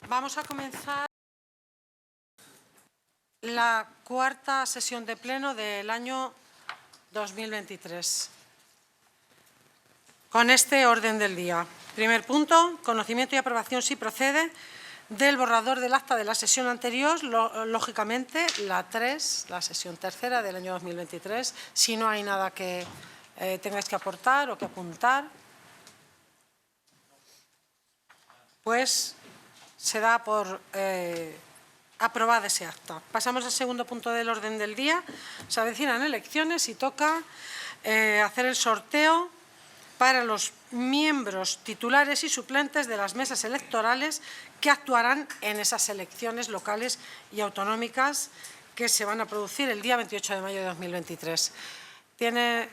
Vamos a comenzar la cuarta sesión de pleno del año 2023. Con este orden del día. Primer punto, conocimiento y aprobación, si procede, del borrador del acta de la sesión anterior, lógicamente la 3, la sesión tercera del año 2023. Si no hay nada que tengáis que aportar o que apuntar, pues se da por aprobada ese acta. Pasamos al segundo punto del orden del día. Se avecinan elecciones y toca hacer el sorteo para los miembros titulares y suplentes de las mesas electorales que actuarán en esas elecciones locales y autonómicas que se van a producir el día 28 de mayo de 2023. Tiene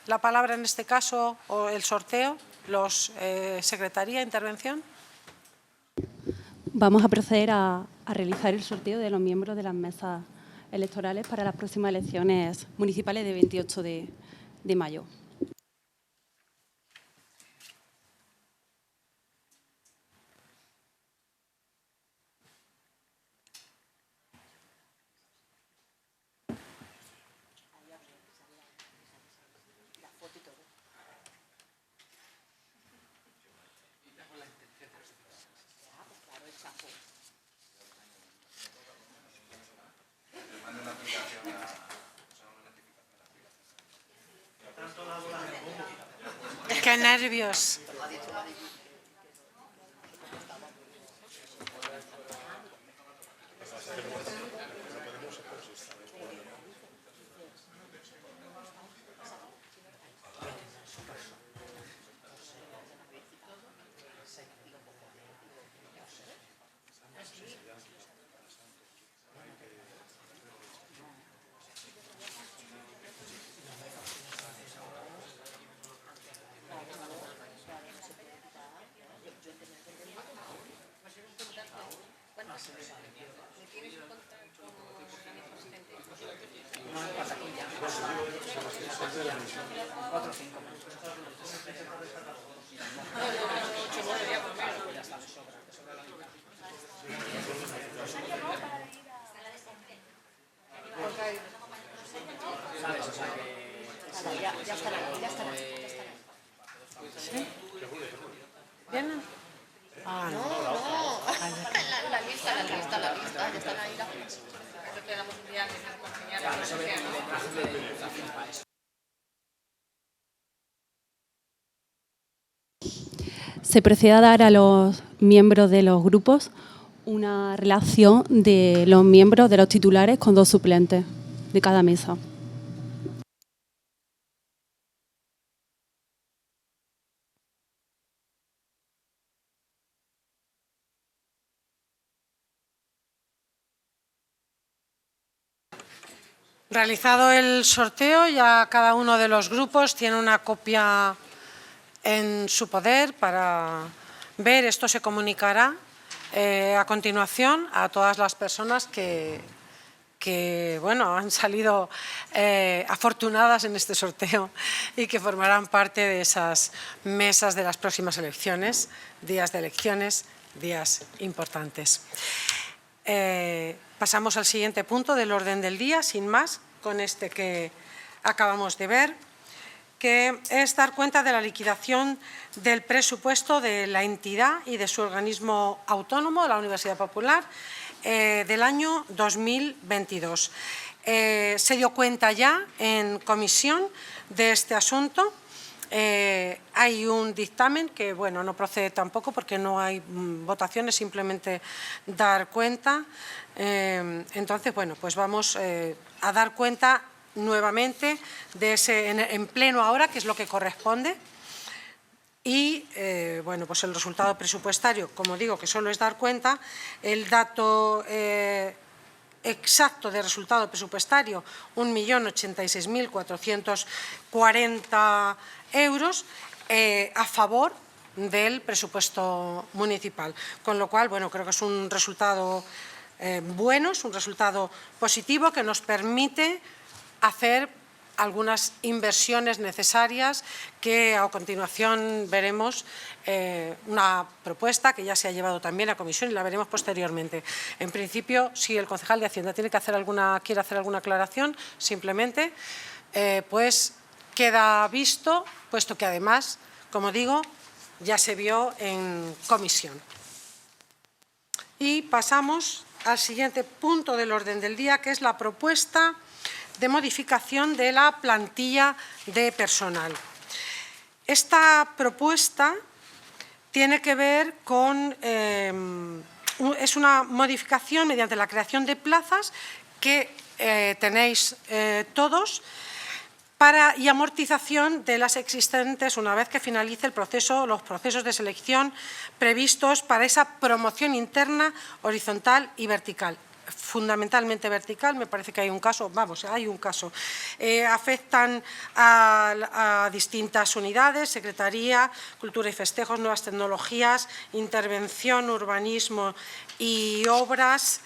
la palabra en este caso o el sorteo, secretaría, intervención. Vamos a proceder a realizar el sorteo de los miembros de las mesas electorales para las próximas elecciones municipales de 28 de mayo. ¡Qué nervios! ¿Sí? ¿Vienen? Ah, no. La lista, ya están ahí. Eso te damos un día antes de enseñar. Se procede a dar a los miembros de los grupos una relación de los miembros de los titulares con 2 suplentes de cada mesa. Realizado el sorteo, ya cada uno de los grupos tiene una copia en su poder para ver. Esto se comunicará a continuación a todas las personas que han salido afortunadas en este sorteo y que formarán parte de esas mesas de las próximas elecciones, días de elecciones, días importantes. Pasamos al siguiente punto del orden del día, sin más, con este que acabamos de ver, que es dar cuenta de la liquidación del presupuesto de la entidad y de su organismo autónomo, la Universidad Popular, del año 2022. Se dio cuenta ya en comisión de este asunto. Hay un dictamen que, bueno, no procede tampoco porque no hay votaciones, simplemente dar cuenta. Entonces, bueno, pues vamos a dar cuenta nuevamente de ese en pleno ahora, que es lo que corresponde. Y, bueno, pues el resultado presupuestario, como digo, que solo es dar cuenta, el dato exacto de resultado presupuestario, 1.086.440 euros a favor del presupuesto municipal. Con lo cual, bueno, creo que es un resultado bueno, es un resultado positivo que nos permite hacer algunas inversiones necesarias que a continuación veremos una propuesta que ya se ha llevado también a comisión y la veremos posteriormente. En principio, si el concejal de Hacienda quiere hacer alguna aclaración, simplemente, pues queda visto, puesto que además, como digo, ya se vio en comisión. Y pasamos al siguiente punto del orden del día, que es la propuesta de modificación de la plantilla de personal. Esta propuesta tiene que ver con, es una modificación mediante la creación de plazas que tenéis todos y amortización de las existentes una vez que finalice los procesos de selección previstos para esa promoción interna, horizontal y vertical. Fundamentalmente vertical, me parece que hay un caso, afectan a distintas unidades, Secretaría, Cultura y Festejos, Nuevas Tecnologías, Intervención, Urbanismo y Obras,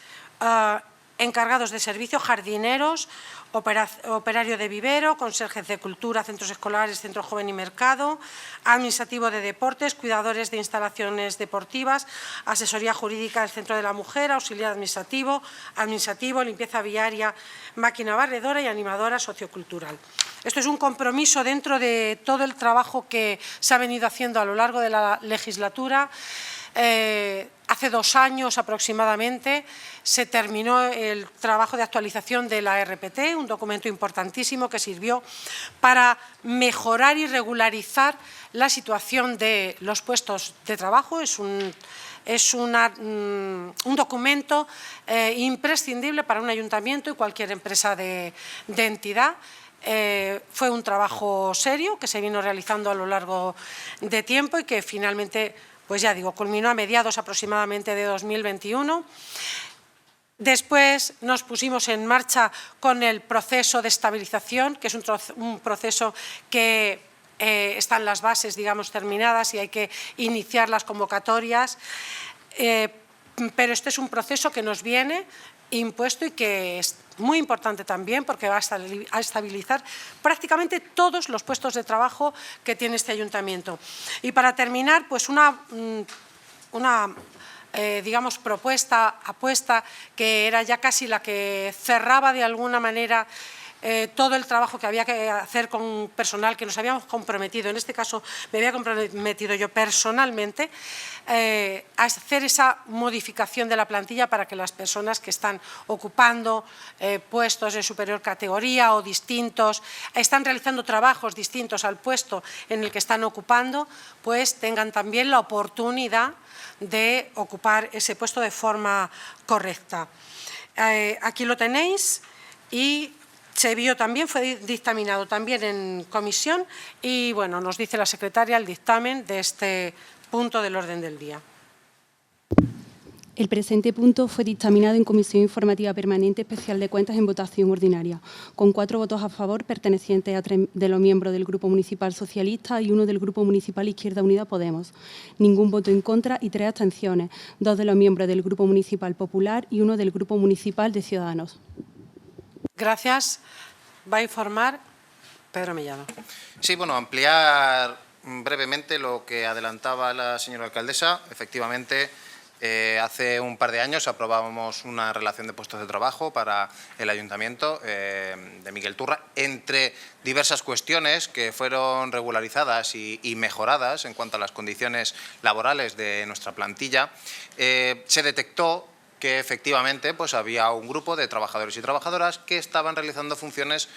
encargados de servicio, jardineros, operario de vivero, conserjes de cultura, centros escolares, centro joven y mercado, administrativo de deportes, cuidadores de instalaciones deportivas, asesoría jurídica del centro de la mujer, auxiliar administrativo, limpieza viaria, máquina barredora y animadora sociocultural. Esto es un compromiso dentro de todo el trabajo que se ha venido haciendo a lo largo de la legislatura. Hace 2 años aproximadamente se terminó el trabajo de actualización de la RPT, un documento importantísimo que sirvió para mejorar y regularizar la situación de los puestos de trabajo. Es un documento imprescindible para un ayuntamiento y cualquier empresa de entidad. Fue un trabajo serio que se vino realizando a lo largo de tiempo y que finalmente, pues ya digo, culminó a mediados aproximadamente de 2021. Después nos pusimos en marcha con el proceso de estabilización, que es un proceso que están las bases, digamos, terminadas y hay que iniciar las convocatorias. Pero este es un proceso que nos viene impuesto y que es muy importante también porque va a estabilizar prácticamente todos los puestos de trabajo que tiene este ayuntamiento. Y para terminar, pues digamos, apuesta que era ya casi la que cerraba de alguna manera todo el trabajo que había que hacer con personal que nos habíamos comprometido. En este caso me había comprometido yo personalmente a hacer esa modificación de la plantilla para que las personas que están ocupando puestos de superior categoría o distintos, están realizando trabajos distintos al puesto en el que están ocupando, pues tengan también la oportunidad de ocupar ese puesto de forma correcta. Aquí lo tenéis y se vio también, fue dictaminado también en comisión y, bueno, nos dice la secretaria el dictamen de este punto del orden del día. El presente punto fue dictaminado en Comisión Informativa Permanente Especial de Cuentas en votación ordinaria, con 4 votos a favor pertenecientes a 3 de los miembros del Grupo Municipal Socialista y 1 del Grupo Municipal Izquierda Unida Podemos. Ningún voto en contra y 3 abstenciones, 2 de los miembros del Grupo Municipal Popular y 1 del Grupo Municipal de Ciudadanos. Gracias. Va a informar Pedro Mellado. Sí, bueno, ampliar brevemente lo que adelantaba la señora alcaldesa. Efectivamente, hace un par de años aprobábamos una relación de puestos de trabajo para el Ayuntamiento de Miguel Turra, entre diversas cuestiones que fueron regularizadas y mejoradas en cuanto a las condiciones laborales de nuestra plantilla. Se detectó que efectivamente pues había un grupo de trabajadores y trabajadoras que estaban realizando funciones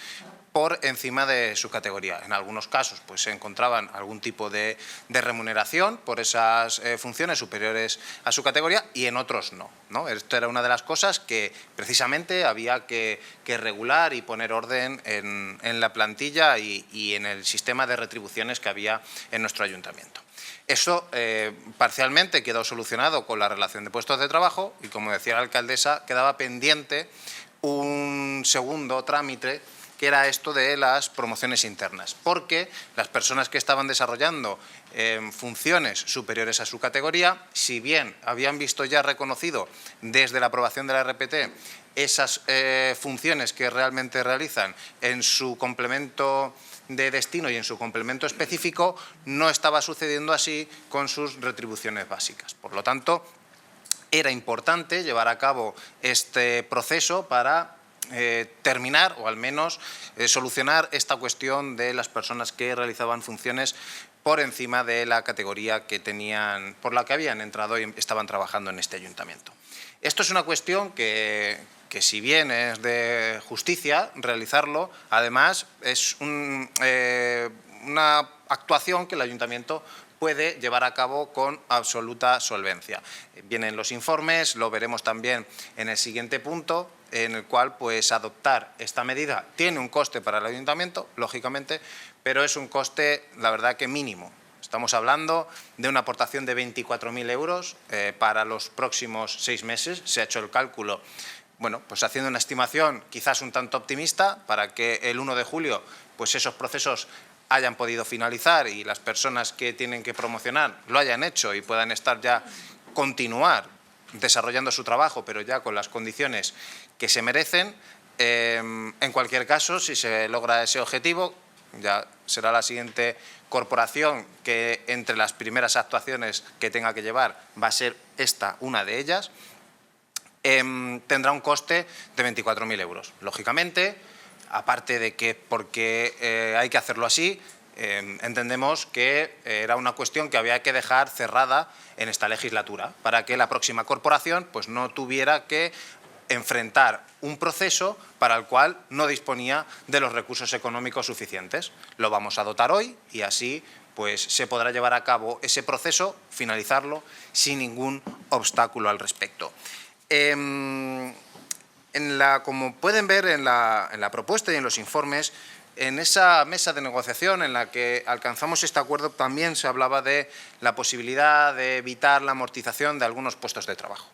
por encima de su categoría. En algunos casos pues se encontraban algún tipo de remuneración por esas funciones superiores a su categoría y en otros no. Esto era una de las cosas que precisamente había que regular y poner orden en la plantilla y en el sistema de retribuciones que había en nuestro ayuntamiento. Eso parcialmente quedó solucionado con la relación de puestos de trabajo y, como decía la alcaldesa, quedaba pendiente un segundo trámite que era esto de las promociones internas, porque las personas que estaban desarrollando funciones superiores a su categoría, si bien habían visto ya reconocido desde la aprobación de la RPT esas funciones que realmente realizan en su complemento de destino y en su complemento específico, no estaba sucediendo así con sus retribuciones básicas. Por lo tanto, era importante llevar a cabo este proceso para terminar o al menos solucionar esta cuestión de las personas que realizaban funciones por encima de la categoría que tenían, por la que habían entrado y estaban trabajando en este ayuntamiento. Esto es una cuestión que si bien es de justicia realizarlo, además es una actuación que el ayuntamiento puede llevar a cabo con absoluta solvencia. Vienen los informes, lo veremos también en el siguiente punto, en el cual pues adoptar esta medida tiene un coste para el ayuntamiento, lógicamente, pero es un coste, la verdad, que mínimo. Estamos hablando de una aportación de 24.000 euros para los próximos 6 meses. Se ha hecho el cálculo, bueno, pues haciendo una estimación quizás un tanto optimista para que el 1 de julio pues esos procesos hayan podido finalizar y las personas que tienen que promocionar lo hayan hecho y puedan estar ya, continuar desarrollando su trabajo, pero ya con las condiciones que se merecen. En cualquier caso, si se logra ese objetivo, ya será la siguiente corporación que entre las primeras actuaciones que tenga que llevar va a ser esta, una de ellas, tendrá un coste de 24.000 euros. Lógicamente, aparte de que porque hay que hacerlo así, entendemos que era una cuestión que había que dejar cerrada en esta legislatura para que la próxima corporación pues no tuviera que enfrentar un proceso para el cual no disponía de los recursos económicos suficientes. Lo vamos a dotar hoy y así pues se podrá llevar a cabo ese proceso, finalizarlo sin ningún obstáculo al respecto. Como pueden ver en la propuesta y en los informes, en esa mesa de negociación en la que alcanzamos este acuerdo también se hablaba de la posibilidad de evitar la amortización de algunos puestos de trabajo.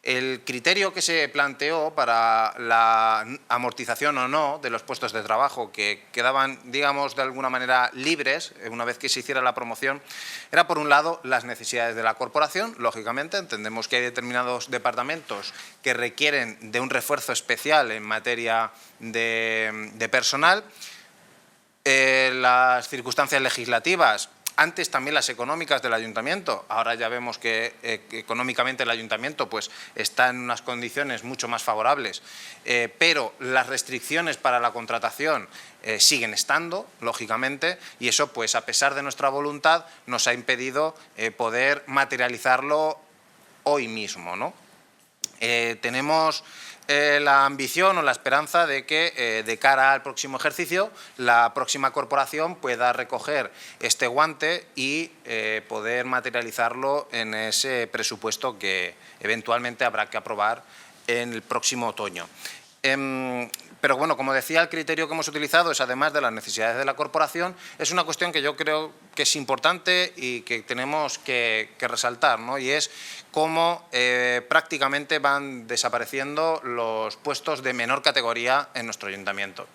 El criterio que se planteó para la amortización o no de los puestos de trabajo que quedaban, digamos, de alguna manera libres una vez que se hiciera la promoción, era por un lado las necesidades de la corporación. Lógicamente entendemos que hay determinados departamentos que requieren de un refuerzo especial en materia de personal. Las circunstancias legislativas, antes también las económicas del ayuntamiento, ahora ya vemos que económicamente el ayuntamiento pues, está en unas condiciones mucho más favorables, pero las restricciones para la contratación siguen estando, lógicamente, y eso pues a pesar de nuestra voluntad nos ha impedido poder materializarlo hoy mismo, ¿no? Tenemos la ambición o la esperanza de que de cara al próximo ejercicio la próxima corporación pueda recoger este guante y poder materializarlo en ese presupuesto que eventualmente habrá que aprobar en el próximo otoño. Pero bueno, como decía, el criterio que hemos utilizado es, además de las necesidades de la corporación, es una cuestión que yo creo que es importante y que tenemos que resaltar, ¿no? Y es cómo prácticamente van desapareciendo los puestos de menor categoría en nuestro ayuntamiento.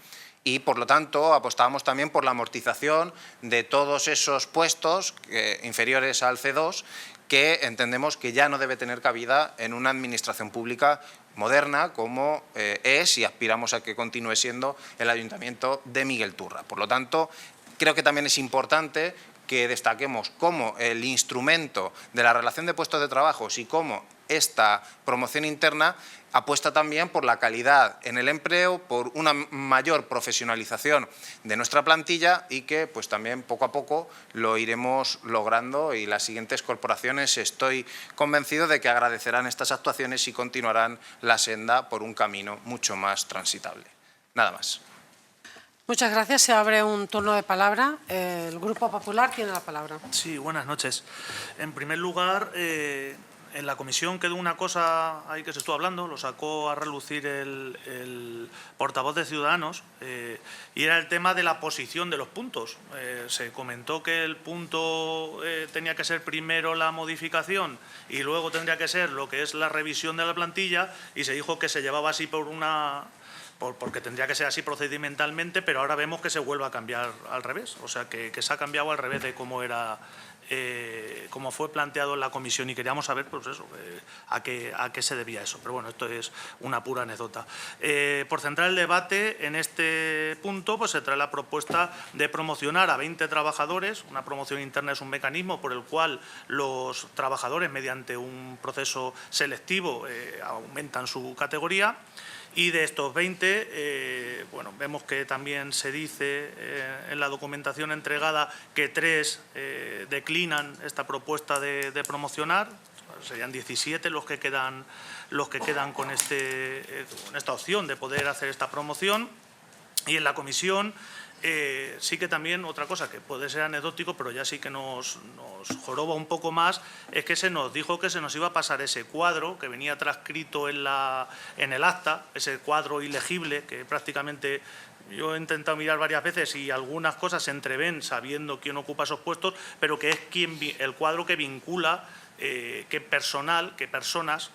Y, por lo tanto, apostábamos también por la amortización de todos esos puestos inferiores al C2 que entendemos que ya no debe tener cabida en una administración pública moderna como es y aspiramos a que continúe siendo el Ayuntamiento de Miguel Turra. Por lo tanto, creo que también es importante que destaquemos cómo el instrumento de la relación de puestos de trabajo y cómo esta promoción interna apuesta también por la calidad en el empleo, por una mayor profesionalización de nuestra plantilla y que pues también poco a poco lo iremos logrando y las siguientes corporaciones estoy convencido de que agradecerán estas actuaciones y continuarán la senda por un camino mucho más transitable. Nada más. Muchas gracias. Se abre un turno de palabra. El Grupo Popular tiene la palabra. Sí, buenas noches. En primer lugar, en la comisión quedó una cosa ahí que se estuvo hablando, lo sacó a relucir el portavoz de Ciudadanos, y era el tema de la posición de los puntos. Se comentó que el punto tenía que ser primero la modificación y luego tendría que ser lo que es la revisión de la plantilla, y se dijo que se llevaba así por porque tendría que ser así procedimentalmente, pero ahora vemos que se vuelve a cambiar al revés, o sea, que se ha cambiado al revés de cómo era, como fue planteado en la comisión, y queríamos saber, pues eso, a qué se debía eso. Pero bueno, esto es una pura anécdota. Por centrar el debate en este punto, pues se trae la propuesta de promocionar a 20 trabajadores. Una promoción interna es un mecanismo por el cual los trabajadores, mediante un proceso selectivo, aumentan su categoría. Y de estos 20, bueno, vemos que también se dice en la documentación entregada que 3 declinan esta propuesta de promocionar. Serían 17 los que quedan con esta opción de poder hacer esta promoción. Y en la comisión sí que también otra cosa que puede ser anecdótico, pero ya sí que nos joroba un poco más, es que se nos dijo que se nos iba a pasar ese cuadro que venía transcrito en el acta, ese cuadro ilegible que prácticamente yo he intentado mirar varias veces y algunas cosas se entreven sabiendo quién ocupa esos puestos, pero que es el cuadro que vincula qué personas,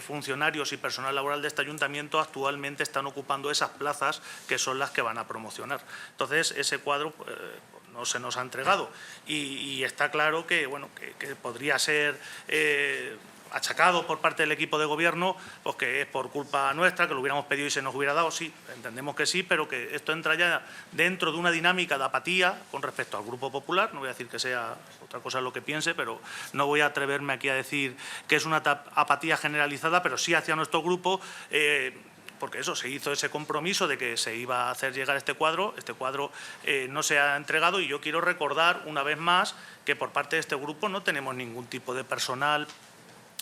funcionarios y personal laboral de este ayuntamiento actualmente están ocupando esas plazas que son las que van a promocionar. Entonces, ese cuadro no se nos ha entregado y está claro que, bueno, que podría ser achacado por parte del equipo de gobierno, pues que es por culpa nuestra, que lo hubiéramos pedido y se nos hubiera dado. Sí, entendemos que sí, pero que esto entra ya dentro de una dinámica de apatía con respecto al Grupo Popular. No voy a decir que sea otra cosa lo que piense, pero no voy a atreverme aquí a decir que es una apatía generalizada, pero sí hacia nuestro grupo, porque eso, se hizo ese compromiso de que se iba a hacer llegar este cuadro no se ha entregado, y yo quiero recordar una vez más que por parte de este grupo no tenemos ningún tipo de personal,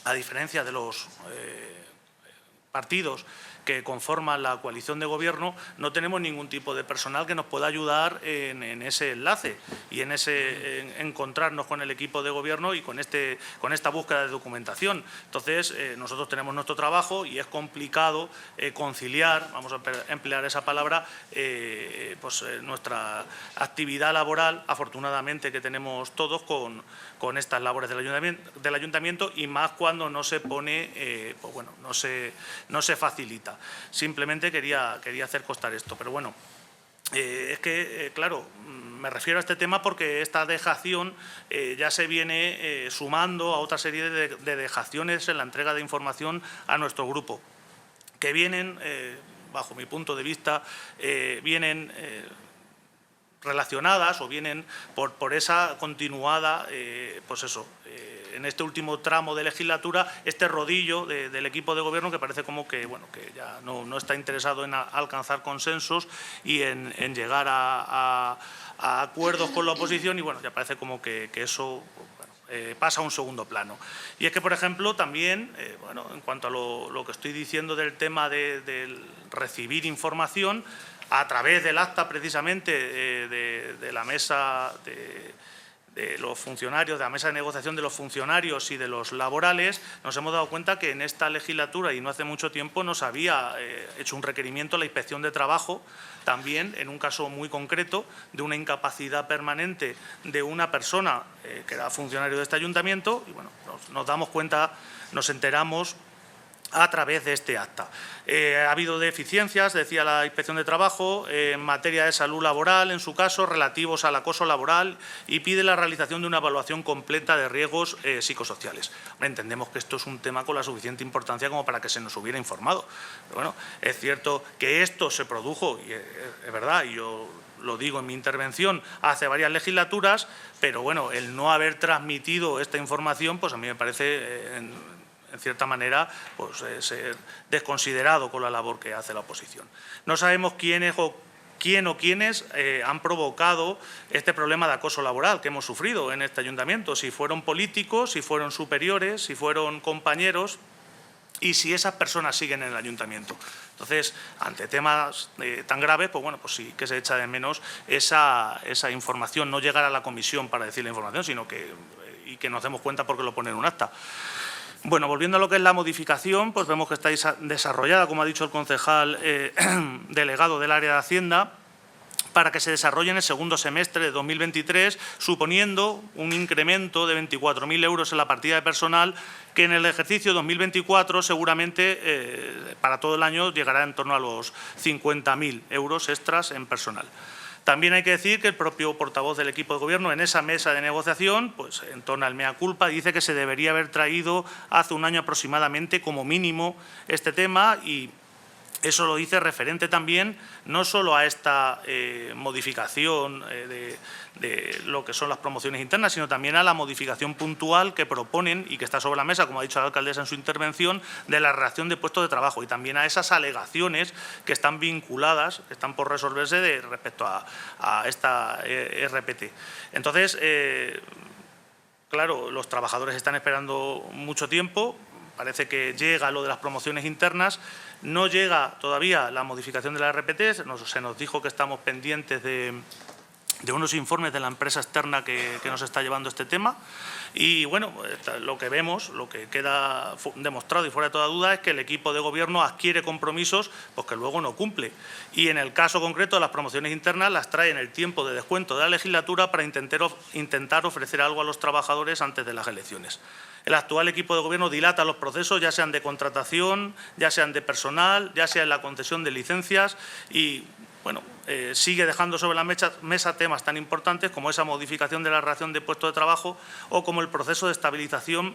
a diferencia de los partidos que conforman la coalición de gobierno, no tenemos ningún tipo de personal que nos pueda ayudar en ese enlace y en encontrarnos con el equipo de gobierno y con esta búsqueda de documentación. Entonces, nosotros tenemos nuestro trabajo y es complicado conciliar, vamos a emplear esa palabra, nuestra actividad laboral, afortunadamente que tenemos todos, con estas labores del ayuntamiento, y más cuando no se pone, pues bueno, no se facilita. Simplemente quería hacer constar esto, pero bueno, es que, claro, me refiero a este tema porque esta dejación ya se viene sumando a otra serie de dejaciones en la entrega de información a nuestro grupo, que vienen, bajo mi punto de vista, vienen relacionadas o vienen por esa continuada, pues eso, en este último tramo de legislatura, este rodillo del equipo de gobierno que parece como que, bueno, que ya no está interesado en alcanzar consensos y en llegar a acuerdos con la oposición, y bueno, ya parece como que eso pasa a un segundo plano. Y es que, por ejemplo, también, bueno, en cuanto a lo que estoy diciendo del tema de recibir información, a través del acta precisamente de la mesa de los funcionarios, de la mesa de negociación de los funcionarios y de los laborales, nos hemos dado cuenta que en esta legislatura y no hace mucho tiempo nos había hecho un requerimiento a la Inspección de Trabajo, también en un caso muy concreto de una incapacidad permanente de una persona que era funcionario de este ayuntamiento, y bueno, nos damos cuenta, nos enteramos a través de este acta. Ha habido deficiencias, decía la Inspección de Trabajo, en materia de salud laboral, en su caso, relativos al acoso laboral, y pide la realización de una evaluación completa de riesgos psicosociales. Entendemos que esto es un tema con la suficiente importancia como para que se nos hubiera informado. Pero bueno, es cierto que esto se produjo, y es verdad, y yo lo digo en mi intervención, hace varias legislaturas, pero bueno, el no haber transmitido esta información, pues a mí me parece, en cierta manera, pues ser desconsiderado con la labor que hace la oposición. No sabemos quién o quiénes han provocado este problema de acoso laboral que hemos sufrido en este ayuntamiento, si fueron políticos, si fueron superiores, si fueron compañeros, y si esas personas siguen en el ayuntamiento. Entonces, ante temas tan graves, pues bueno, pues sí que se echa de menos esa información, no llegar a la comisión para decir la información, sino que nos demos cuenta porque lo pone en un acta. Bueno, volviendo a lo que es la modificación, pues vemos que está desarrollada, como ha dicho el concejal delegado del área de Hacienda, para que se desarrolle en el segundo semestre de 2023, suponiendo un incremento de 24.000 euros en la partida de personal, que en el ejercicio 2024 seguramente para todo el año llegará en torno a los 50.000 euros extras en personal. También hay que decir que el propio portavoz del equipo de gobierno en esa mesa de negociación, pues en torno al mea culpa, dice que se debería haber traído hace un año aproximadamente como mínimo este tema, y eso lo dice referente también no solo a esta modificación de lo que son las promociones internas, sino también a la modificación puntual que proponen y que está sobre la mesa, como ha dicho la alcaldesa en su intervención, de la relación de puestos de trabajo, y también a esas alegaciones que están vinculadas, que están por resolverse respecto a esta RPT. Entonces, claro, los trabajadores están esperando mucho tiempo. Parece que llega lo de las promociones internas, no llega todavía la modificación de la RPT, se nos dijo que estamos pendientes de unos informes de la empresa externa que nos está llevando este tema, y bueno, lo que vemos, lo que queda demostrado y fuera de toda duda es que el equipo de gobierno adquiere compromisos pues que luego no cumple, y en el caso concreto de las promociones internas las trae en el tiempo de descuento de la legislatura para intentar ofrecer algo a los trabajadores antes de las elecciones. El actual equipo de gobierno dilata los procesos, ya sean de contratación, ya sean de personal, ya sea en la concesión de licencias, y bueno, sigue dejando sobre la mesa temas tan importantes como esa modificación de la relación de puestos de trabajo o como el proceso de estabilización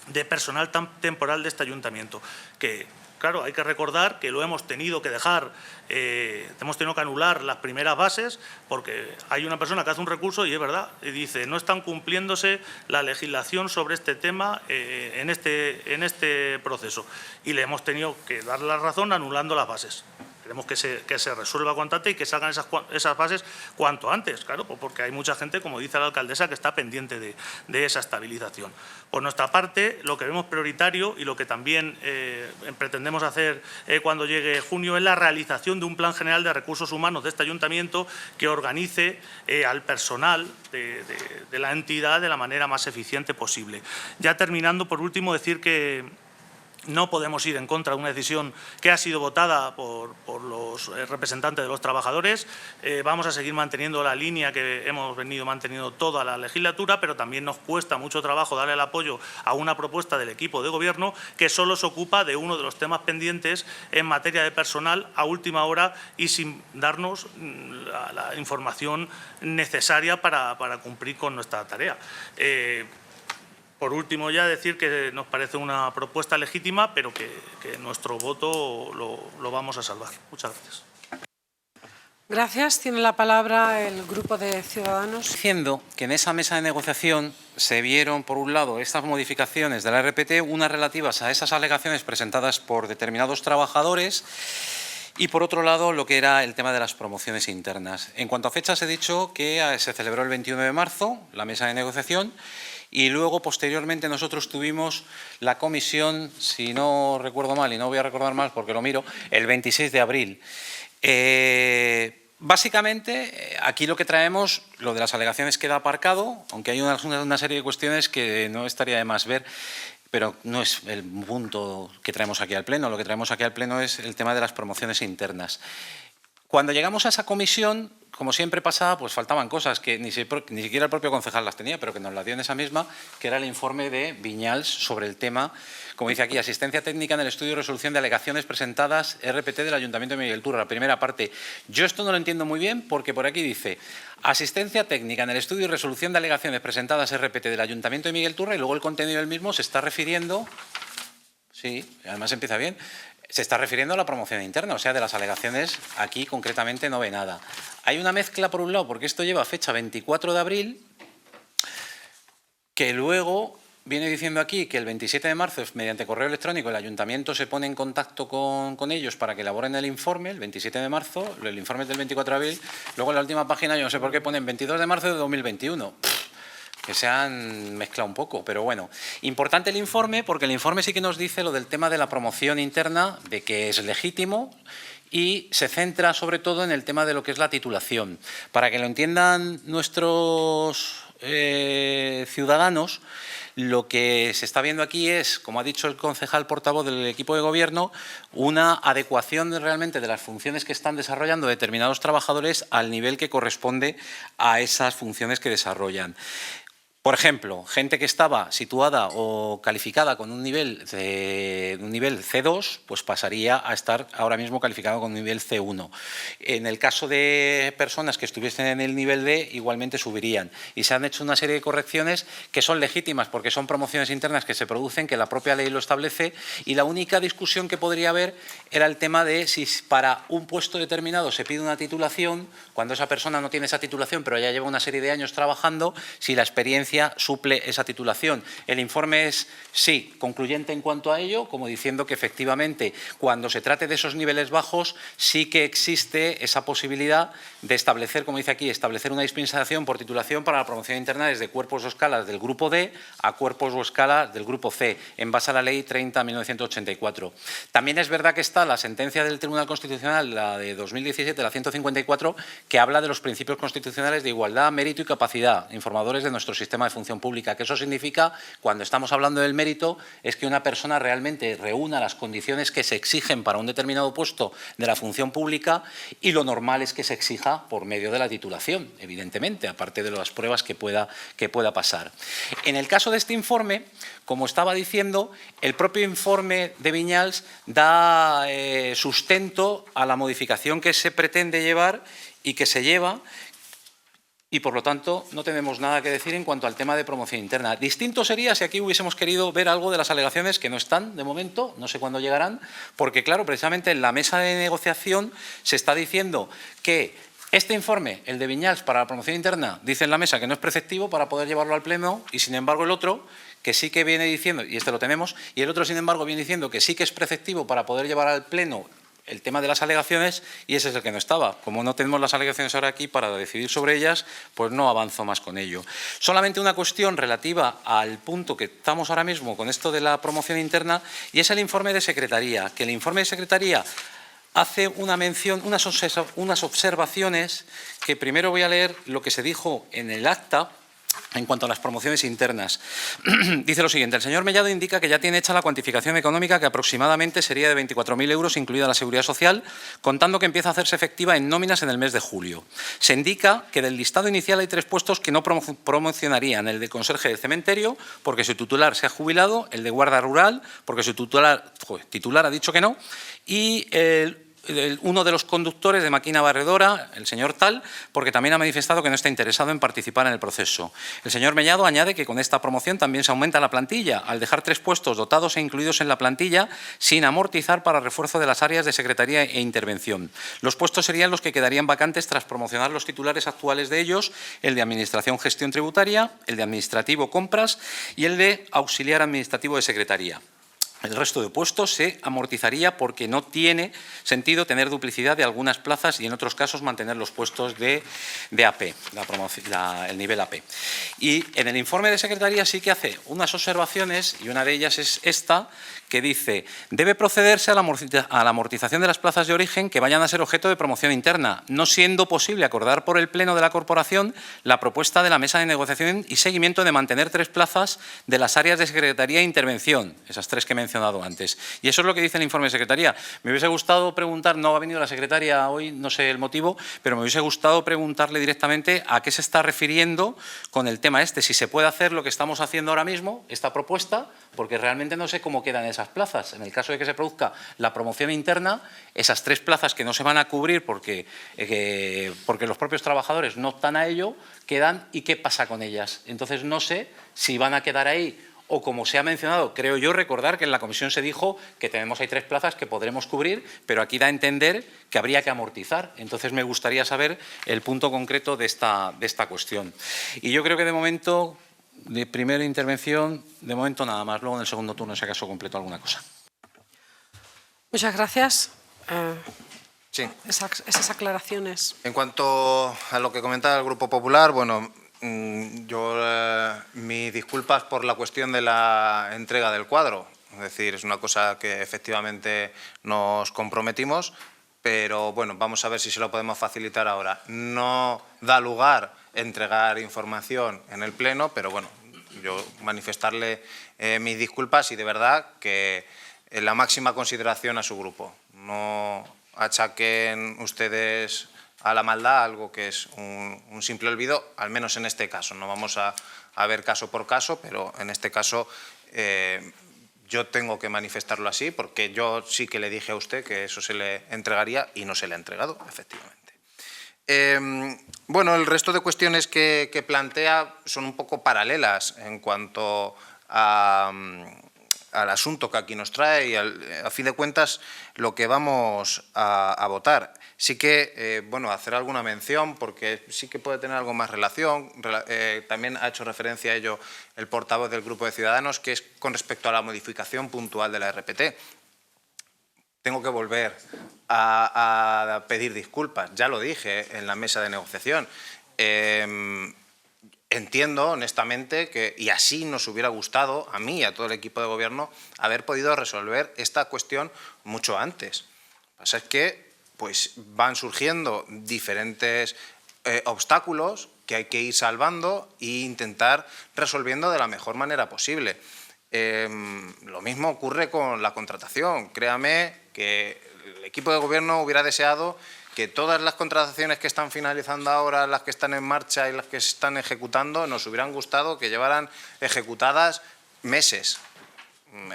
de personal temporal de este ayuntamiento, que claro, hay que recordar que lo hemos tenido que dejar, hemos tenido que anular las primeras bases porque hay una persona que hace un recurso y es verdad, y dice no están cumpliéndose la legislación sobre este tema en este proceso, y le hemos tenido que dar la razón anulando las bases. Queremos que se resuelva cuanto antes y que salgan esas bases cuanto antes, claro, porque hay mucha gente, como dice la alcaldesa, que está pendiente de esa estabilización. Por nuestra parte, lo que vemos prioritario y lo que también pretendemos hacer cuando llegue junio es la realización de un plan general de recursos humanos de este ayuntamiento que organice al personal de la entidad de la manera más eficiente posible. Ya terminando, por último, decir que no podemos ir en contra de una decisión que ha sido votada por los representantes de los trabajadores. Vamos a seguir manteniendo la línea que hemos venido manteniendo toda la legislatura, pero también nos cuesta mucho trabajo darle el apoyo a una propuesta del equipo de gobierno que solo se ocupa de uno de los temas pendientes en materia de personal a última hora y sin darnos la información necesaria para cumplir con nuestra tarea. Por último, ya decir que nos parece una propuesta legítima, pero que nuestro voto lo vamos a salvar. Muchas gracias. Gracias. Tiene la palabra el Grupo de Ciudadanos. Diciendo que en esa mesa de negociación se vieron, por un lado, estas modificaciones de la RPT, unas relativas a esas alegaciones presentadas por determinados trabajadores, y, por otro lado, lo que era el tema de las promociones internas. En cuanto a fechas, he dicho que se celebró el 21 de marzo la mesa de negociación, y luego, posteriormente, nosotros tuvimos la comisión, si no recuerdo mal, y no voy a recordar mal porque lo miro, el 26 de abril. Básicamente, aquí lo que traemos, lo de las alegaciones queda aparcado, aunque hay una serie de cuestiones que no estaría de más ver, pero no es el punto que traemos aquí al Pleno. Lo que traemos aquí al Pleno es el tema de las promociones internas. Cuando llegamos a esa comisión, como siempre pasaba, pues faltaban cosas que ni siquiera el propio concejal las tenía, pero que nos las dio en esa misma, que era el informe de Viñals sobre el tema, como dice aquí, asistencia técnica en el estudio y resolución de alegaciones presentadas RPT del Ayuntamiento de Miguel Turra. La primera parte. Yo esto no lo entiendo muy bien porque por aquí dice asistencia técnica en el estudio y resolución de alegaciones presentadas RPT del Ayuntamiento de Miguel Turra, y luego el contenido del mismo se está refiriendo, sí, además empieza bien, se está refiriendo a la promoción interna, o sea, de las alegaciones aquí concretamente no ve nada. Hay una mezcla por un lado, porque esto lleva fecha 24 de abril, que luego viene diciendo aquí que el 27 de marzo, mediante correo electrónico, el ayuntamiento se pone en contacto con ellos para que elaboren el informe, el 27 de marzo, el informe es del 24 de abril, luego en la última página, yo no sé por qué ponen 22 de marzo de 2021. Que se han mezclado un poco, pero bueno. Importante el informe, porque el informe sí que nos dice lo del tema de la promoción interna, de que es legítimo, y se centra sobre todo en el tema de lo que es la titulación. Para que lo entiendan nuestros Ciudadanos, lo que se está viendo aquí es, como ha dicho el concejal portavoz del equipo de gobierno, una adecuación realmente de las funciones que están desarrollando determinados trabajadores al nivel que corresponde a esas funciones que desarrollan. Por ejemplo, gente que estaba situada o calificada con un nivel C2, pues pasaría a estar ahora mismo calificado con un nivel C1. En el caso de personas que estuviesen en el nivel D, igualmente subirían. Y se han hecho una serie de correcciones que son legítimas porque son promociones internas que se producen, que la propia ley lo establece, y la única discusión que podría haber era el tema de si para un puesto determinado se pide una titulación, cuando esa persona no tiene esa titulación pero ya lleva una serie de años trabajando, si la experiencia suple esa titulación. El informe es, sí, concluyente en cuanto a ello, como diciendo que efectivamente cuando se trate de esos niveles bajos sí que existe esa posibilidad de establecer, como dice aquí, establecer una dispensación por titulación para la promoción interna desde cuerpos o escalas del grupo D a cuerpos o escalas del grupo C, en base a la Ley 30/1984. También es verdad que está la sentencia del Tribunal Constitucional, la de 2017, la 154, que habla de los principios constitucionales de igualdad, mérito y capacidad, informadores de nuestro sistema de función pública, que eso significa, cuando estamos hablando del mérito, es que una persona realmente reúna las condiciones que se exigen para un determinado puesto de la función pública, y lo normal es que se exija por medio de la titulación, evidentemente, aparte de las pruebas que pueda pasar. En el caso de este informe, como estaba diciendo, el propio informe de Viñals da sustento a la modificación que se pretende llevar y que se lleva, y por lo tanto no tenemos nada que decir en cuanto al tema de promoción interna. Distinto sería si aquí hubiésemos querido ver algo de las alegaciones que no están de momento, no sé cuándo llegarán, porque claro, precisamente en la mesa de negociación se está diciendo que este informe, el de Viñals para la promoción interna, dice en la mesa que no es preceptivo para poder llevarlo al Pleno, y sin embargo el otro, que sí que viene diciendo, y este lo tenemos, y el otro sin embargo viene diciendo que sí que es preceptivo para poder llevar al Pleno el tema de las alegaciones, y ese es el que no estaba. Como no tenemos las alegaciones ahora aquí para decidir sobre ellas, pues no avanzo más con ello. Solamente una cuestión relativa al punto que estamos ahora mismo con esto de la promoción interna, y es el informe de Secretaría, que el informe de Secretaría hace una mención, unas observaciones, que primero voy a leer lo que se dijo en el acta en cuanto a las promociones internas. Dice lo siguiente: el señor Mellado indica que ya tiene hecha la cuantificación económica, que aproximadamente sería de 24.000 euros, incluida la Seguridad Social, contando que empieza a hacerse efectiva en nóminas en el mes de julio. Se indica que del listado inicial hay 3 puestos que no promocionarían: el de conserje de cementerio, porque su titular se ha jubilado; el de guarda rural, porque su titular ha dicho que no; y uno de los conductores de máquina barredora, el señor tal, porque también ha manifestado que no está interesado en participar en el proceso. El señor Mellado añade que con esta promoción también se aumenta la plantilla, al dejar 3 puestos dotados e incluidos en la plantilla sin amortizar para refuerzo de las áreas de secretaría e intervención. Los puestos serían los que quedarían vacantes tras promocionar los titulares actuales de ellos: el de Administración Gestión Tributaria, el de Administrativo Compras y el de Auxiliar Administrativo de Secretaría. El resto de puestos se amortizaría porque no tiene sentido tener duplicidad de algunas plazas y en otros casos mantener los puestos de AP, el nivel AP. Y en el informe de Secretaría sí que hace unas observaciones, y una de ellas es esta, que dice: debe procederse a la amortización de las plazas de origen que vayan a ser objeto de promoción interna, no siendo posible acordar por el Pleno de la Corporación la propuesta de la mesa de negociación y seguimiento de mantener 3 plazas de las áreas de Secretaría e Intervención, esas 3 que he mencionado antes. Y eso es lo que dice el informe de Secretaría. Me hubiese gustado preguntar, no ha venido la Secretaria hoy, no sé el motivo, pero me hubiese gustado preguntarle directamente a qué se está refiriendo con el tema este, si se puede hacer lo que estamos haciendo ahora mismo, esta propuesta, porque realmente no sé cómo quedan esas plazas. En el caso de que se produzca la promoción interna, esas 3 plazas que no se van a cubrir porque los propios trabajadores no optan a ello, quedan, ¿y qué pasa con ellas? Entonces no sé si van a quedar ahí, o como se ha mencionado, creo yo recordar que en la comisión se dijo que tenemos ahí 3 plazas que podremos cubrir, pero aquí da a entender que habría que amortizar. Entonces me gustaría saber el punto concreto de esta cuestión. Y yo creo que de momento, de primera intervención, de momento nada más. Luego en el segundo turno, si acaso, completo alguna cosa. Muchas gracias. Sí. Esas aclaraciones. En cuanto a lo que comentaba el Grupo Popular, bueno, yo mis disculpas por la cuestión de la entrega del cuadro. Es decir, es una cosa que efectivamente nos comprometimos, pero bueno, vamos a ver si se lo podemos facilitar ahora. No da lugar entregar información en el Pleno, pero bueno, yo manifestarle mis disculpas y de verdad que la máxima consideración a su grupo. No achaquen ustedes a la maldad algo que es un simple olvido, al menos en este caso. No vamos a ver caso por caso, pero en este caso yo tengo que manifestarlo así porque yo sí que le dije a usted que eso se le entregaría y no se le ha entregado, efectivamente. Bueno, el resto de cuestiones que plantea son un poco paralelas en cuanto al asunto que aquí nos trae y, a fin de cuentas, lo que vamos a votar. Sí que, bueno, hacer alguna mención, porque sí que puede tener algo más relación. También ha hecho referencia a ello el portavoz del Grupo de Ciudadanos, que es con respecto a la modificación puntual de la RPT. Tengo que volver a pedir disculpas. Ya lo dije en la mesa de negociación. Entiendo, honestamente, que y así nos hubiera gustado, a mí y a todo el equipo de gobierno, haber podido resolver esta cuestión mucho antes. Lo que pasa es que pues, van surgiendo diferentes obstáculos que hay que ir salvando e intentar resolviendo de la mejor manera posible. Lo mismo ocurre con la contratación. Créame que el equipo de gobierno hubiera deseado que todas las contrataciones que están finalizando ahora, las que están en marcha y las que se están ejecutando, nos hubieran gustado que llevaran ejecutadas meses.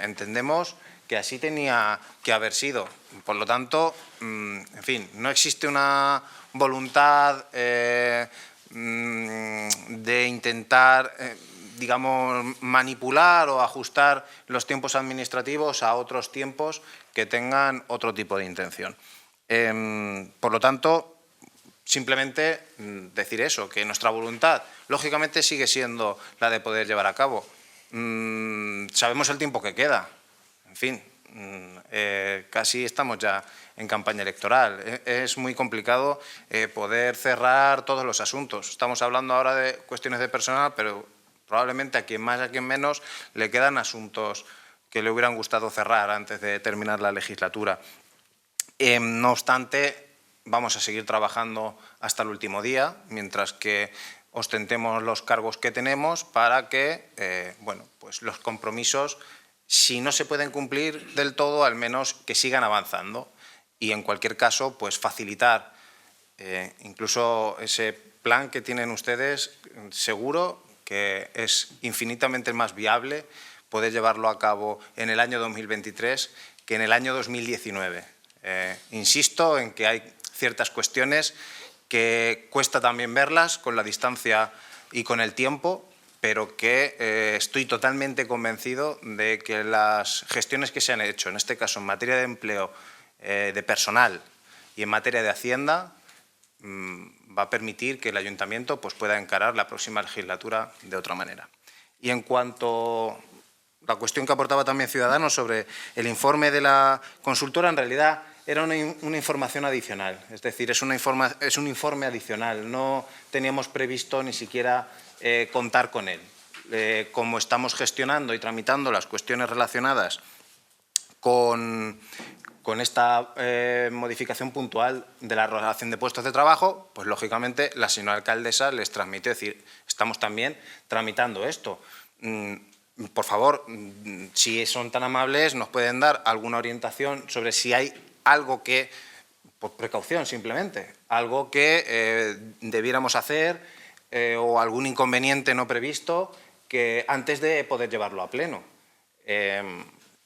Entendemos que así tenía que haber sido. Por lo tanto, en fin, no existe una voluntad de intentar digamos, manipular o ajustar los tiempos administrativos a otros tiempos que tengan otro tipo de intención. Por lo tanto, simplemente decir eso, que nuestra voluntad, lógicamente, sigue siendo la de poder llevar a cabo. Sabemos el tiempo que queda, en fin, casi estamos ya en campaña electoral. Es muy complicado poder cerrar todos los asuntos. Estamos hablando ahora de cuestiones de personal, pero probablemente a quien más, a quien menos, le quedan asuntos que le hubieran gustado cerrar antes de terminar la legislatura. No obstante, vamos a seguir trabajando hasta el último día, mientras que ostentemos los cargos que tenemos para que bueno, pues los compromisos, si no se pueden cumplir del todo, al menos que sigan avanzando. Y, en cualquier caso, pues facilitar incluso ese plan que tienen ustedes, seguro que es infinitamente más viable poder llevarlo a cabo en el año 2023 que en el año 2019. Insisto en que hay ciertas cuestiones que cuesta también verlas con la distancia y con el tiempo, pero que estoy totalmente convencido de que las gestiones que se han hecho, en este caso en materia de empleo, de personal y en materia de Hacienda, va a permitir que el Ayuntamiento pues, pueda encarar la próxima legislatura de otra manera. Y en cuanto a la cuestión que aportaba también Ciudadanos sobre el informe de la consultora, en realidad era una información adicional, es decir, es un informe adicional, no teníamos previsto ni siquiera contar con él. Como estamos gestionando y tramitando las cuestiones relacionadas con esta modificación puntual de la relación de puestos de trabajo, pues lógicamente la señora alcaldesa les transmite, es decir, estamos también tramitando esto. Por favor, si son tan amables, nos pueden dar alguna orientación sobre si hay algo que, por precaución simplemente, algo que debiéramos hacer o algún inconveniente no previsto que antes de poder llevarlo a pleno.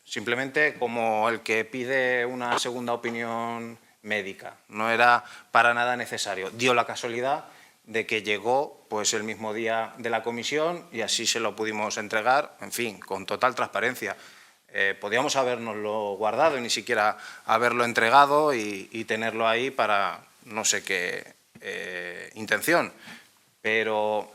Simplemente como el que pide una segunda opinión médica. No era para nada necesario. Dio la casualidad de que llegó pues, el mismo día de la comisión y así se lo pudimos entregar, en fin, con total transparencia. Podíamos habérnoslo guardado y ni siquiera haberlo entregado y tenerlo ahí para no sé qué intención. Pero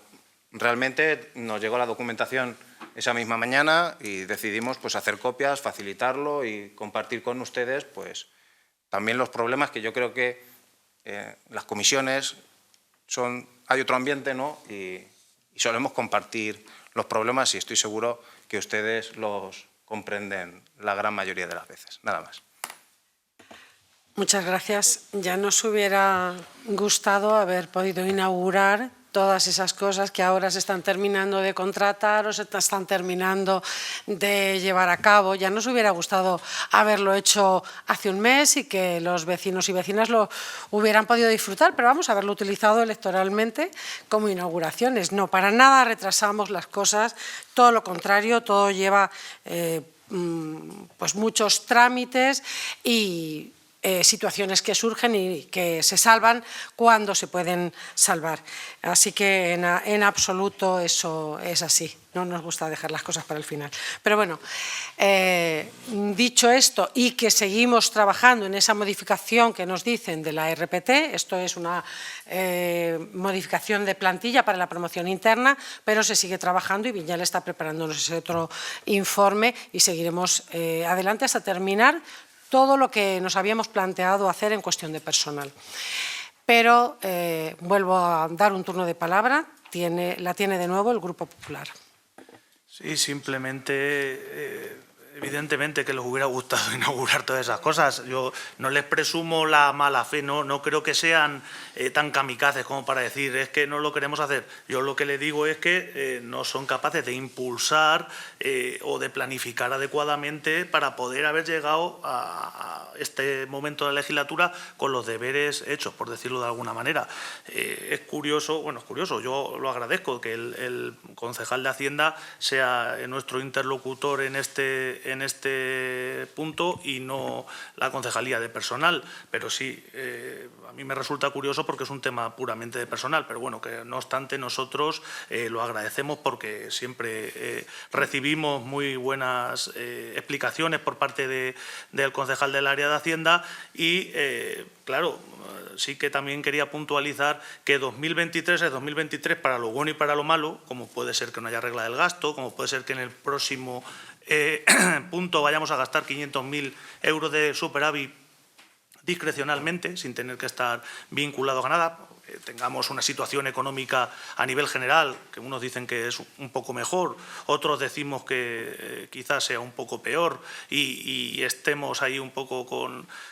realmente nos llegó la documentación esa misma mañana y decidimos pues, hacer copias, facilitarlo y compartir con ustedes pues, también los problemas que yo creo que las comisiones hay otro ambiente, ¿no? Y solemos compartir los problemas y estoy seguro que ustedes los comprenden la gran mayoría de las veces. Nada más. Muchas gracias. Ya nos hubiera gustado haber podido inaugurar todas esas cosas que ahora se están terminando de contratar o se están terminando de llevar a cabo. Ya nos hubiera gustado haberlo hecho hace un mes y que los vecinos y vecinas lo hubieran podido disfrutar, pero vamos a haberlo utilizado electoralmente como inauguraciones. No, para nada retrasamos las cosas, todo lo contrario, todo lleva pues muchos trámites y situaciones que surgen y que se salvan cuando se pueden salvar. Así que en absoluto eso es así. No nos gusta dejar las cosas para el final. Pero bueno, dicho esto y que seguimos trabajando en esa modificación que nos dicen de la RPT, esto es una modificación de plantilla para la promoción interna, pero se sigue trabajando y Viñal está preparándonos ese otro informe y seguiremos adelante hasta terminar todo lo que nos habíamos planteado hacer en cuestión de personal. Pero vuelvo a dar un turno de palabra, la tiene de nuevo el Grupo Popular. Sí, simplemente, evidentemente que les hubiera gustado inaugurar todas esas cosas. Yo no les presumo la mala fe, no creo que sean tan kamikazes como para decir es que no lo queremos hacer. Yo lo que les digo es que no son capaces de impulsar o de planificar adecuadamente para poder haber llegado a este momento de la legislatura con los deberes hechos, por decirlo de alguna manera. Es curioso, yo lo agradezco que el concejal de Hacienda sea nuestro interlocutor en este punto y no la concejalía de personal, pero sí, a mí me resulta curioso porque es un tema puramente de personal, pero bueno, que no obstante nosotros lo agradecemos porque siempre recibimos muy buenas explicaciones por parte del concejal del área de Hacienda y, claro, sí que también quería puntualizar que 2023 es 2023 para lo bueno y para lo malo, como puede ser que no haya regla del gasto, como puede ser que en el próximo punto vayamos a gastar 500.000 euros de superávit discrecionalmente, sin tener que estar vinculados a nada, tengamos una situación económica a nivel general, que unos dicen que es un poco mejor, otros decimos que quizás sea un poco peor y estemos ahí un poco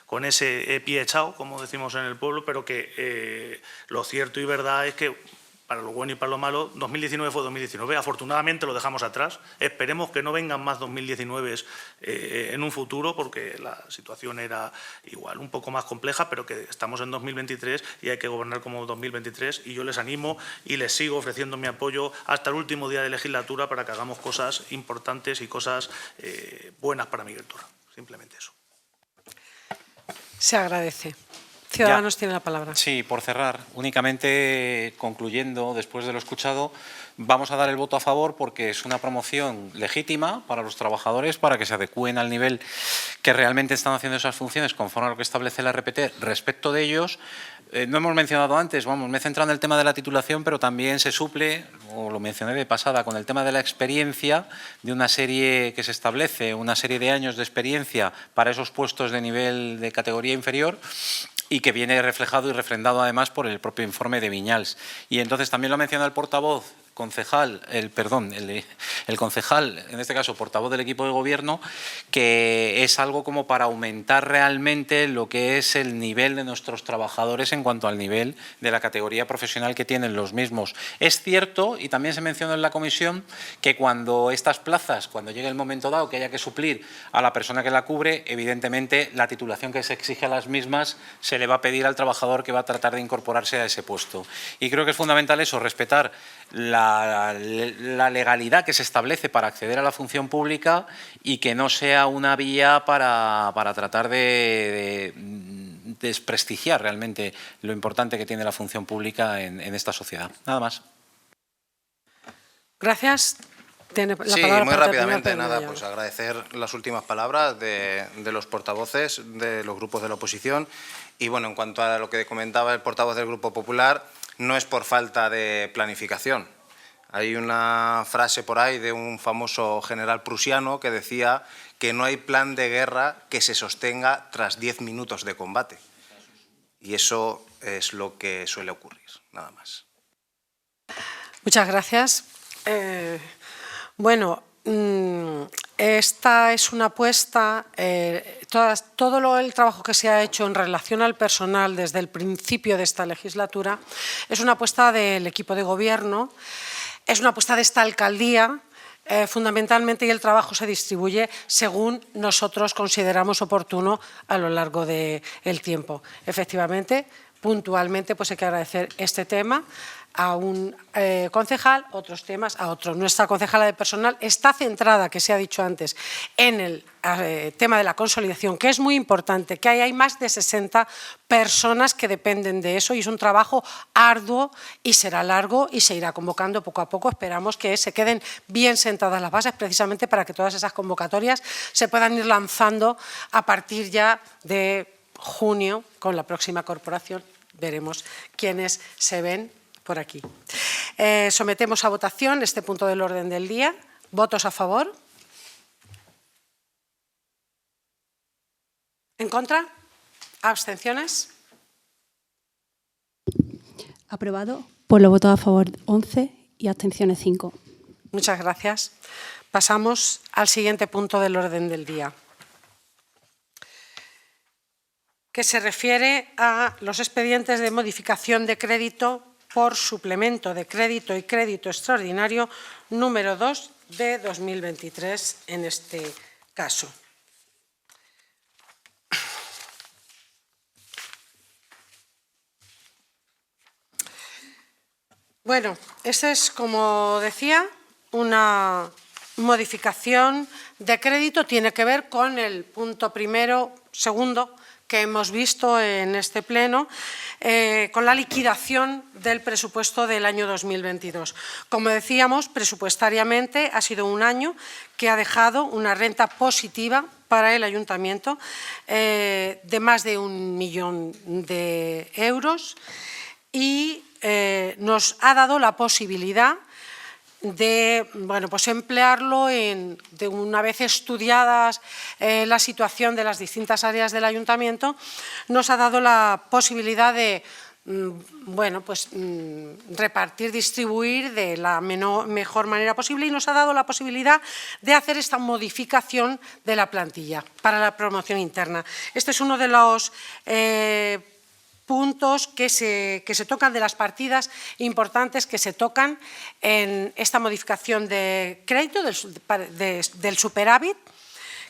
con ese pie echado, como decimos en el pueblo, pero que lo cierto y verdad es que para lo bueno y para lo malo, 2019 fue 2019, afortunadamente lo dejamos atrás, esperemos que no vengan más 2019 en un futuro porque la situación era igual, un poco más compleja, pero que estamos en 2023 y hay que gobernar como 2023 y yo les animo y les sigo ofreciendo mi apoyo hasta el último día de legislatura para que hagamos cosas importantes y cosas buenas para Miguel Tura, simplemente eso. Se agradece. Ciudadanos tiene la palabra. Sí, por cerrar, únicamente concluyendo, después de lo escuchado, vamos a dar el voto a favor porque es una promoción legítima para los trabajadores, para que se adecúen al nivel que realmente están haciendo esas funciones conforme a lo que establece la RPT respecto de ellos. No hemos mencionado antes, me he centrado en el tema de la titulación, pero también se suple, o lo mencioné de pasada, con el tema de la experiencia, de una serie que se establece, una serie de años de experiencia para esos puestos de nivel de categoría inferior, y que viene reflejado y refrendado además por el propio informe de Viñals. Y entonces también lo menciona el portavoz, el concejal, en este caso portavoz del equipo de gobierno, que es algo como para aumentar realmente lo que es el nivel de nuestros trabajadores en cuanto al nivel de la categoría profesional que tienen los mismos. Es cierto, y también se mencionó en la comisión, que cuando estas plazas, cuando llegue el momento dado que haya que suplir a la persona que la cubre, evidentemente la titulación que se exige a las mismas se le va a pedir al trabajador que va a tratar de incorporarse a ese puesto. Y creo que es fundamental eso, respetar la legalidad que se establece para acceder a la función pública y que no sea una vía para tratar de desprestigiar realmente lo importante que tiene la función pública en esta sociedad. Nada más. Gracias. Tiene la sí, palabra muy para rápidamente, terminar, nada, pues agradecer las últimas palabras de los portavoces de los grupos de la oposición y bueno, en cuanto a lo que comentaba el portavoz del Grupo Popular, no es por falta de planificación. Hay una frase por ahí de un famoso general prusiano que decía que no hay plan de guerra que se sostenga tras 10 minutos de combate. Y eso es lo que suele ocurrir, nada más. Muchas gracias. Bueno, esta es una apuesta, todo el trabajo que se ha hecho en relación al personal desde el principio de esta legislatura es una apuesta del equipo de gobierno, es una apuesta de esta alcaldía, fundamentalmente, y el trabajo se distribuye según nosotros consideramos oportuno a lo largo del tiempo. Efectivamente, puntualmente, pues hay que agradecer este tema a un concejal, otros temas a otros. Nuestra concejala de personal está centrada, que se ha dicho antes, en el tema de la consolidación, que es muy importante, que hay más de 60 personas que dependen de eso y es un trabajo arduo y será largo y se irá convocando poco a poco. Esperamos que se queden bien sentadas las bases precisamente para que todas esas convocatorias se puedan ir lanzando a partir ya de junio con la próxima corporación. Veremos quiénes se ven por aquí. Sometemos a votación este punto del orden del día. ¿Votos a favor? ¿En contra? ¿Abstenciones? Aprobado. Por los votos a favor 11 y abstenciones 5. Muchas gracias. Pasamos al siguiente punto del orden del día, que se refiere a los expedientes de modificación de crédito por suplemento de crédito y crédito extraordinario número 2 de 2023 en este caso. Bueno, esta es, como decía, una modificación de crédito, tiene que ver con el punto segundo que hemos visto en este pleno, con la liquidación del presupuesto del año 2022. Como decíamos, presupuestariamente ha sido un año que ha dejado una renta positiva para el ayuntamiento de más de 1 millón de euros y nos ha dado la posibilidad de pues emplearlo de una vez estudiadas la situación de las distintas áreas del ayuntamiento, nos ha dado la posibilidad de repartir, distribuir de la mejor manera posible y nos ha dado la posibilidad de hacer esta modificación de la plantilla para la promoción interna. Este es uno de los puntos que se tocan, de las partidas importantes que se tocan en esta modificación de crédito del superávit,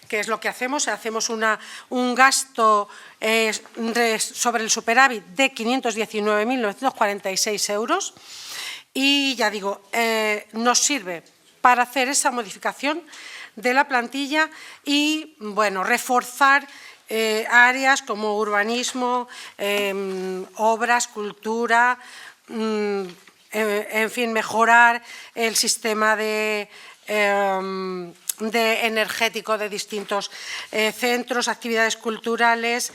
que es lo que hacemos. Hacemos un gasto sobre el superávit de 519.946 euros y, ya digo, nos sirve para hacer esa modificación de la plantilla y, reforzar áreas como urbanismo, obras, cultura, en fin, mejorar el sistema energético de distintos centros, actividades culturales,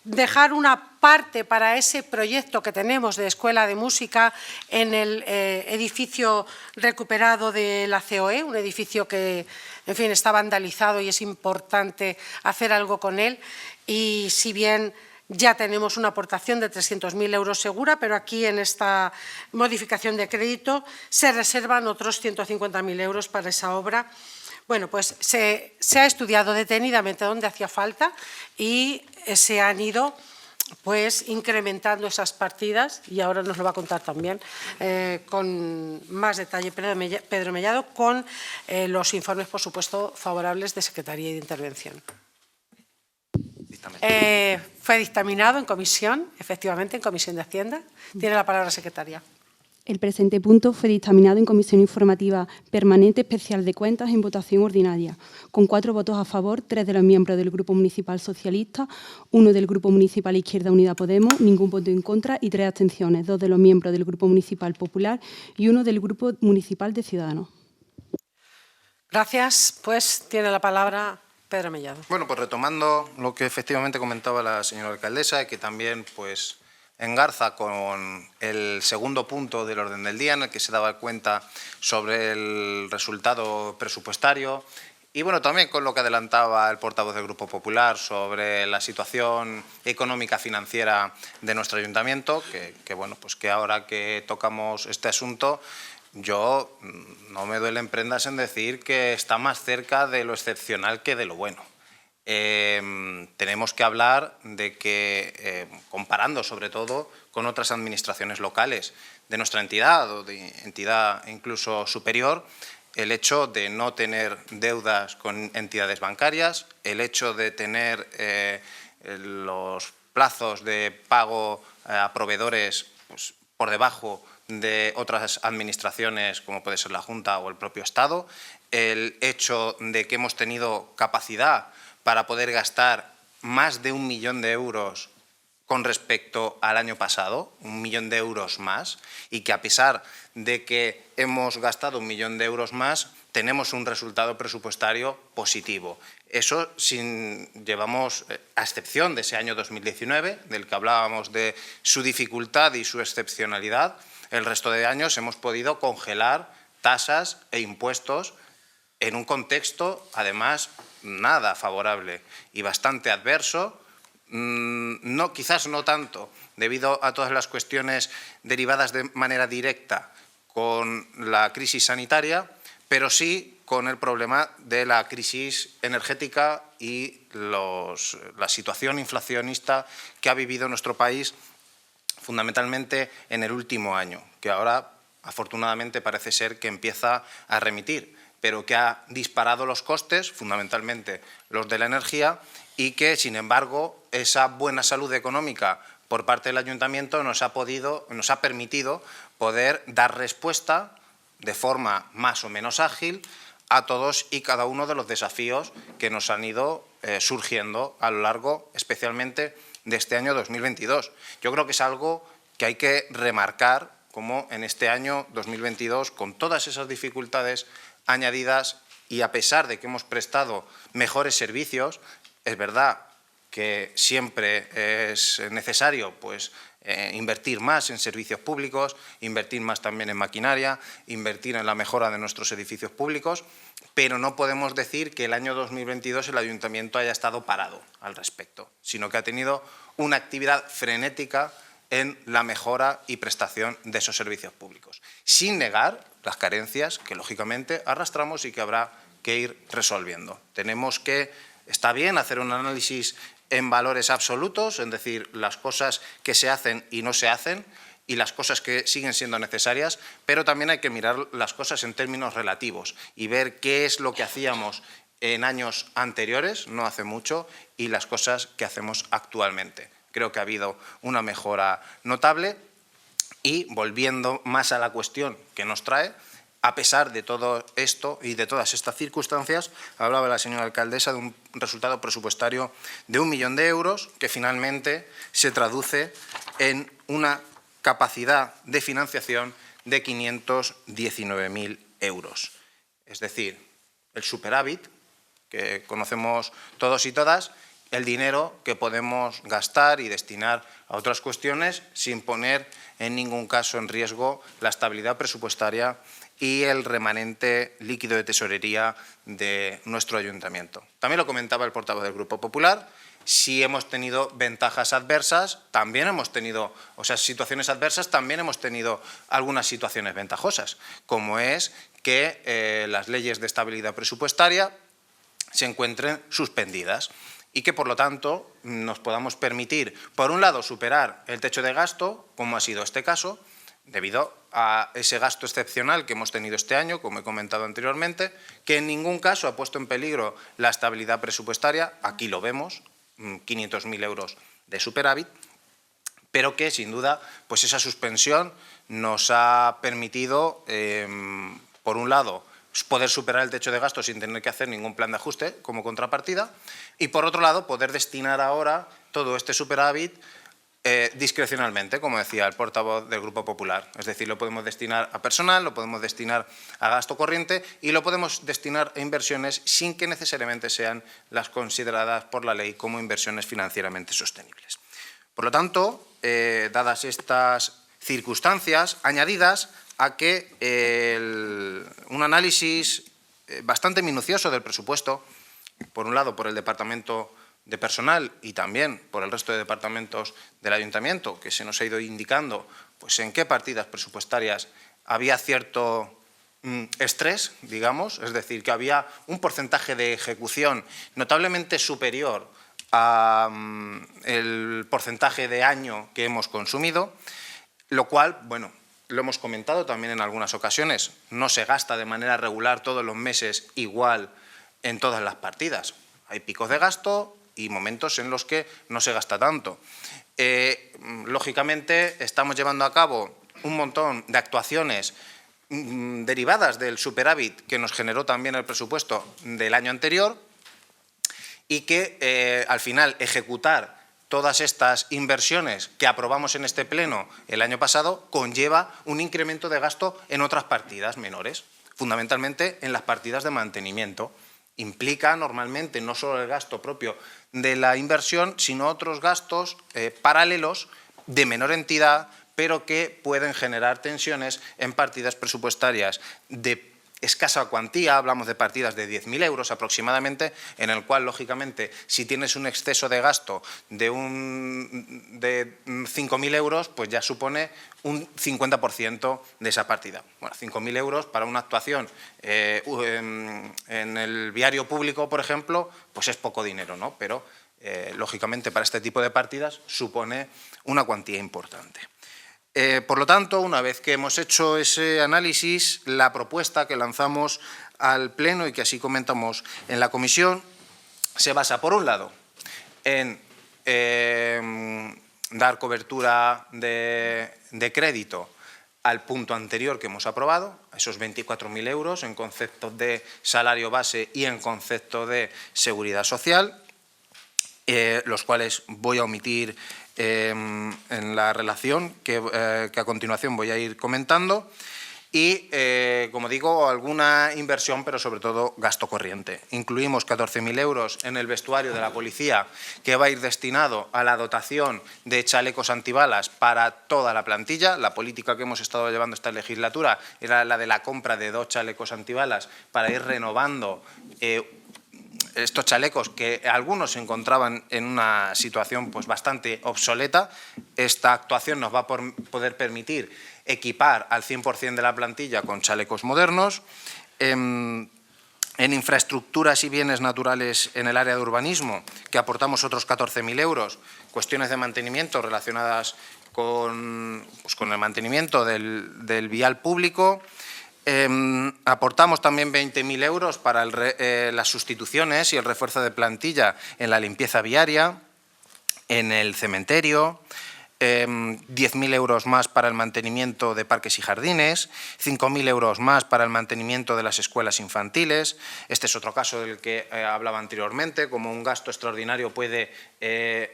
dejar una parte para ese proyecto que tenemos de escuela de música en el edificio recuperado de la COE, un edificio que, en fin, está vandalizado y es importante hacer algo con él. Y si bien ya tenemos una aportación de 300.000 euros segura, pero aquí en esta modificación de crédito se reservan otros 150.000 euros para esa obra. Bueno, pues se ha estudiado detenidamente dónde hacía falta y se han ido incrementando esas partidas, y ahora nos lo va a contar también con más detalle Pedro Mellado, con los informes, por supuesto, favorables de Secretaría y de Intervención. Fue dictaminado en comisión, efectivamente, en Comisión de Hacienda. Tiene la palabra la secretaria. El presente punto fue dictaminado en Comisión Informativa Permanente Especial de Cuentas en votación ordinaria, con 4 votos a favor, 3 de los miembros del Grupo Municipal Socialista, 1 del Grupo Municipal Izquierda Unida Podemos, ningún voto en contra y 3 abstenciones, 2 de los miembros del Grupo Municipal Popular y 1 del Grupo Municipal de Ciudadanos. Gracias. Pues tiene la palabra Pedro Mellado. Bueno, pues retomando lo que efectivamente comentaba la señora alcaldesa, que también engarza con el segundo punto del orden del día, en el que se daba cuenta sobre el resultado presupuestario y también con lo que adelantaba el portavoz del Grupo Popular sobre la situación económica financiera de nuestro ayuntamiento, que ahora que tocamos este asunto yo no me duelen prendas en decir que está más cerca de lo excepcional que de lo bueno. Tenemos que hablar de que, comparando sobre todo con otras administraciones locales de nuestra entidad o de entidad incluso superior, el hecho de no tener deudas con entidades bancarias, el hecho de tener los plazos de pago a proveedores pues, por debajo de otras administraciones como puede ser la Junta o el propio Estado, el hecho de que hemos tenido capacidad para poder gastar más de 1 millón de euros con respecto al año pasado, 1 millón de euros más, y que a pesar de que hemos gastado 1 millón de euros más, tenemos un resultado presupuestario positivo. Eso llevamos, a excepción de ese año 2019, del que hablábamos de su dificultad y su excepcionalidad, el resto de años hemos podido congelar tasas e impuestos en un contexto, además, nada favorable y bastante adverso, quizás no tanto debido a todas las cuestiones derivadas de manera directa con la crisis sanitaria, pero sí con el problema de la crisis energética y la situación inflacionista que ha vivido nuestro país fundamentalmente en el último año, que ahora afortunadamente parece ser que empieza a remitir, pero que ha disparado los costes, fundamentalmente los de la energía, y que, sin embargo, esa buena salud económica por parte del Ayuntamiento nos ha permitido poder dar respuesta de forma más o menos ágil a todos y cada uno de los desafíos que nos han ido surgiendo a lo largo, especialmente, de este año 2022. Yo creo que es algo que hay que remarcar, como en este año 2022, con todas esas dificultades añadidas y a pesar de que hemos prestado mejores servicios, es verdad que siempre es necesario pues, invertir más en servicios públicos, invertir más también en maquinaria, invertir en la mejora de nuestros edificios públicos, pero no podemos decir que el año 2022 el Ayuntamiento haya estado parado al respecto, sino que ha tenido una actividad frenética en la mejora y prestación de esos servicios públicos, sin negar las carencias que, lógicamente, arrastramos y que habrá que ir resolviendo. Está bien hacer un análisis en valores absolutos, es decir, las cosas que se hacen y no se hacen y las cosas que siguen siendo necesarias, pero también hay que mirar las cosas en términos relativos y ver qué es lo que hacíamos en años anteriores, no hace mucho, y las cosas que hacemos actualmente. Creo que ha habido una mejora notable y, volviendo más a la cuestión que nos trae, a pesar de todo esto y de todas estas circunstancias, hablaba la señora alcaldesa de un resultado presupuestario de 1 millón de euros que finalmente se traduce en una capacidad de financiación de 519.000 euros. Es decir, el superávit que conocemos todos y todas, el dinero que podemos gastar y destinar a otras cuestiones sin poner en ningún caso en riesgo la estabilidad presupuestaria y el remanente líquido de tesorería de nuestro ayuntamiento. También lo comentaba el portavoz del Grupo Popular. Si hemos tenido ventajas adversas, también hemos tenido, situaciones adversas, también hemos tenido algunas situaciones ventajosas, como es que las leyes de estabilidad presupuestaria se encuentren suspendidas y que, por lo tanto, nos podamos permitir, por un lado, superar el techo de gasto, como ha sido este caso, debido a ese gasto excepcional que hemos tenido este año, como he comentado anteriormente, que en ningún caso ha puesto en peligro la estabilidad presupuestaria, aquí lo vemos, 500.000 euros de superávit, pero que, sin duda, pues esa suspensión nos ha permitido, por un lado, poder superar el techo de gasto sin tener que hacer ningún plan de ajuste como contrapartida y, por otro lado, poder destinar ahora todo este superávit discrecionalmente, como decía el portavoz del Grupo Popular. Es decir, lo podemos destinar a personal, lo podemos destinar a gasto corriente y lo podemos destinar a inversiones sin que necesariamente sean las consideradas por la ley como inversiones financieramente sostenibles. Por lo tanto, dadas estas circunstancias añadidas a que un análisis bastante minucioso del presupuesto, por un lado por el Departamento de Personal y también por el resto de departamentos del Ayuntamiento, que se nos ha ido indicando pues, en qué partidas presupuestarias había cierto estrés, digamos, es decir, que había un porcentaje de ejecución notablemente superior al porcentaje de año que hemos consumido, lo cual, bueno, lo hemos comentado también en algunas ocasiones, no se gasta de manera regular todos los meses igual en todas las partidas. Hay picos de gasto y momentos en los que no se gasta tanto. Lógicamente, estamos llevando a cabo un montón de actuaciones derivadas del superávit que nos generó también el presupuesto del año anterior y que al final ejecutar todas estas inversiones que aprobamos en este pleno el año pasado conlleva un incremento de gasto en otras partidas menores, fundamentalmente en las partidas de mantenimiento. Implica normalmente no solo el gasto propio de la inversión, sino otros gastos paralelos de menor entidad, pero que pueden generar tensiones en partidas presupuestarias de escasa cuantía, hablamos de partidas de 10.000 euros aproximadamente, en el cual, lógicamente, si tienes un exceso de gasto de 5.000 euros, pues ya supone un 50% de esa partida. Bueno, 5.000 euros para una actuación en el viario público, por ejemplo, pues es poco dinero, ¿no? Pero, lógicamente, para este tipo de partidas supone una cuantía importante. Por lo tanto, una vez que hemos hecho ese análisis, la propuesta que lanzamos al Pleno y que así comentamos en la comisión se basa, por un lado, en dar cobertura de crédito al punto anterior que hemos aprobado, a esos 24.000 euros en concepto de salario base y en concepto de seguridad social, los cuales voy a omitir en la relación que a continuación voy a ir comentando y, como digo, alguna inversión, pero sobre todo gasto corriente. Incluimos 14.000 euros en el vestuario de la policía, que va a ir destinado a la dotación de chalecos antibalas para toda la plantilla. La política que hemos estado llevando esta legislatura era la de la compra de 2 chalecos antibalas para ir renovando estos chalecos, que algunos se encontraban en una situación pues bastante obsoleta. Esta actuación nos va a poder permitir equipar al 100% de la plantilla con chalecos modernos. En infraestructuras y bienes naturales en el área de urbanismo, que aportamos otros 14.000 euros, cuestiones de mantenimiento relacionadas con el mantenimiento del vial público. Aportamos también 20.000 euros para las sustituciones y el refuerzo de plantilla en la limpieza viaria, en el cementerio, 10.000 euros más para el mantenimiento de parques y jardines, 5.000 euros más para el mantenimiento de las escuelas infantiles. Este es otro caso del que hablaba anteriormente, como un gasto extraordinario puede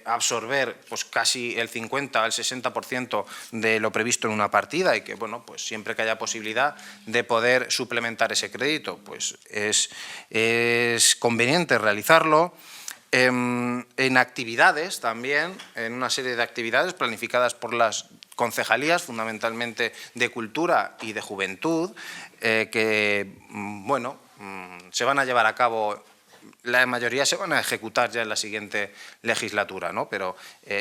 absorber pues casi el 50 al 60% de lo previsto en una partida y que, bueno, pues siempre que haya posibilidad de poder suplementar ese crédito, pues es conveniente realizarlo. En actividades también, en una serie de actividades planificadas por las concejalías, fundamentalmente de cultura y de juventud, que, bueno, se van a llevar a cabo, la mayoría se van a ejecutar ya en la siguiente legislatura, ¿no? Pero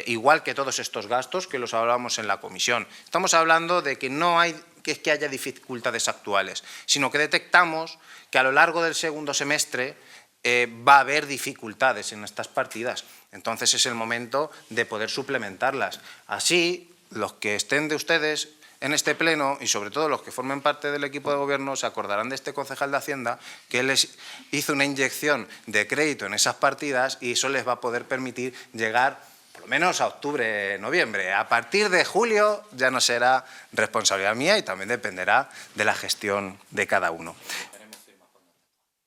igual que todos estos gastos que los hablábamos en la comisión, estamos hablando de que no hay que haya dificultades actuales, sino que detectamos que a lo largo del segundo semestre va a haber dificultades en estas partidas. Entonces es el momento de poder suplementarlas. Así, los que estén de ustedes en este pleno y sobre todo los que formen parte del equipo de gobierno se acordarán de este concejal de Hacienda que les hizo una inyección de crédito en esas partidas y eso les va a poder permitir llegar por lo menos a octubre, noviembre. A partir de julio ya no será responsabilidad mía y también dependerá de la gestión de cada uno.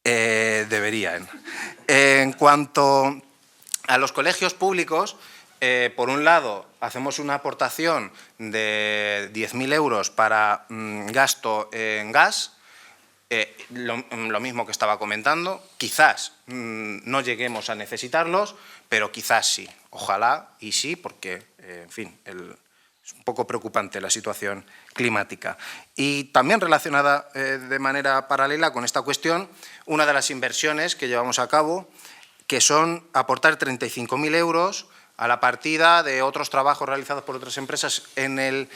Deberían. En cuanto a los colegios públicos, por un lado, hacemos una aportación de 10.000 euros para gasto en gas, lo mismo que estaba comentando. Quizás no lleguemos a necesitarlos, pero quizás sí. Ojalá y sí, porque, en fin, es un poco preocupante la situación climática. Y también relacionada de manera paralela con esta cuestión, una de las inversiones que llevamos a cabo, que son aportar 35.000 euros a la partida de otros trabajos realizados por otras empresas en el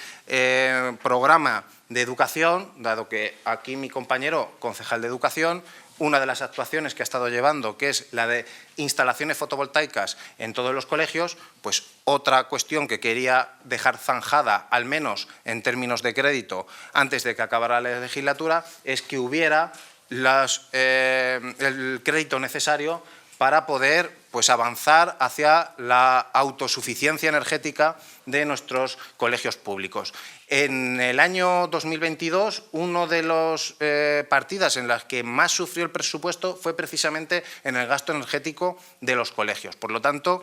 programa de educación, dado que aquí mi compañero, concejal de educación, una de las actuaciones que ha estado llevando, que es la de instalaciones fotovoltaicas en todos los colegios, pues otra cuestión que quería dejar zanjada, al menos en términos de crédito, antes de que acabara la legislatura, es que hubiera el crédito necesario para poder pues, avanzar hacia la autosuficiencia energética de nuestros colegios públicos. En el año 2022, una de las partidas en las que más sufrió el presupuesto fue precisamente en el gasto energético de los colegios. Por lo tanto,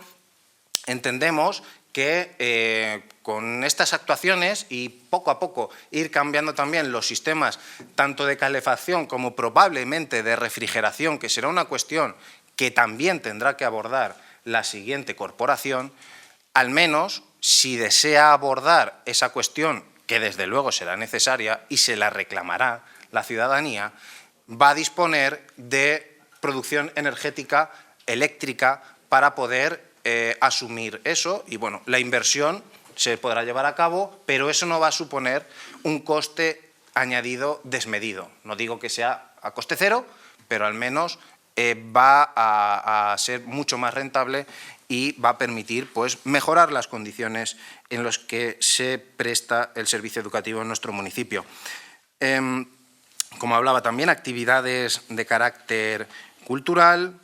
entendemos que con estas actuaciones y poco a poco ir cambiando también los sistemas tanto de calefacción como probablemente de refrigeración, que será una cuestión que también tendrá que abordar la siguiente corporación, al menos si desea abordar esa cuestión, que desde luego será necesaria y se la reclamará la ciudadanía, va a disponer de producción energética eléctrica para poder asumir eso y, bueno, la inversión se podrá llevar a cabo, pero eso no va a suponer un coste añadido desmedido. No digo que sea a coste cero, pero al menos va a ser mucho más rentable y va a permitir pues, mejorar las condiciones en las que se presta el servicio educativo en nuestro municipio. Como hablaba también, actividades de carácter cultural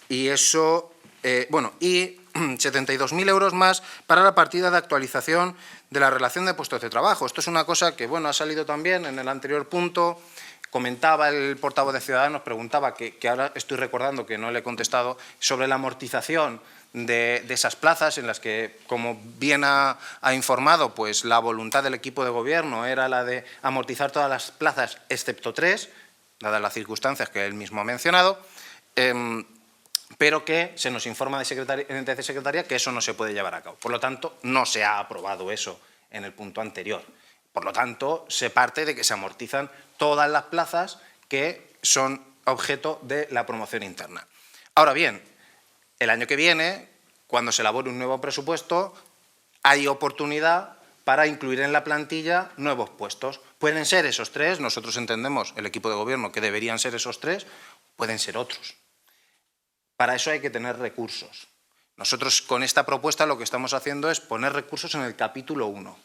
y eso, y 72.000 euros más para la partida de actualización de la relación de puestos de trabajo. Esto es una cosa que bueno, ha salido también en el anterior punto. Comentaba el portavoz de Ciudadanos, preguntaba, que ahora estoy recordando que no le he contestado, sobre la amortización de esas plazas en las que, como bien ha informado, pues la voluntad del equipo de gobierno era la de amortizar todas las plazas excepto 3, dadas las circunstancias que él mismo ha mencionado, pero que se nos informa de secretaría que eso no se puede llevar a cabo. Por lo tanto, no se ha aprobado eso en el punto anterior. Por lo tanto, se parte de que se amortizan todas las plazas que son objeto de la promoción interna. Ahora bien, el año que viene, cuando se elabore un nuevo presupuesto, hay oportunidad para incluir en la plantilla nuevos puestos. Pueden ser esos 3, nosotros entendemos, el equipo de gobierno, que deberían ser esos 3, pueden ser otros. Para eso hay que tener recursos. Nosotros con esta propuesta lo que estamos haciendo es poner recursos en el capítulo 1.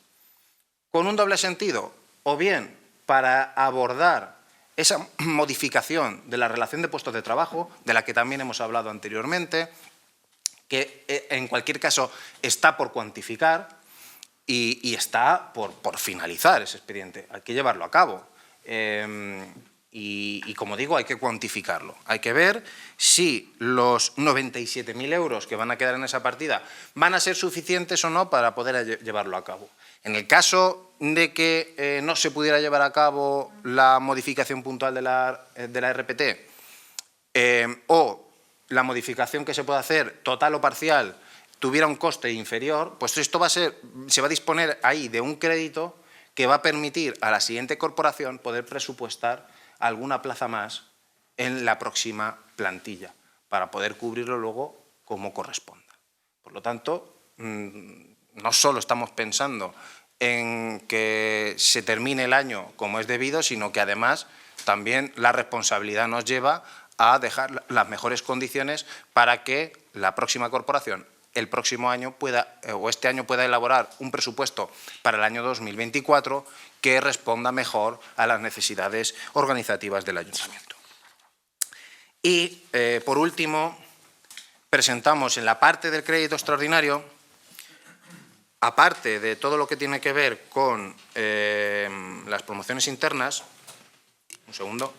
Con un doble sentido, o bien para abordar esa modificación de la relación de puestos de trabajo, de la que también hemos hablado anteriormente, que en cualquier caso está por cuantificar y está por finalizar ese expediente. Hay que llevarlo a cabo. Y como digo, hay que cuantificarlo. Hay que ver si los 97.000 euros que van a quedar en esa partida van a ser suficientes o no para poder llevarlo a cabo. En el caso de que no se pudiera llevar a cabo la modificación puntual de la RPT o la modificación que se pueda hacer, total o parcial, tuviera un coste inferior, pues esto se va a disponer ahí de un crédito que va a permitir a la siguiente corporación poder presupuestar alguna plaza más en la próxima plantilla para poder cubrirlo luego como corresponda. Por lo tanto, no solo estamos pensando en que se termine el año como es debido, sino que además también la responsabilidad nos lleva a dejar las mejores condiciones para que la próxima corporación el próximo año este año pueda elaborar un presupuesto para el año 2024 que responda mejor a las necesidades organizativas del ayuntamiento. Y, por último, presentamos en la parte del crédito extraordinario, aparte de todo lo que tiene que ver con las promociones internas, un segundo,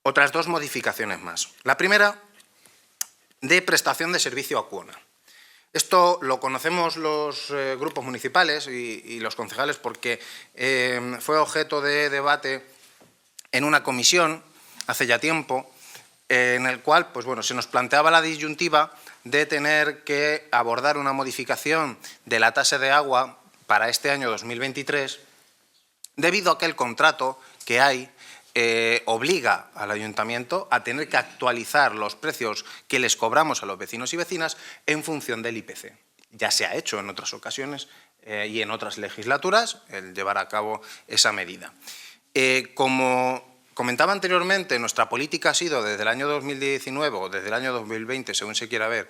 otras 2 modificaciones más. La primera, de prestación de servicio a cuona. Esto lo conocemos los grupos municipales y los concejales porque fue objeto de debate en una comisión hace ya tiempo, en el cual pues, bueno, se nos planteaba la disyuntiva de tener que abordar una modificación de la tasa de agua para este año 2023 debido a que el contrato que hay obliga al ayuntamiento a tener que actualizar los precios que les cobramos a los vecinos y vecinas en función del IPC. Ya se ha hecho en otras ocasiones y en otras legislaturas el llevar a cabo esa medida. Como comentaba anteriormente, nuestra política ha sido desde el año 2019 o desde el año 2020, según se quiera ver,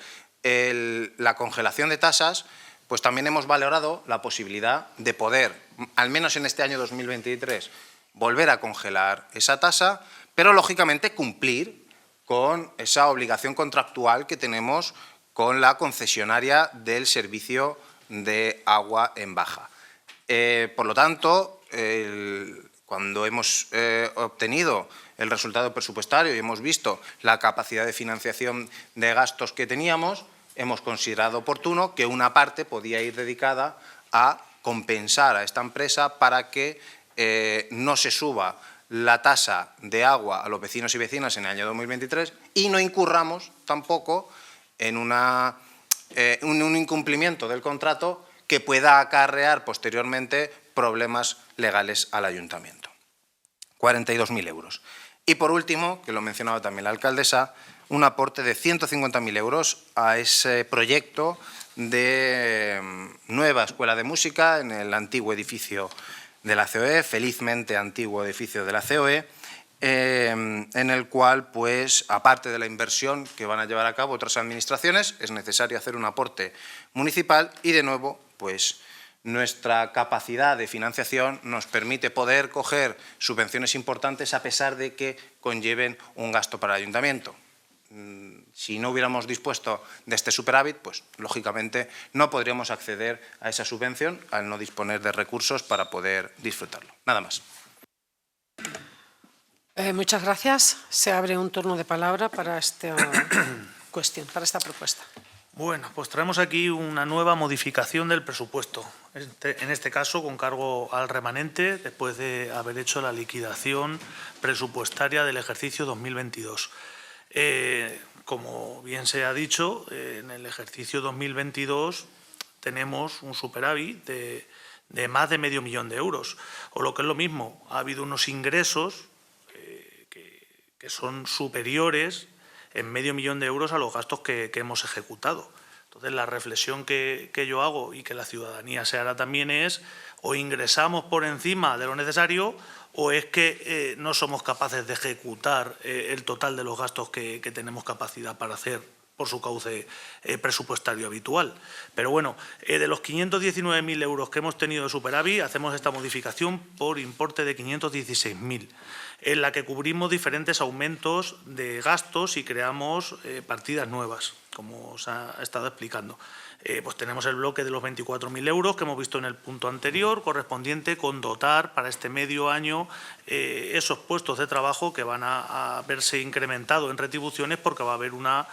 la congelación de tasas. Pues también hemos valorado la posibilidad de poder, al menos en este año 2023, volver a congelar esa tasa, pero lógicamente cumplir con esa obligación contractual que tenemos con la concesionaria del servicio de agua en baja. Por lo tanto, cuando hemos obtenido el resultado presupuestario y hemos visto la capacidad de financiación de gastos que teníamos, hemos considerado oportuno que una parte podía ir dedicada a compensar a esta empresa para que no se suba la tasa de agua a los vecinos y vecinas en el año 2023 y no incurramos tampoco en un incumplimiento del contrato que pueda acarrear posteriormente problemas legales al ayuntamiento. 42.000 euros. Y por último, que lo mencionaba también la alcaldesa, un aporte de 150.000 euros a ese proyecto de nueva escuela de música en el antiguo edificio de la COE, felizmente antiguo edificio de la COE, en el cual, pues, aparte de la inversión que van a llevar a cabo otras administraciones, es necesario hacer un aporte municipal y, de nuevo, pues, nuestra capacidad de financiación nos permite poder coger subvenciones importantes a pesar de que conlleven un gasto para el ayuntamiento. Si no hubiéramos dispuesto de este superávit, pues lógicamente no podríamos acceder a esa subvención al no disponer de recursos para poder disfrutarlo. Nada más. Muchas gracias. Se abre un turno de palabra para esta cuestión, para esta propuesta. Bueno, pues traemos aquí una nueva modificación del presupuesto, en este caso con cargo al remanente después de haber hecho la liquidación presupuestaria del ejercicio 2022. Como bien se ha dicho, en el ejercicio 2022 tenemos un superávit de más de €500.000, o lo que es lo mismo, ha habido unos ingresos que son superiores en €500.000 a los gastos que hemos ejecutado. Entonces, la reflexión que yo hago y que la ciudadanía se hará también es o ingresamos por encima de lo necesario o es que no somos capaces de ejecutar el total de los gastos que tenemos capacidad para hacer por su cauce presupuestario habitual. Pero bueno, de los 519.000 euros que hemos tenido de superávit, hacemos esta modificación por importe de 516.000, en la que cubrimos diferentes aumentos de gastos y creamos partidas nuevas, como os ha estado explicando. Pues tenemos el bloque de los 24.000 euros que hemos visto en el punto anterior, correspondiente con dotar para este medio año esos puestos de trabajo que van a verse incrementados en retribuciones porque va a haber una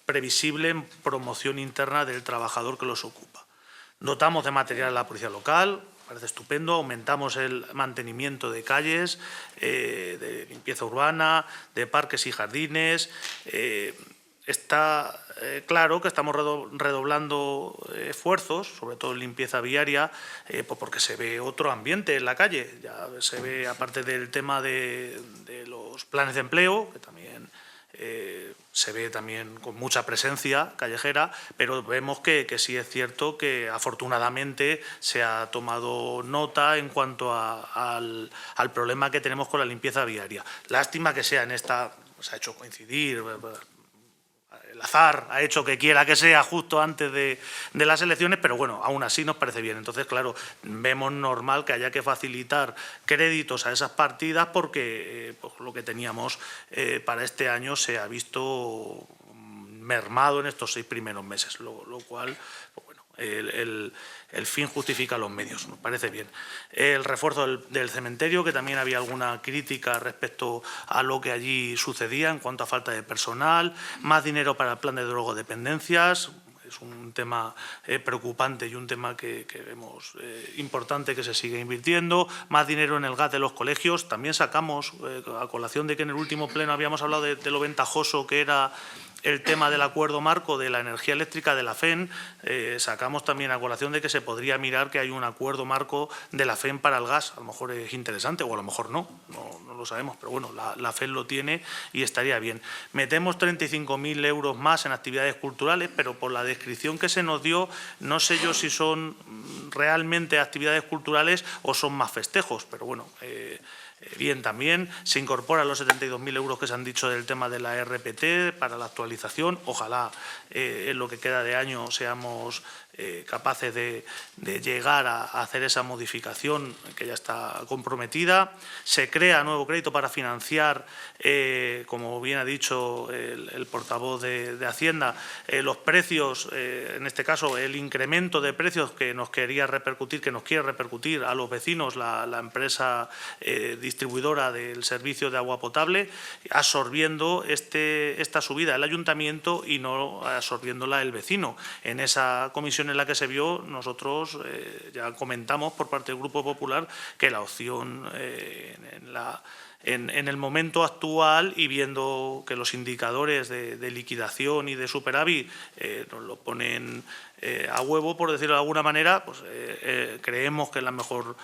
previsible promoción interna del trabajador que los ocupa. Dotamos de material a la policía local, parece estupendo, aumentamos el mantenimiento de calles, de limpieza urbana, de parques y jardines. Está claro que estamos redoblando esfuerzos, sobre todo en limpieza viaria, pues porque se ve otro ambiente en la calle. Ya se ve, aparte del tema de los planes de empleo, que también se ve también con mucha presencia callejera, pero vemos que sí es cierto que afortunadamente se ha tomado nota en cuanto al problema que tenemos con la limpieza viaria. Lástima que sea en esta, se ha hecho coincidir, el azar ha hecho que quiera que sea justo antes de las elecciones, pero bueno, aún así nos parece bien. Entonces, claro, vemos normal que haya que facilitar créditos a esas partidas porque pues, lo que teníamos para este año se ha visto mermado en estos 6 primeros meses, lo cual, pues bueno, el fin justifica los medios, nos parece bien. El refuerzo del cementerio, que también había alguna crítica respecto a lo que allí sucedía en cuanto a falta de personal, más dinero para el plan de drogodependencias. Es un tema preocupante y un tema que vemos importante que se sigue invirtiendo. Más dinero en el gas de los colegios. También sacamos, a colación de que en el último pleno habíamos hablado de lo ventajoso que era el tema del acuerdo marco de la energía eléctrica de la FEN, sacamos también a colación de que se podría mirar que hay un acuerdo marco de la FEN para el gas. A lo mejor es interesante o a lo mejor no lo sabemos, pero bueno, la FEN lo tiene y estaría bien. Metemos 35.000 euros más en actividades culturales, pero por la descripción que se nos dio, no sé yo si son realmente actividades culturales o son más festejos, pero bueno, bien, también se incorporan los 72.000 euros que se han dicho del tema de la RPT para la actualización. Ojalá en lo que queda de año seamos capaces de llegar a hacer esa modificación que ya está comprometida. Se crea nuevo crédito para financiar, como bien ha dicho el portavoz de Hacienda, los precios, en este caso el incremento de precios que nos quiere repercutir a los vecinos la empresa distribuidora del servicio de agua potable, absorbiendo esta subida el ayuntamiento y no absorbiéndola el vecino. En esa comisión en la que se vio, nosotros ya comentamos por parte del Grupo Popular que la opción en el momento actual y viendo que los indicadores de liquidación y de superávit nos lo ponen a huevo, por decirlo de alguna manera, pues creemos que es la mejor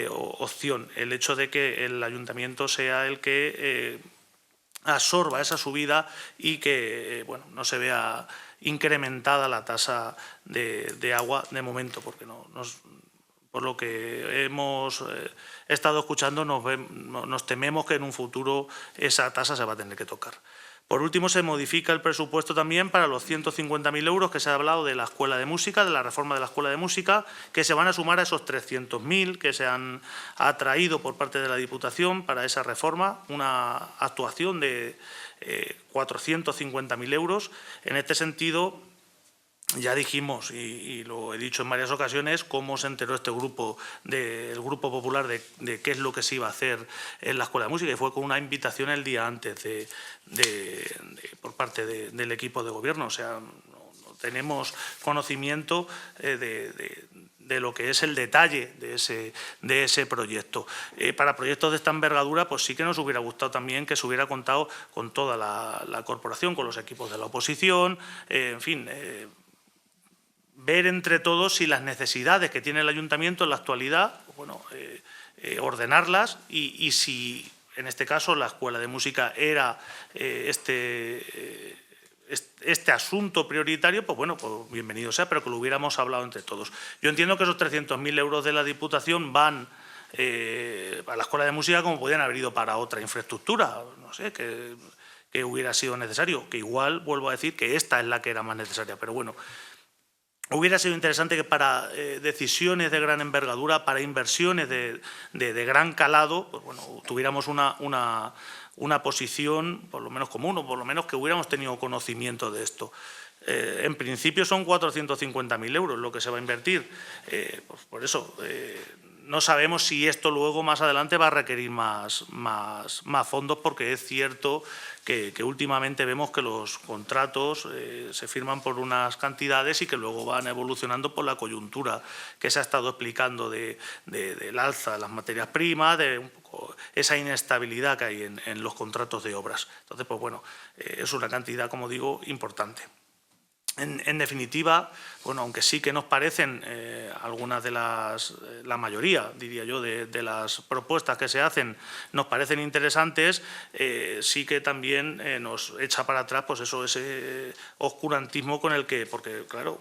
opción el hecho de que el ayuntamiento sea el que absorba esa subida y que no se vea incrementada la tasa de agua de momento, porque por lo que hemos estado escuchando nos tememos que en un futuro esa tasa se va a tener que tocar. Por último, se modifica el presupuesto también para los 150.000 euros que se ha hablado de la Escuela de Música, de la reforma de la Escuela de Música, que se van a sumar a esos 300.000 que se han atraído por parte de la Diputación para esa reforma, una actuación de 450.000 euros. En este sentido, ya dijimos, y lo he dicho en varias ocasiones, cómo se enteró este grupo, el Grupo Popular, de qué es lo que se iba a hacer en la Escuela de Música, y fue con una invitación el día antes por parte del equipo de gobierno. O sea, no tenemos conocimiento de lo que es el detalle de ese proyecto. Para proyectos de esta envergadura, pues sí que nos hubiera gustado también que se hubiera contado con toda la corporación, con los equipos de la oposición, en fin, ver entre todos si las necesidades que tiene el ayuntamiento en la actualidad, ordenarlas y si en este caso la Escuela de Música era este asunto prioritario, pues bienvenido sea, pero que lo hubiéramos hablado entre todos. Yo entiendo que esos 300.000 euros de la Diputación van a la Escuela de Música como podían haber ido para otra infraestructura, no sé, que hubiera sido necesario, que igual, vuelvo a decir, que esta es la que era más necesaria, pero bueno. Hubiera sido interesante que para decisiones de gran envergadura, para inversiones de gran calado, pues tuviéramos una posición por lo menos común, o por lo menos que hubiéramos tenido conocimiento de esto. En principio son 450.000 euros lo que se va a invertir. Pues por eso no sabemos si esto luego más adelante va a requerir más fondos, porque es cierto que últimamente vemos que los contratos se firman por unas cantidades y que luego van evolucionando por la coyuntura que se ha estado explicando del alza de las materias primas, de un poco esa inestabilidad que hay en los contratos de obras. Entonces, pues es una cantidad, como digo, importante. En definitiva, aunque sí que nos parecen algunas de la mayoría, diría yo, de las propuestas que se hacen, nos parecen interesantes, sí que también nos echa para atrás ese oscurantismo con el que, porque claro,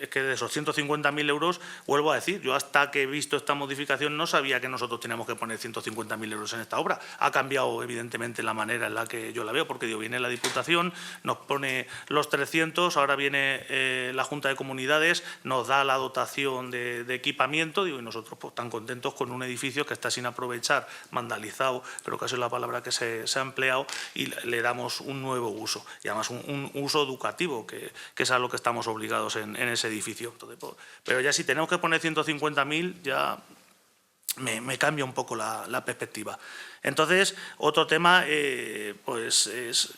es que de esos 150.000 euros, vuelvo a decir, yo hasta que he visto esta modificación no sabía que nosotros teníamos que poner 150.000 euros en esta obra. Ha cambiado evidentemente la manera en la que yo la veo, porque viene la Diputación, nos pone los 300, ahora viene la Junta de Comunidades, nos da la dotación de equipamiento, y nosotros pues tan contentos con un edificio que está sin aprovechar, vandalizado, creo que esa es la palabra que se ha empleado, y le damos un nuevo uso, y además un uso educativo, que es a lo que estamos obligados en ese edificio. Entonces, pero ya si tenemos que poner 150.000, ya me cambia un poco la perspectiva. Entonces, otro tema pues es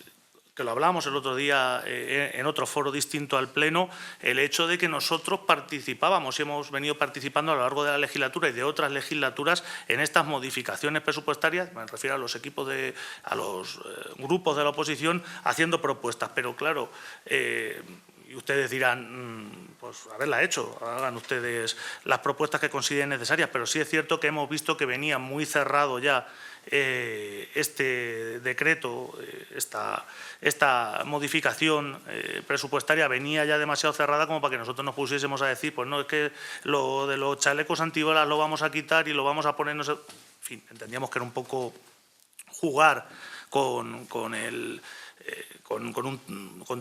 que lo hablamos el otro día en otro foro distinto al Pleno, el hecho de que nosotros participábamos y hemos venido participando a lo largo de la legislatura y de otras legislaturas en estas modificaciones presupuestarias, me refiero a los equipos a los grupos de la oposición haciendo propuestas, pero claro, y ustedes dirán, pues haberla hecho, hagan ustedes las propuestas que consideren necesarias, pero sí es cierto que hemos visto que venía muy cerrado ya este decreto, esta modificación presupuestaria venía ya demasiado cerrada como para que nosotros nos pusiésemos a decir, pues no, es que lo de los chalecos antibalas lo vamos a quitar y lo vamos a poner, no sé. En fin, entendíamos que era un poco jugar con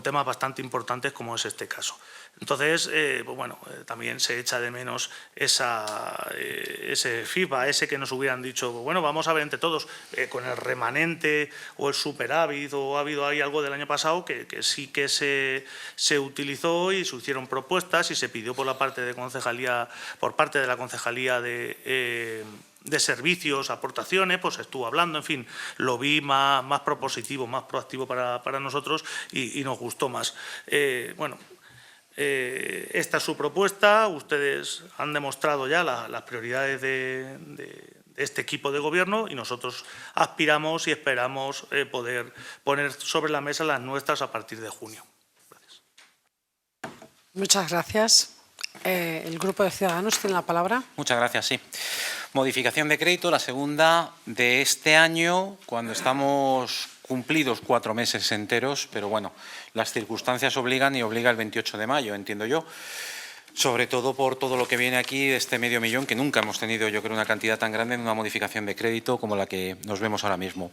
temas bastante importantes como es este caso. Entonces, pues bueno, también se echa de menos ese FIFA, ese que nos hubieran dicho, bueno, vamos a ver entre todos, con el remanente o el superávit, o ha habido ahí algo del año pasado que sí que se utilizó y se hicieron propuestas y se pidió por parte de la Concejalía de servicios, aportaciones, pues estuvo hablando, en fin, lo vi más propositivo, más proactivo para nosotros y nos gustó más. Bueno, esta es su propuesta, ustedes han demostrado ya las prioridades de este equipo de gobierno y nosotros aspiramos y esperamos poder poner sobre la mesa las nuestras a partir de junio. Gracias. Muchas gracias. El Grupo de Ciudadanos tiene la palabra. Muchas gracias, sí. Modificación de crédito, la segunda de este año, cuando estamos cumplidos 4 meses enteros, pero bueno, las circunstancias obligan y obliga el 28 de mayo, entiendo yo, sobre todo por todo lo que viene aquí de este medio millón, que nunca hemos tenido, yo creo, una cantidad tan grande en una modificación de crédito como la que nos vemos ahora mismo.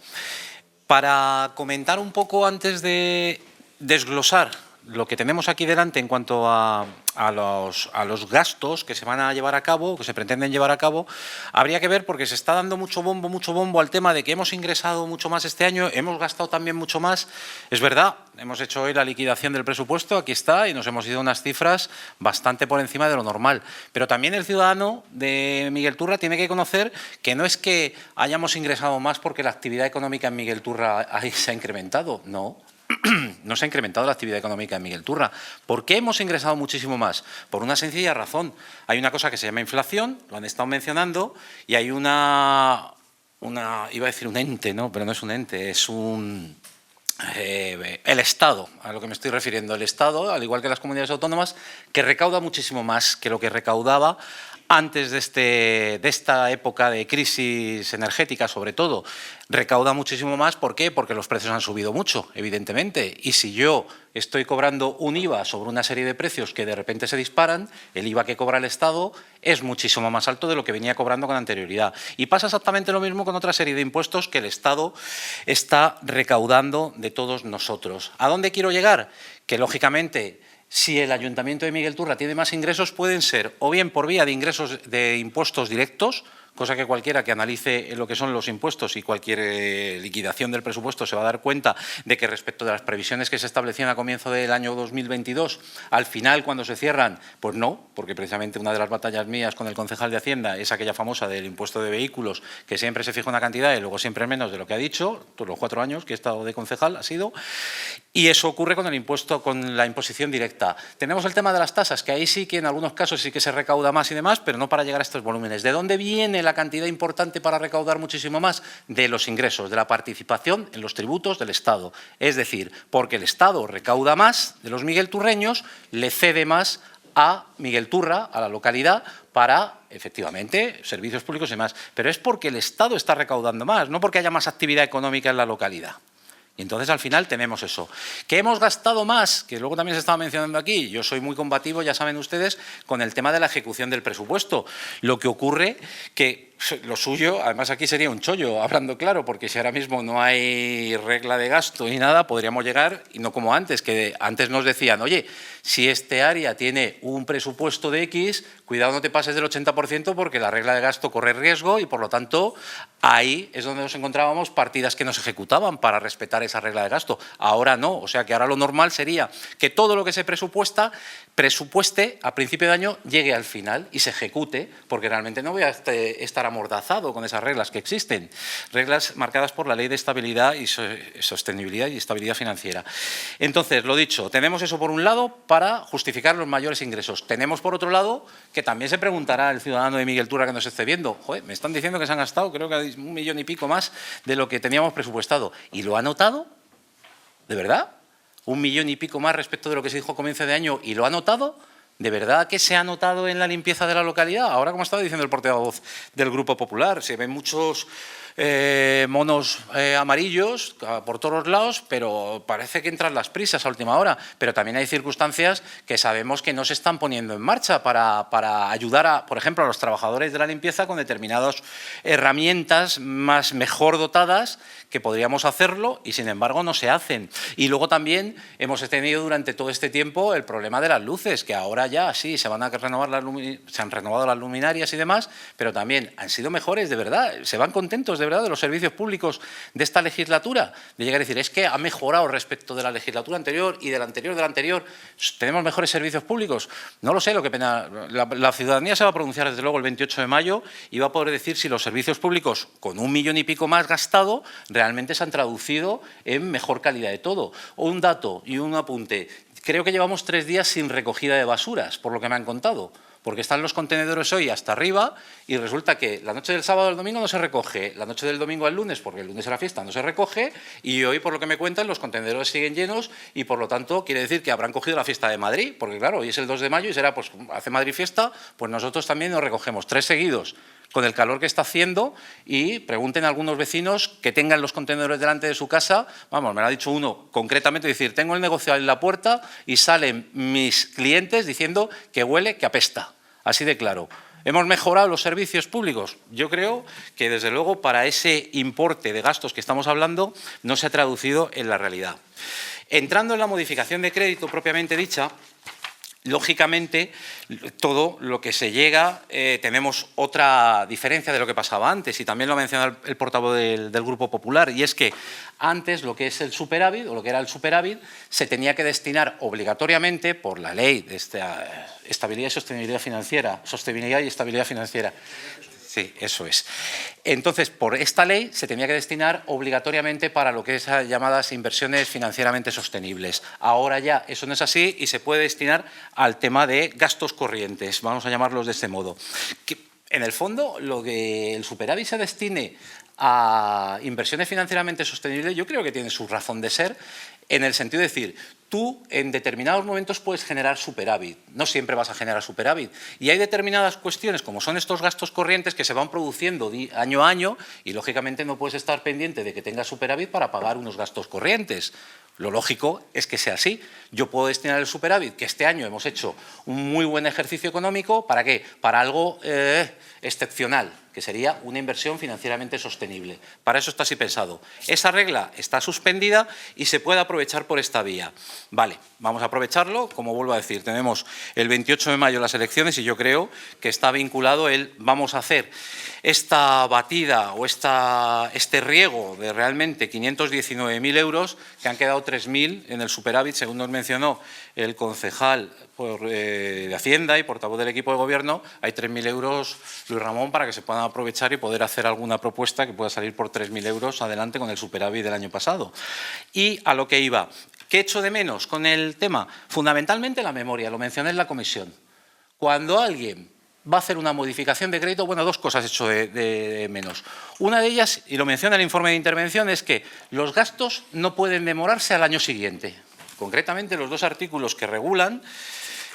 Para comentar un poco antes de desglosar lo que tenemos aquí delante en cuanto a los gastos que se van a llevar a cabo, que se pretenden llevar a cabo, habría que ver, porque se está dando mucho bombo al tema de que hemos ingresado mucho más este año, hemos gastado también mucho más. Es verdad, hemos hecho hoy la liquidación del presupuesto, aquí está, y nos hemos ido a unas cifras bastante por encima de lo normal. Pero también el ciudadano de Miguel Turra tiene que conocer que no es que hayamos ingresado más porque la actividad económica en Miguel Turra ahí se ha incrementado, no. No se ha incrementado la actividad económica en Miguel Turra. ¿Por qué hemos ingresado muchísimo más? Por una sencilla razón. Hay una cosa que se llama inflación, lo han estado mencionando, y hay iba a decir un ente, ¿no? Pero no es un ente, es el Estado, a lo que me estoy refiriendo. El Estado, al igual que las comunidades autónomas, que recauda muchísimo más que lo que recaudaba antes de esta época de crisis energética, sobre todo. Recauda muchísimo más, ¿por qué? Porque los precios han subido mucho, evidentemente. Y si yo estoy cobrando un IVA sobre una serie de precios que de repente se disparan, el IVA que cobra el Estado es muchísimo más alto de lo que venía cobrando con anterioridad. Y pasa exactamente lo mismo con otra serie de impuestos que el Estado está recaudando de todos nosotros. ¿A dónde quiero llegar? Que, lógicamente, si el Ayuntamiento de Miguel Turra tiene más ingresos, pueden ser o bien por vía de ingresos de impuestos directos, cosa que cualquiera que analice lo que son los impuestos y cualquier liquidación del presupuesto se va a dar cuenta de que respecto de las previsiones que se establecían a comienzo del año 2022, al final cuando se cierran, pues no, porque precisamente una de las batallas mías con el concejal de Hacienda es aquella famosa del impuesto de vehículos, que siempre se fija una cantidad y luego siempre menos de lo que ha dicho, todos los 4 años que he estado de concejal ha sido, y eso ocurre con el impuesto, con la imposición directa. Tenemos el tema de las tasas, que ahí sí que en algunos casos sí que se recauda más y demás, pero no para llegar a estos volúmenes. ¿De dónde viene la cantidad importante para recaudar muchísimo más? De los ingresos, de la participación en los tributos del Estado. Es decir, porque el Estado recauda más de los miguelturreños, le cede más a Miguel Turra, a la localidad, para, efectivamente, servicios públicos y demás. Pero es porque el Estado está recaudando más, no porque haya más actividad económica en la localidad. Y entonces, al final, tenemos eso. ¿Que hemos gastado más? Que luego también se estaba mencionando aquí. Yo soy muy combativo, ya saben ustedes, con el tema de la ejecución del presupuesto. Lo que ocurre que lo suyo, además aquí sería un chollo, hablando claro, porque si ahora mismo no hay regla de gasto ni nada, podríamos llegar, y no como antes, que antes nos decían, oye, si este área tiene un presupuesto de X, cuidado no te pases del 80% porque la regla de gasto corre riesgo y, por lo tanto, ahí es donde nos encontrábamos partidas que no se ejecutaban para respetar esa regla de gasto. Ahora no, o sea que ahora lo normal sería que todo lo que se presupueste a principio de año llegue al final y se ejecute, porque realmente no voy a estar amordazado con esas reglas que existen, reglas marcadas por la Ley de Estabilidad y Sostenibilidad y Estabilidad Financiera. Entonces, lo dicho, tenemos eso por un lado para justificar los mayores ingresos. Tenemos por otro lado que también se preguntará el ciudadano de Miguel Tura que nos esté viendo, joder, me están diciendo que se han gastado creo que 1 millón y pico más de lo que teníamos presupuestado. ¿Y lo ha notado? ¿De verdad? 1 millón y pico más respecto de lo que se dijo a comienzo de año y lo ha notado. ¿De verdad que se ha notado en la limpieza de la localidad? Ahora, como estaba diciendo el portavoz del Grupo Popular, se ven muchos monos amarillos por todos lados, pero parece que entran las prisas a última hora. Pero también hay circunstancias que sabemos que no se están poniendo en marcha para ayudar, por ejemplo, a los trabajadores de la limpieza con determinadas herramientas mejor dotadas que podríamos hacerlo y, sin embargo, no se hacen. Y luego también hemos tenido durante todo este tiempo el problema de las luces, que ahora ya sí se van a renovar se han renovado las luminarias y demás, pero también han sido mejores, de verdad. Se van contentos, de verdad, de los servicios públicos de esta legislatura, de llegar a decir, es que ha mejorado respecto de la legislatura anterior y de la anterior, ¿tenemos mejores servicios públicos? No lo sé, lo que pena. La ciudadanía se va a pronunciar desde luego el 28 de mayo y va a poder decir si los servicios públicos, con 1 millón y pico más gastado, realmente se han traducido en mejor calidad de todo. Un dato y un apunte. Creo que llevamos 3 días sin recogida de basuras, por lo que me han contado, porque están los contenedores hoy hasta arriba y resulta que la noche del sábado al domingo no se recoge, la noche del domingo al lunes, porque el lunes era fiesta, no se recoge, y hoy, por lo que me cuentan, los contenedores siguen llenos y, por lo tanto, quiere decir que habrán cogido la fiesta de Madrid, porque, claro, hoy es el 2 de mayo y será, pues, hace Madrid fiesta, pues nosotros también nos recogemos 3 seguidos, con el calor que está haciendo, y pregunten a algunos vecinos que tengan los contenedores delante de su casa. Vamos, me lo ha dicho uno concretamente, decir, tengo el negocio en la puerta y salen mis clientes diciendo que huele, que apesta. Así de claro. ¿Hemos mejorado los servicios públicos? Yo creo que, desde luego, para ese importe de gastos que estamos hablando, no se ha traducido en la realidad. Entrando en la modificación de crédito propiamente dicha, lógicamente, todo lo que se llega, tenemos otra diferencia de lo que pasaba antes, y también lo ha mencionado el portavoz del Grupo Popular, y es que antes lo que es el superávit, o lo que era el superávit, se tenía que destinar obligatoriamente por la ley de estabilidad y sostenibilidad financiera, Sí, eso es. Entonces, por esta ley se tenía que destinar obligatoriamente para lo que es llamadas inversiones financieramente sostenibles. Ahora ya eso no es así y se puede destinar al tema de gastos corrientes, vamos a llamarlos de este modo. Que, en el fondo, lo que el superávit se destine a inversiones financieramente sostenibles, yo creo que tiene su razón de ser, en el sentido de decir, tú en determinados momentos puedes generar superávit, no siempre vas a generar superávit. Y hay determinadas cuestiones, como son estos gastos corrientes, que se van produciendo año a año y, lógicamente, no puedes estar pendiente de que tengas superávit para pagar unos gastos corrientes. Lo lógico es que sea así. Yo puedo destinar el superávit, que este año hemos hecho un muy buen ejercicio económico, ¿para qué? Para algo excepcional, que sería una inversión financieramente sostenible. Para eso está así pensado. Esa regla está suspendida y se puede aprovechar por esta vía. Vale, vamos a aprovecharlo. Como vuelvo a decir, tenemos el 28 de mayo las elecciones y yo creo que está vinculado vamos a hacer esta batida o este riego de realmente 519.000 euros, que han quedado 3.000 en el superávit, según nos mencionó el concejal de Hacienda y portavoz del equipo de gobierno. Hay 3.000 euros, Luis Ramón, para que se puedan aprovechar y poder hacer alguna propuesta que pueda salir por 3.000 euros adelante con el superávit del año pasado. Y a lo que iba, ¿qué echo de menos con el tema? Fundamentalmente la memoria, lo mencioné en la comisión. Cuando alguien va a hacer una modificación de crédito, bueno, 2 cosas echo de menos. Una de ellas, y lo menciona el informe de intervención, es que los gastos no pueden demorarse al año siguiente. Concretamente, los 2 artículos que regulan,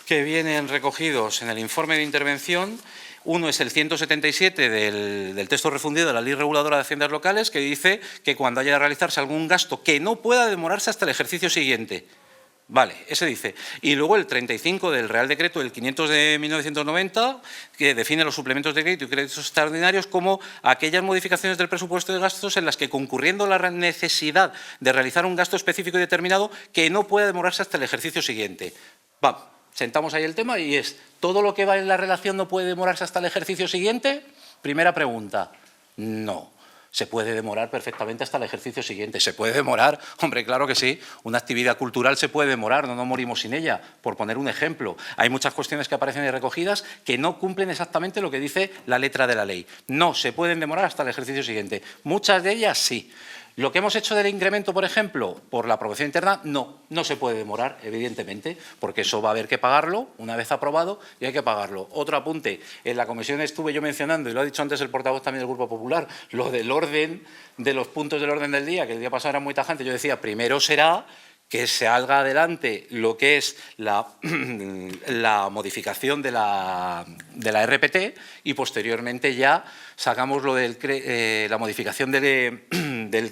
que vienen recogidos en el informe de intervención, uno es el 177 del texto refundido de la Ley Reguladora de Haciendas Locales, que dice que cuando haya de realizarse algún gasto que no pueda demorarse hasta el ejercicio siguiente. Vale, ese dice. Y luego el 35 del Real Decreto, el 500 de 1990, que define los suplementos de crédito y créditos extraordinarios como aquellas modificaciones del presupuesto de gastos en las que, concurriendo la necesidad de realizar un gasto específico y determinado, que no pueda demorarse hasta el ejercicio siguiente. Vamos, sentamos ahí el tema y es, ¿todo lo que va en la relación no puede demorarse hasta el ejercicio siguiente? Primera pregunta, no. Se puede demorar perfectamente hasta el ejercicio siguiente. ¿Se puede demorar? Hombre, claro que sí. Una actividad cultural se puede demorar, no morimos sin ella, por poner un ejemplo. Hay muchas cuestiones que aparecen ahí recogidas que no cumplen exactamente lo que dice la letra de la ley. No, se pueden demorar hasta el ejercicio siguiente. Muchas de ellas sí. Lo que hemos hecho del incremento, por ejemplo, por la aprobación interna, no se puede demorar, evidentemente, porque eso va a haber que pagarlo una vez aprobado y hay que pagarlo. Otro apunte, en la comisión estuve yo mencionando, y lo ha dicho antes el portavoz también del Grupo Popular, lo del orden, de los puntos del orden del día, que el día pasado era muy tajante. Yo decía, primero será que se salga adelante lo que es la modificación de la RPT y posteriormente ya sacamos lo de la modificación del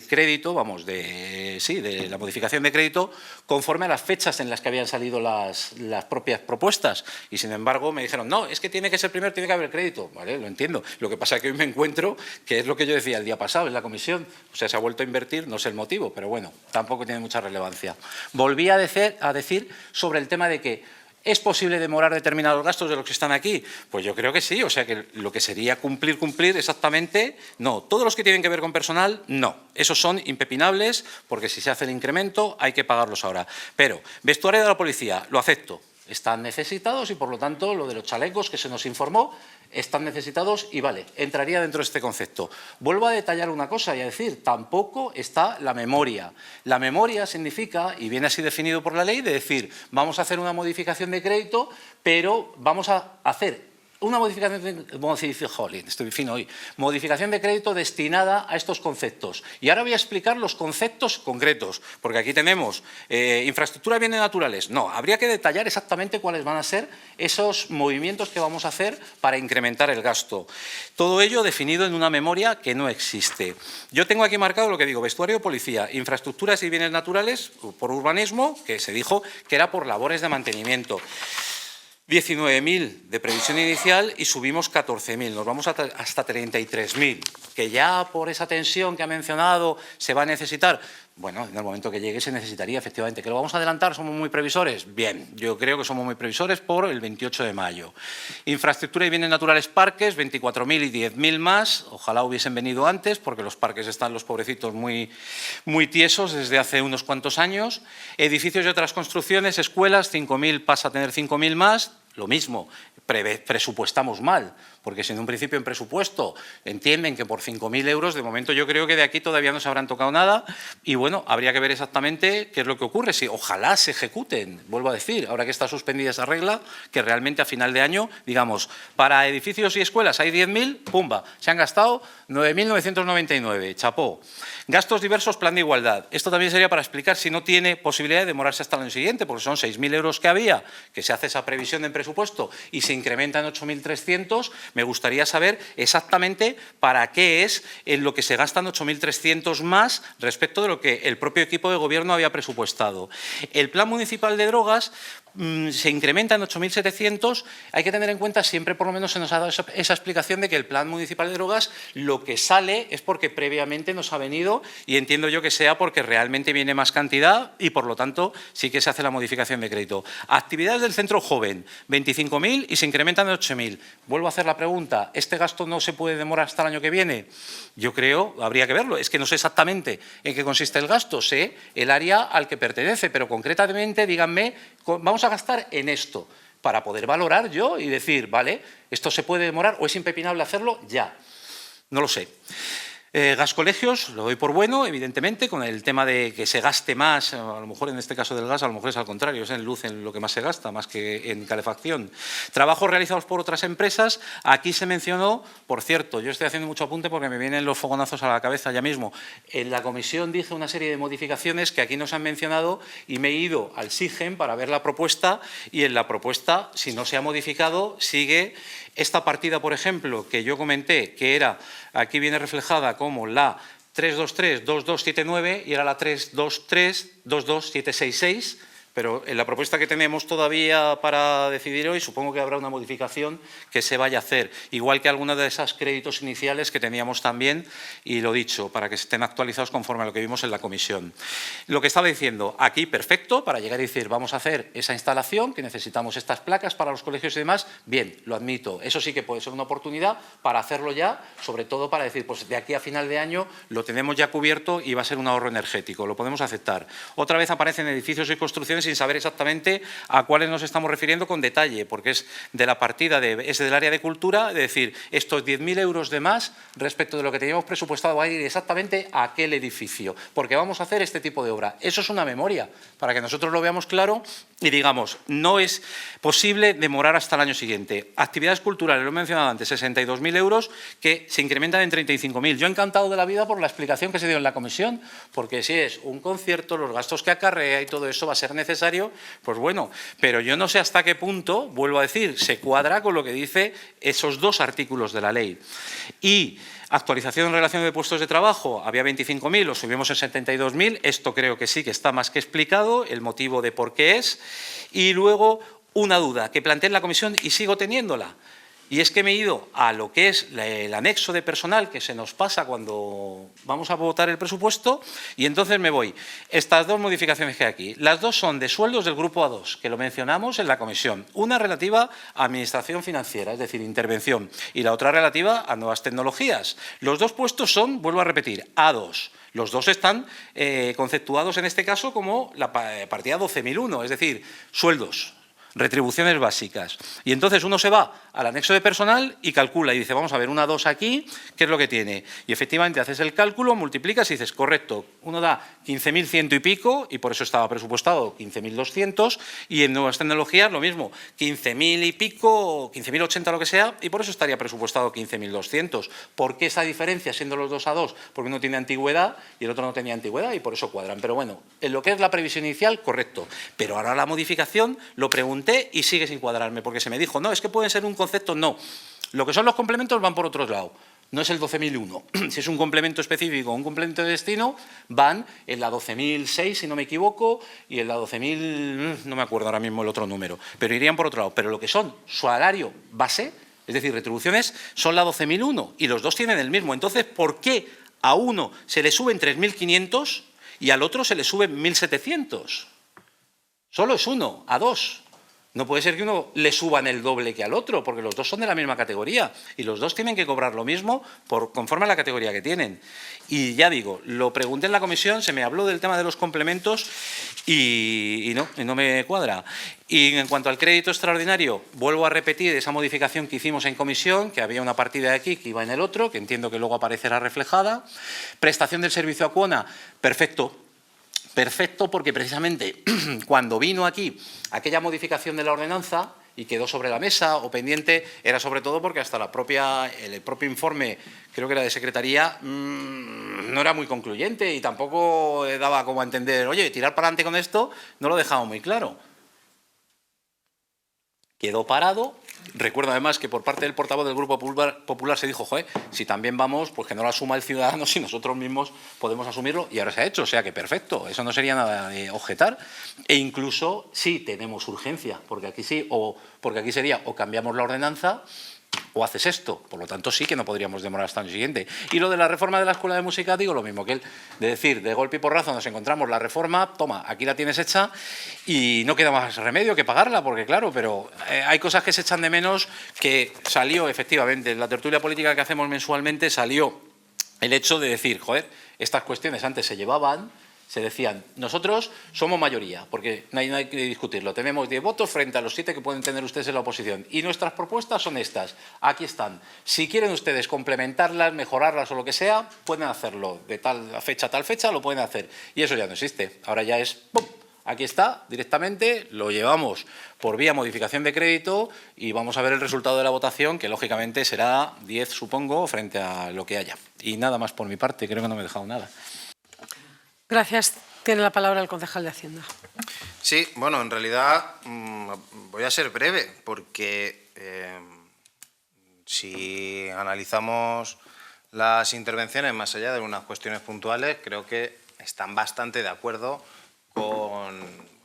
crédito, de la modificación de crédito conforme a las fechas en las que habían salido las propias propuestas. Y sin embargo me dijeron, no, es que tiene que ser primero, tiene que haber crédito. Vale, lo entiendo. Lo que pasa es que hoy me encuentro, que es lo que yo decía el día pasado en la comisión, o sea, se ha vuelto a invertir, no sé el motivo, pero bueno, tampoco tiene mucha relevancia. Volví a decir sobre el tema de que ¿es posible demorar determinados gastos de los que están aquí? Pues yo creo que sí, o sea que lo que sería cumplir exactamente, no. Todos los que tienen que ver con personal, no. Esos son impepinables porque si se hace el incremento hay que pagarlos ahora. Pero vestuario de la policía, lo acepto. Están necesitados y por lo tanto lo de los chalecos que se nos informó están necesitados y vale, entraría dentro de este concepto. Vuelvo a detallar una cosa y a decir, tampoco está la memoria. La memoria significa, y viene así definido por la ley, de decir, vamos a hacer una modificación de crédito, pero vamos a hacer una modificación de crédito destinada a estos conceptos. Y ahora voy a explicar los conceptos concretos, porque aquí tenemos infraestructura de bienes naturales. No, habría que detallar exactamente cuáles van a ser esos movimientos que vamos a hacer para incrementar el gasto. Todo ello definido en una memoria que no existe. Yo tengo aquí marcado lo que digo, vestuario, policía, infraestructuras y bienes naturales por urbanismo, que se dijo que era por labores de mantenimiento. 19.000 de previsión inicial y subimos 14.000, nos vamos hasta 33.000, que ya por esa tensión que ha mencionado se va a necesitar. Bueno, en el momento que llegue se necesitaría efectivamente. ¿Que lo vamos a adelantar? ¿Somos muy previsores? Bien, yo creo que somos muy previsores por el 28 de mayo. Infraestructura y bienes naturales parques, 24.000 y 10.000 más. Ojalá hubiesen venido antes porque los parques están los pobrecitos muy tiesos desde hace unos cuantos años. Edificios y otras construcciones, escuelas, 5.000 pasa a tener 5.000 más. Lo mismo, presupuestamos mal, porque si en un principio en presupuesto entienden que por 5.000 euros, de momento yo creo que de aquí todavía no se habrán tocado nada y bueno, habría que ver exactamente qué es lo que ocurre, si ojalá se ejecuten, vuelvo a decir, ahora que está suspendida esa regla, que realmente a final de año, digamos, para edificios y escuelas hay 10.000, pumba, se han gastado 9.999, chapó. Gastos diversos, plan de igualdad. Esto también sería para explicar si no tiene posibilidad de demorarse hasta el año siguiente, porque son 6.000 euros que había, que se hace esa previsión en presupuesto y se incrementa en 8.300, me gustaría saber exactamente para qué es en lo que se gastan 8.300 más respecto de lo que el propio equipo de gobierno había presupuestado. El plan municipal de drogas se incrementa en 8.700, hay que tener en cuenta, siempre por lo menos se nos ha dado esa explicación de que el plan municipal de drogas lo que sale es porque previamente nos ha venido y entiendo yo que sea porque realmente viene más cantidad y por lo tanto sí que se hace la modificación de crédito. Actividades del centro joven, 25.000 y se incrementan en 8.000. Vuelvo a hacer la pregunta, ¿este gasto no se puede demorar hasta el año que viene? Yo creo, habría que verlo, es que no sé exactamente en qué consiste el gasto, sé el área al que pertenece, pero concretamente díganme, vamos a gastar en esto, para poder valorar yo y decir, vale, esto se puede demorar o es impepinable hacerlo ya. No lo sé. Gas colegios, lo doy por bueno, evidentemente, con el tema de que se gaste más, a lo mejor en este caso del gas, a lo mejor es al contrario, es en luz en lo que más se gasta, más que en calefacción. Trabajos realizados por otras empresas, aquí se mencionó, por cierto, yo estoy haciendo mucho apunte porque me vienen los fogonazos a la cabeza ya mismo. En la comisión dije una serie de modificaciones que aquí no se han mencionado y me he ido al SIGEM para ver la propuesta y en la propuesta, si no se ha modificado, sigue esta partida, por ejemplo, que yo comenté, que era, aquí viene reflejada como la 323-2279 y era la 323-22766, Pero en la propuesta que tenemos todavía para decidir hoy, supongo que habrá una modificación que se vaya a hacer, igual que algunos de esos créditos iniciales que teníamos también, y lo dicho, para que estén actualizados conforme a lo que vimos en la comisión. Lo que estaba diciendo, aquí perfecto, para llegar y decir, vamos a hacer esa instalación, que necesitamos estas placas para los colegios y demás, bien, lo admito. Eso sí que puede ser una oportunidad para hacerlo ya, sobre todo para decir, pues de aquí a final de año lo tenemos ya cubierto y va a ser un ahorro energético, lo podemos aceptar. Otra vez aparecen edificios y construcciones sin saber exactamente a cuáles nos estamos refiriendo con detalle, porque es de la partida, es del área de cultura, de decir, estos 10.000 euros de más respecto de lo que teníamos presupuestado va a ir exactamente a aquel edificio, porque vamos a hacer este tipo de obra. Eso es una memoria, para que nosotros lo veamos claro y digamos, no es posible demorar hasta el año siguiente. Actividades culturales, lo he mencionado antes, 62.000 euros que se incrementan en 35.000. Yo encantado de la vida por la explicación que se dio en la comisión, porque si es un concierto, los gastos que acarrea y todo eso va a ser necesario, pues bueno, pero yo no sé hasta qué punto, vuelvo a decir, se cuadra con lo que dice esos dos artículos de la ley. Y actualización en relación de puestos de trabajo, había 25.000, lo subimos en 72.000, esto creo que sí que está más que explicado, el motivo de por qué es. Y luego una duda que planteé en la comisión y sigo teniéndola. Y es que me he ido a lo que es el anexo de personal que se nos pasa cuando vamos a votar el presupuesto y entonces me voy. Estas dos modificaciones que hay aquí, las dos son de sueldos del grupo A2, que lo mencionamos en la comisión. Una relativa a administración financiera, es decir, intervención, y la otra relativa a nuevas tecnologías. Los dos puestos son, vuelvo a repetir, A2. Los dos están conceptuados en este caso como la partida 12.001, es decir, sueldos, retribuciones básicas. Y entonces uno se va al anexo de personal y calcula y dice, vamos a ver, una 2 aquí, ¿qué es lo que tiene? Y efectivamente haces el cálculo, multiplicas y dices, correcto, uno da 15.100 y pico, y por eso estaba presupuestado 15.200, y en nuevas tecnologías lo mismo, 15.000 y pico, 15.080 lo que sea, y por eso estaría presupuestado 15.200. ¿Por qué esa diferencia siendo los dos a 2? Porque uno tiene antigüedad y el otro no tenía antigüedad y por eso cuadran. Pero bueno, en lo que es la previsión inicial, correcto. Pero ahora la modificación, lo pregunté y sigue sin cuadrarme, porque se me dijo, no, es que pueden ser un concepto, no. Lo que son los complementos van por otro lado. No es el 12.001. Si es un complemento específico o un complemento de destino, van en la 12.006, si no me equivoco, y en la 12.000, no me acuerdo ahora mismo el otro número, pero irían por otro lado. Pero lo que son salario base, es decir, retribuciones, son la 12.001 y los dos tienen el mismo. Entonces, ¿por qué a uno se le suben 3.500 y al otro se le suben 1.700? Solo es uno, a dos. No puede ser que uno le suban el doble que al otro, porque los dos son de la misma categoría y los dos tienen que cobrar lo mismo conforme a la categoría que tienen. Y ya digo, lo pregunté en la comisión, se me habló del tema de los complementos y no me cuadra. Y en cuanto al crédito extraordinario, vuelvo a repetir esa modificación que hicimos en comisión, que había una partida de aquí que iba en el otro, que entiendo que luego aparecerá reflejada. Prestación del servicio a Cuona, perfecto. Perfecto, porque precisamente cuando vino aquí aquella modificación de la ordenanza y quedó sobre la mesa o pendiente, era sobre todo porque hasta el propio informe, creo que era de Secretaría, no era muy concluyente y tampoco daba como a entender, oye, tirar para adelante con esto, no lo dejaba muy claro. Quedó parado. Recuerdo además que por parte del portavoz del Grupo Popular se dijo, joder, si también vamos, pues que no lo asuma el ciudadano, si nosotros mismos podemos asumirlo, y ahora se ha hecho, o sea que perfecto, eso no sería nada de objetar. E incluso sí tenemos urgencia, porque aquí sí, porque aquí sería o cambiamos la ordenanza o haces esto, por lo tanto sí que no podríamos demorar hasta el año siguiente. Y lo de la reforma de la Escuela de Música, digo lo mismo que él, de decir, de golpe y porrazo nos encontramos la reforma, toma, aquí la tienes hecha y no queda más remedio que pagarla, porque claro, pero hay cosas que se echan de menos, que salió efectivamente, en la tertulia política que hacemos mensualmente salió el hecho de decir, joder, estas cuestiones antes se llevaban, se decían, nosotros somos mayoría, porque no hay que discutirlo, tenemos 10 votos frente a los 7 que pueden tener ustedes en la oposición y nuestras propuestas son estas, aquí están. Si quieren ustedes complementarlas, mejorarlas o lo que sea, pueden hacerlo, de tal fecha a tal fecha lo pueden hacer y eso ya no existe, ahora ya es, ¡pum!, aquí está, directamente, lo llevamos por vía modificación de crédito y vamos a ver el resultado de la votación, que lógicamente será 10, supongo, frente a lo que haya. Y nada más por mi parte, creo que no me he dejado nada. Gracias. Tiene la palabra el concejal de Hacienda. Sí, bueno, en realidad voy a ser breve porque si analizamos las intervenciones más allá de unas cuestiones puntuales, creo que están bastante de acuerdo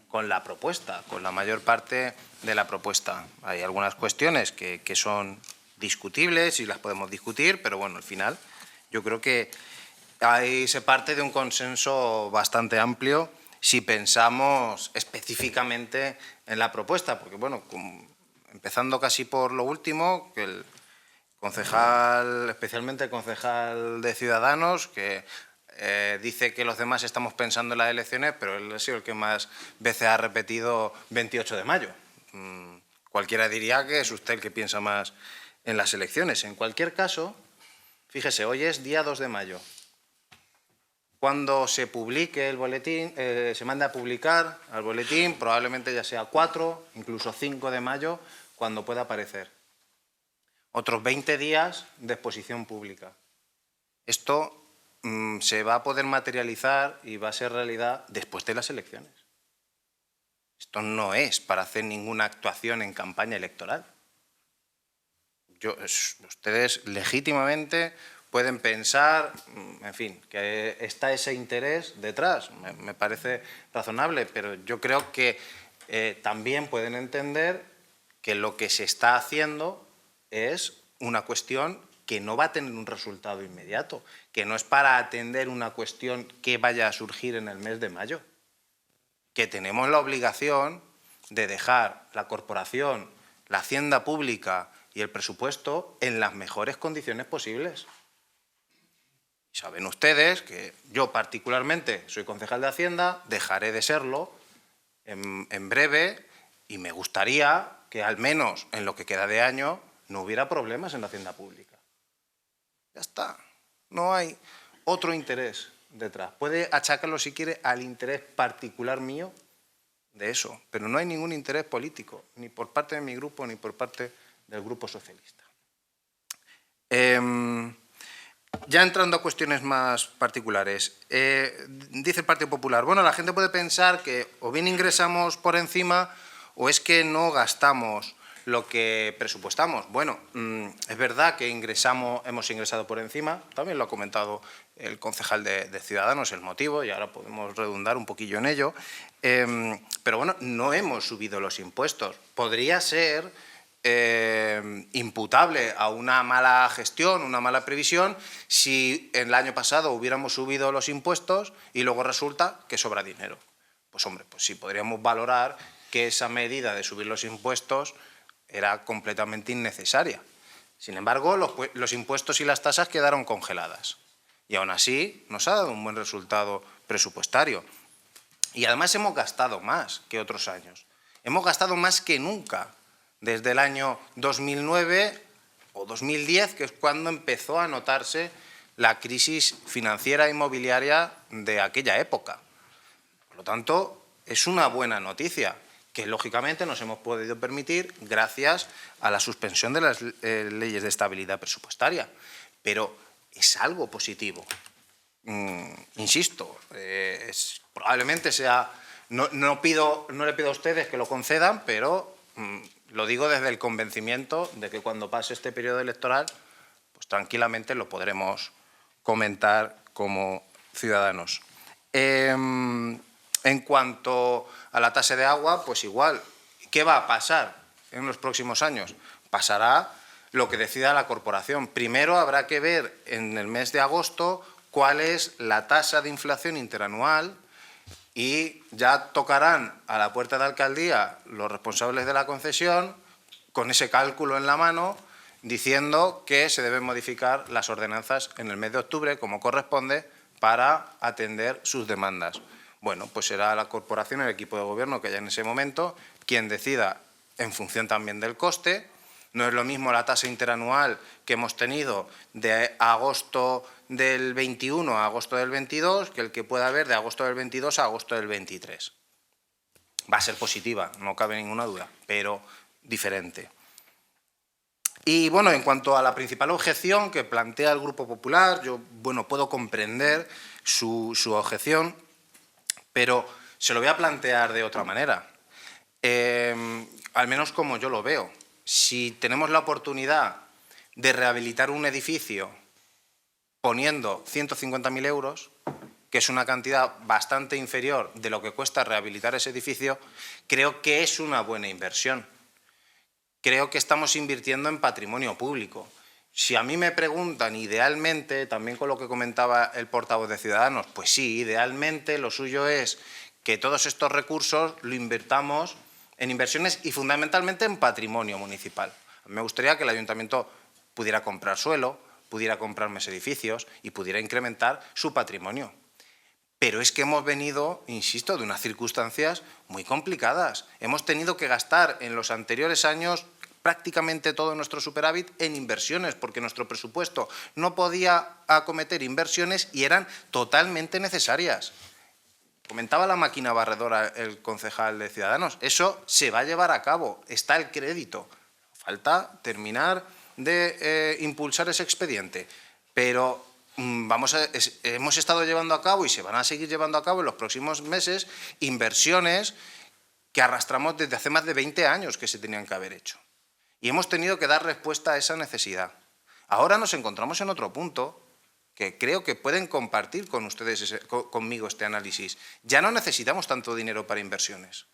con la propuesta, con la mayor parte de la propuesta. Hay algunas cuestiones que son discutibles y las podemos discutir, pero bueno, al final yo creo que ahí se parte de un consenso bastante amplio si pensamos específicamente en la propuesta, porque bueno, empezando casi por lo último, que el concejal, especialmente el concejal de Ciudadanos, que dice que los demás estamos pensando en las elecciones, pero él ha sido el que más veces ha repetido 28 de mayo. Cualquiera diría que es usted el que piensa más en las elecciones. En cualquier caso, fíjese, hoy es día 2 de mayo. Cuando se publique el boletín, se manda a publicar al boletín, probablemente ya sea 4, incluso 5 de mayo, cuando pueda aparecer. Otros 20 días de exposición pública. Esto se va a poder materializar y va a ser realidad después de las elecciones. Esto no es para hacer ninguna actuación en campaña electoral. Ustedes legítimamente pueden pensar, en fin, que está ese interés detrás. Me parece razonable, pero yo creo que también pueden entender que lo que se está haciendo es una cuestión que no va a tener un resultado inmediato, que no es para atender una cuestión que vaya a surgir en el mes de mayo, que tenemos la obligación de dejar la corporación, la hacienda pública y el presupuesto en las mejores condiciones posibles. Saben ustedes que yo particularmente soy concejal de Hacienda, dejaré de serlo en breve y me gustaría que al menos en lo que queda de año no hubiera problemas en la hacienda pública. Ya está, no hay otro interés detrás. Puede achacarlo si quiere al interés particular mío de eso, pero no hay ningún interés político, ni por parte de mi grupo ni por parte del Grupo Socialista. Ya entrando a cuestiones más particulares, dice el Partido Popular, bueno, la gente puede pensar que o bien ingresamos por encima o es que no gastamos lo que presupuestamos. Bueno, es verdad que hemos ingresado por encima, también lo ha comentado el concejal de Ciudadanos, el motivo, y ahora podemos redundar un poquillo en ello, pero bueno, no hemos subido los impuestos. Podría ser imputable a una mala gestión, una mala previsión, si el año pasado hubiéramos subido los impuestos y luego resulta que sobra dinero. Pues hombre, pues sí, podríamos valorar que esa medida de subir los impuestos era completamente innecesaria. Sin embargo, los impuestos y las tasas quedaron congeladas y aún así nos ha dado un buen resultado presupuestario. Y además hemos gastado más que otros años. Hemos gastado más que nunca desde el año 2009 o 2010, que es cuando empezó a notarse la crisis financiera e inmobiliaria de aquella época. Por lo tanto, es una buena noticia que lógicamente nos hemos podido permitir gracias a la suspensión de las leyes de estabilidad presupuestaria. Pero es algo positivo. Insisto, probablemente sea... No le pido a ustedes que lo concedan, pero lo digo desde el convencimiento de que cuando pase este periodo electoral, pues tranquilamente lo podremos comentar como ciudadanos. En cuanto a la tasa de agua, pues igual, ¿qué va a pasar en los próximos años? Pasará lo que decida la corporación. Primero habrá que ver en el mes de agosto cuál es la tasa de inflación interanual y ya tocarán a la puerta de alcaldía los responsables de la concesión con ese cálculo en la mano diciendo que se deben modificar las ordenanzas en el mes de octubre como corresponde para atender sus demandas. Bueno, pues será la corporación, el equipo de gobierno que ya en ese momento quien decida en función también del coste. No es lo mismo la tasa interanual que hemos tenido de agosto del 21 a agosto del 22 que el que pueda haber de agosto del 22 a agosto del 23. Va a ser positiva, no cabe ninguna duda, pero diferente. Y bueno, en cuanto a la principal objeción que plantea el Grupo Popular, yo puedo comprender su objeción, pero se lo voy a plantear de otra manera, al menos como yo lo veo. Si tenemos la oportunidad de rehabilitar un edificio poniendo 150.000 euros, que es una cantidad bastante inferior de lo que cuesta rehabilitar ese edificio, creo que es una buena inversión. Creo que estamos invirtiendo en patrimonio público. Si a mí me preguntan idealmente, también con lo que comentaba el portavoz de Ciudadanos, pues sí, idealmente lo suyo es que todos estos recursos lo invirtamos en inversiones y fundamentalmente en patrimonio municipal. Me gustaría que el ayuntamiento pudiera comprar suelo, pudiera comprar más edificios y pudiera incrementar su patrimonio. Pero es que hemos venido, insisto, de unas circunstancias muy complicadas. Hemos tenido que gastar en los anteriores años prácticamente todo nuestro superávit en inversiones, porque nuestro presupuesto no podía acometer inversiones y eran totalmente necesarias. Comentaba la máquina barredora el concejal de Ciudadanos. Eso se va a llevar a cabo, está el crédito. Falta terminar de impulsar ese expediente. Pero hemos estado llevando a cabo y se van a seguir llevando a cabo en los próximos meses inversiones que arrastramos desde hace más de 20 años que se tenían que haber hecho. Y hemos tenido que dar respuesta a esa necesidad. Ahora nos encontramos en otro punto que creo que pueden compartir con ustedes, conmigo este análisis. Ya no necesitamos tanto dinero para inversiones.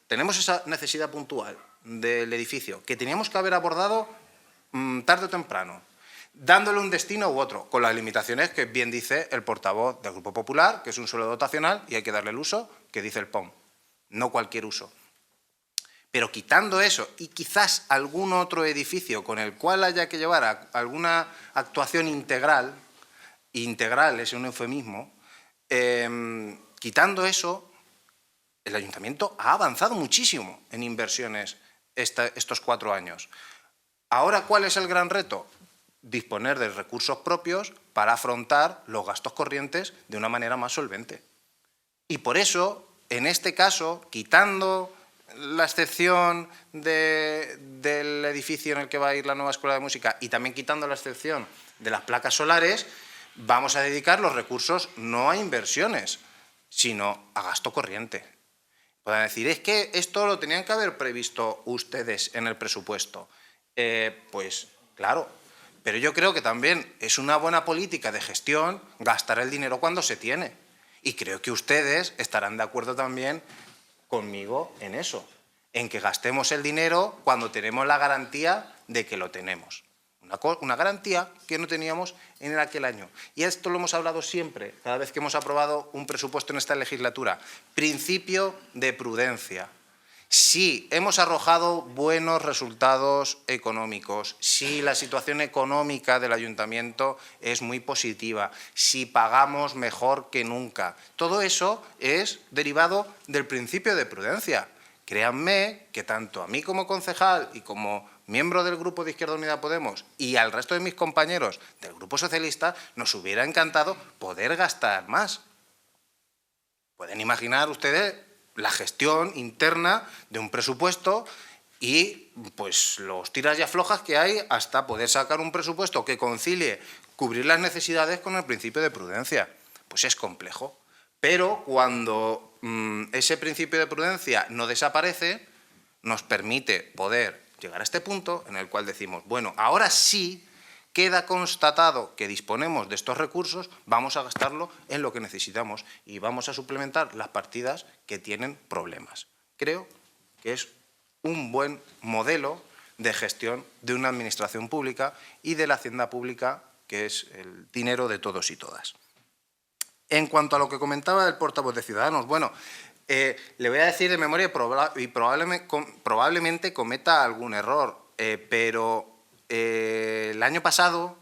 Tenemos esa necesidad puntual del edificio que teníamos que haber abordado tarde o temprano, dándole un destino u otro, con las limitaciones que bien dice el portavoz del Grupo Popular, que es un suelo dotacional y hay que darle el uso que dice el POM, no cualquier uso. Pero quitando eso y quizás algún otro edificio con el cual haya que llevar alguna actuación integral es un eufemismo, quitando eso, el ayuntamiento ha avanzado muchísimo en inversiones estos 4 años. Ahora, ¿cuál es el gran reto? Disponer de recursos propios para afrontar los gastos corrientes de una manera más solvente. Y por eso, en este caso, quitando la excepción del edificio en el que va a ir la nueva escuela de música y también quitando la excepción de las placas solares, vamos a dedicar los recursos no a inversiones, sino a gasto corriente. Pueden decir, es que esto lo tenían que haber previsto ustedes en el presupuesto. Pues claro, pero yo creo que también es una buena política de gestión gastar el dinero cuando se tiene. Y creo que ustedes estarán de acuerdo también conmigo en eso, en que gastemos el dinero cuando tenemos la garantía de que lo tenemos. Una garantía que no teníamos en aquel año. Y esto lo hemos hablado siempre, cada vez que hemos aprobado un presupuesto en esta legislatura. Principio de prudencia. Sí, hemos arrojado buenos resultados económicos. Sí, la situación económica del ayuntamiento es muy positiva. Sí, pagamos mejor que nunca. Todo eso es derivado del principio de prudencia. Créanme que tanto a mí como concejal y como miembro del Grupo de Izquierda Unida Podemos y al resto de mis compañeros del Grupo Socialista nos hubiera encantado poder gastar más. Pueden imaginar ustedes la gestión interna de un presupuesto y pues los tiras y aflojas que hay hasta poder sacar un presupuesto que concilie cubrir las necesidades con el principio de prudencia. Pues es complejo. Pero cuando ese principio de prudencia no desaparece, nos permite poder llegar a este punto en el cual decimos, bueno, ahora sí queda constatado que disponemos de estos recursos, vamos a gastarlo en lo que necesitamos y vamos a suplementar las partidas que tienen problemas. Creo que es un buen modelo de gestión de una administración pública y de la hacienda pública, que es el dinero de todos y todas. En cuanto a lo que comentaba el portavoz de Ciudadanos, bueno, le voy a decir de memoria y probablemente cometa algún error, pero el año pasado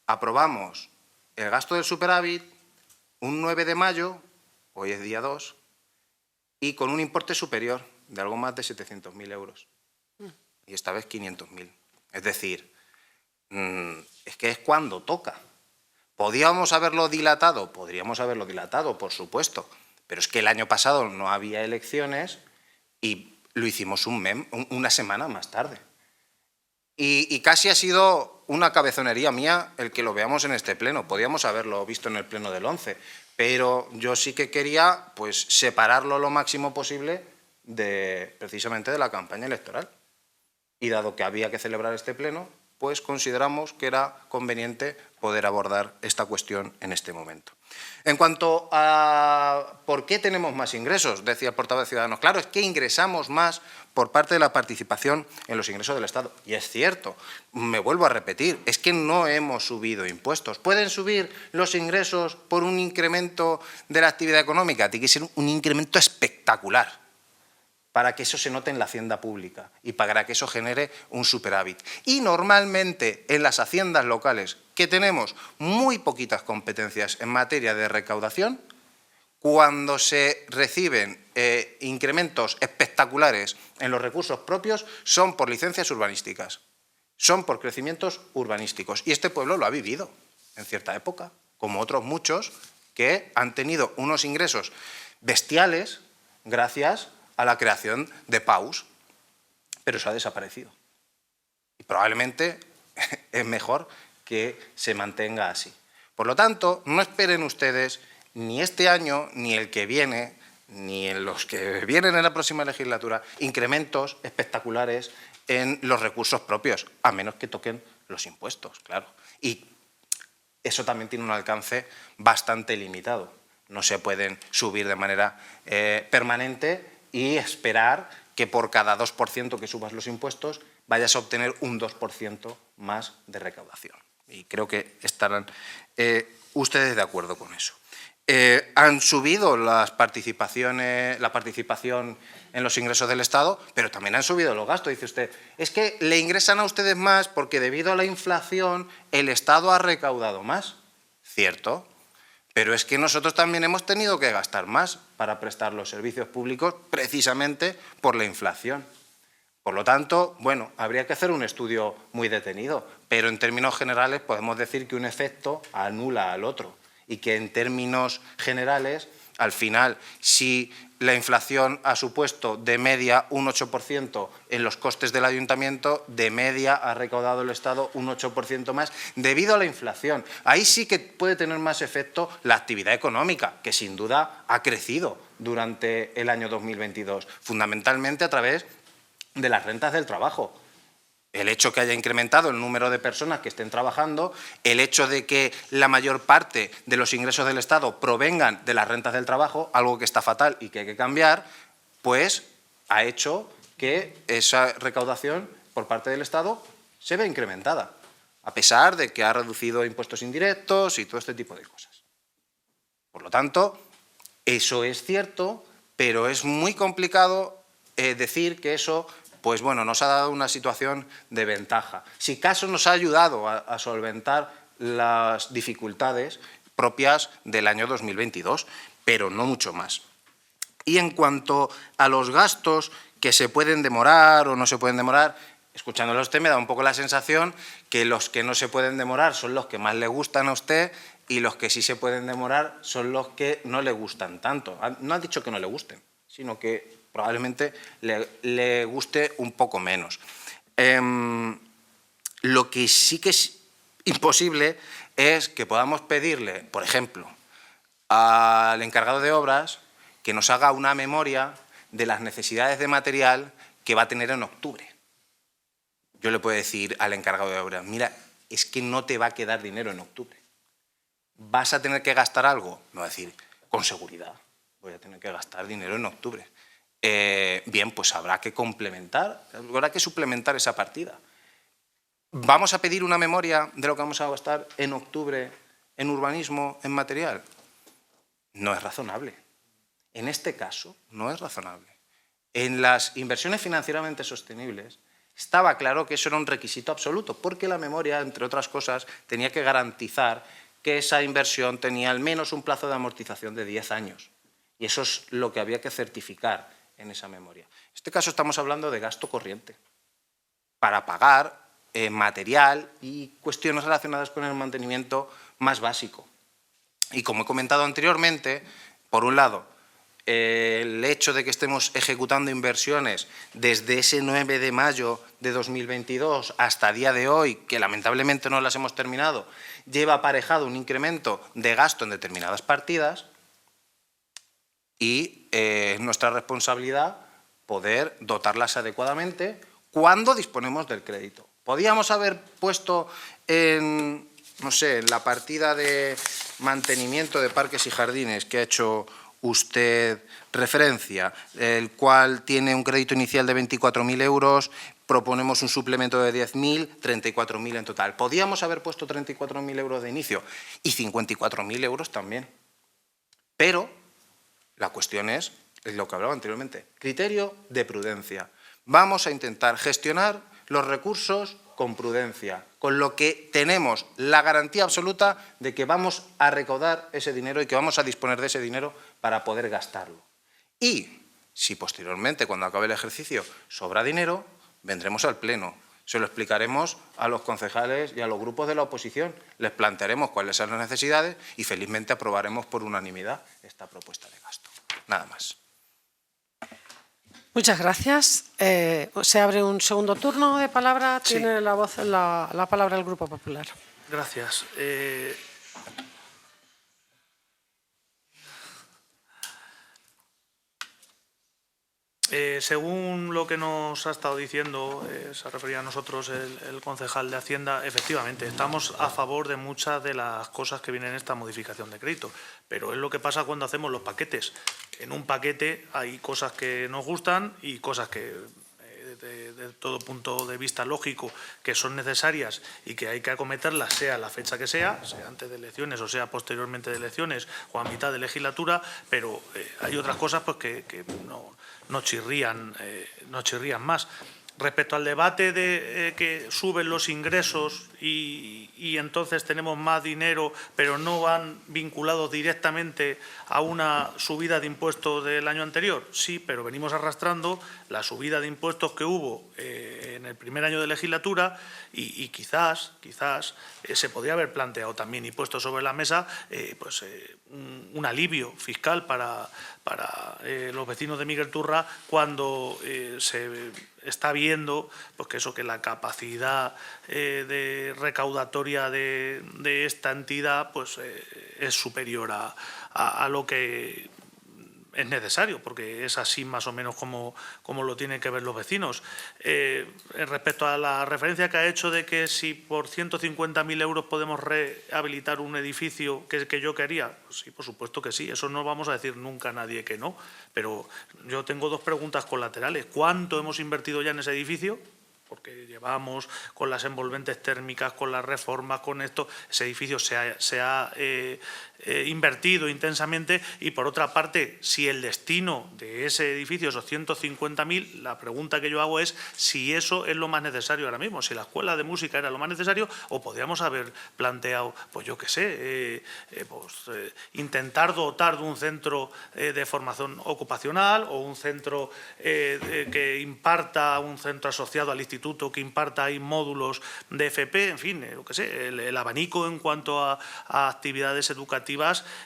aprobamos el gasto del superávit un 9 de mayo, hoy es día 2, y con un importe superior de algo más de 700.000 euros. Y esta vez 500.000. Es decir, es que es cuando toca. ¿Podríamos haberlo dilatado? Podríamos haberlo dilatado, por supuesto. Pero es que el año pasado no había elecciones y lo hicimos una semana más tarde. Y casi ha sido una cabezonería mía el que lo veamos en este pleno. Podíamos haberlo visto en el pleno del 11, pero yo sí que quería pues, separarlo lo máximo posible precisamente de la campaña electoral. Y dado que había que celebrar este pleno, pues consideramos que era conveniente poder abordar esta cuestión en este momento. En cuanto a por qué tenemos más ingresos, decía el portavoz de Ciudadanos, claro, es que ingresamos más por parte de la participación en los ingresos del Estado. Y es cierto, me vuelvo a repetir, es que no hemos subido impuestos. ¿Pueden subir los ingresos por un incremento de la actividad económica? Tiene que ser un incremento espectacular para que eso se note en la hacienda pública y para que eso genere un superávit. Y normalmente en las haciendas locales, que tenemos muy poquitas competencias en materia de recaudación, cuando se reciben incrementos espectaculares en los recursos propios, son por licencias urbanísticas, son por crecimientos urbanísticos. Y este pueblo lo ha vivido en cierta época, como otros muchos que han tenido unos ingresos bestiales gracias a la creación de PAUs, pero eso ha desaparecido. Y probablemente es mejor que se mantenga así. Por lo tanto, no esperen ustedes ni este año, ni el que viene, ni en los que vienen en la próxima legislatura, incrementos espectaculares en los recursos propios, a menos que toquen los impuestos, claro. Y eso también tiene un alcance bastante limitado. No se pueden subir de manera permanente y esperar que por cada 2% que subas los impuestos vayas a obtener un 2% más de recaudación. Y creo que estarán ustedes de acuerdo con eso. Han subido la participación en los ingresos del Estado, pero también han subido los gastos. Dice usted, es que le ingresan a ustedes más porque debido a la inflación el Estado ha recaudado más. Cierto. Pero es que nosotros también hemos tenido que gastar más para prestar los servicios públicos precisamente por la inflación. Por lo tanto, bueno, habría que hacer un estudio muy detenido, pero en términos generales podemos decir que un efecto anula al otro y que en términos generales, al final, si la inflación ha supuesto de media un 8% en los costes del ayuntamiento, de media ha recaudado el Estado un 8% más debido a la inflación. Ahí sí que puede tener más efecto la actividad económica, que sin duda ha crecido durante el año 2022, fundamentalmente a través de las rentas del trabajo. El hecho que haya incrementado el número de personas que estén trabajando, el hecho de que la mayor parte de los ingresos del Estado provengan de las rentas del trabajo, algo que está fatal y que hay que cambiar, pues ha hecho que esa recaudación por parte del Estado se vea incrementada, a pesar de que ha reducido impuestos indirectos y todo este tipo de cosas. Por lo tanto, eso es cierto, pero es muy complicado decir que eso pues bueno, nos ha dado una situación de ventaja. Si acaso nos ha ayudado a solventar las dificultades propias del año 2022, pero no mucho más. Y en cuanto a los gastos que se pueden demorar o no se pueden demorar, escuchándolo a usted me da un poco la sensación que los que no se pueden demorar son los que más le gustan a usted y los que sí se pueden demorar son los que no le gustan tanto. No ha dicho que no le gusten, sino que probablemente le guste un poco menos. Lo que sí que es imposible es que podamos pedirle, por ejemplo, al encargado de obras que nos haga una memoria de las necesidades de material que va a tener en octubre. Yo le puedo decir al encargado de obras, mira, es que no te va a quedar dinero en octubre. ¿Vas a tener que gastar algo? Me va a decir, con seguridad, voy a tener que gastar dinero en octubre. Bien, pues habrá que complementar, habrá que suplementar esa partida. ¿Vamos a pedir una memoria de lo que vamos a gastar en octubre en urbanismo, en material? No es razonable. En este caso, no es razonable. En las inversiones financieramente sostenibles estaba claro que eso era un requisito absoluto, porque la memoria, entre otras cosas, tenía que garantizar que esa inversión tenía al menos un plazo de amortización de 10 años. Y eso es lo que había que certificar en esa memoria. En este caso estamos hablando de gasto corriente para pagar material y cuestiones relacionadas con el mantenimiento más básico. Y como he comentado anteriormente, por un lado, el hecho de que estemos ejecutando inversiones desde ese 9 de mayo de 2022 hasta el día de hoy, que lamentablemente no las hemos terminado, lleva aparejado un incremento de gasto en determinadas partidas. Y es nuestra responsabilidad poder dotarlas adecuadamente cuando disponemos del crédito. Podíamos haber puesto en, no sé, en la partida de mantenimiento de parques y jardines que ha hecho usted referencia, el cual tiene un crédito inicial de 24.000 euros, proponemos un suplemento de 10.000, 34.000 en total. Podíamos haber puesto 34.000 euros de inicio y 54.000 euros también. Pero la cuestión es lo que hablaba anteriormente, criterio de prudencia. Vamos a intentar gestionar los recursos con prudencia, con lo que tenemos la garantía absoluta de que vamos a recaudar ese dinero y que vamos a disponer de ese dinero para poder gastarlo. Y si posteriormente, cuando acabe el ejercicio, sobra dinero, vendremos al Pleno. Se lo explicaremos a los concejales y a los grupos de la oposición. Les plantearemos cuáles son las necesidades y felizmente aprobaremos por unanimidad esta propuesta de gasto. Nada más. Muchas gracias. Se abre un segundo turno de palabra. Sí. Tiene la palabra el Grupo Popular. Gracias. Según lo que nos ha estado diciendo, se refería a nosotros el concejal de Hacienda, efectivamente, estamos a favor de muchas de las cosas que vienen en esta modificación de crédito, pero es lo que pasa cuando hacemos los paquetes. En un paquete hay cosas que nos gustan y cosas que, de todo punto de vista lógico, que son necesarias y que hay que acometerlas, sea la fecha que sea antes de elecciones o sea posteriormente de elecciones o a mitad de legislatura, pero hay otras cosas pues que no chirrían más. Respecto al debate de que suben los ingresos y entonces tenemos más dinero, pero no van vinculados directamente a una subida de impuestos del año anterior. Sí, pero venimos arrastrando la subida de impuestos que hubo en el primer año de legislatura y quizás se podría haber planteado también y puesto sobre la mesa un alivio fiscal para los vecinos de Miguel Turra cuando se está viendo pues que la capacidad de recaudatoria de esta entidad pues es superior a lo que es necesario, porque es así más o menos como lo tienen que ver los vecinos. Respecto a la referencia que ha hecho de que si por 150.000 euros podemos rehabilitar un edificio que yo quería, pues sí, por supuesto que sí, eso no vamos a decir nunca a nadie que no, pero yo tengo dos preguntas colaterales. ¿Cuánto hemos invertido ya en ese edificio? Porque llevamos con las envolventes térmicas, con las reformas, con esto, ese edificio se ha invertido intensamente y por otra parte, si el destino de ese edificio, esos 150.000, la pregunta que yo hago es si eso es lo más necesario ahora mismo, si la escuela de música era lo más necesario o podríamos haber planteado, pues yo qué sé, intentar dotar de un centro de formación ocupacional o un centro que imparta, un centro asociado al instituto que imparta ahí módulos de FP, en fin, lo que sé, el abanico en cuanto a actividades educativas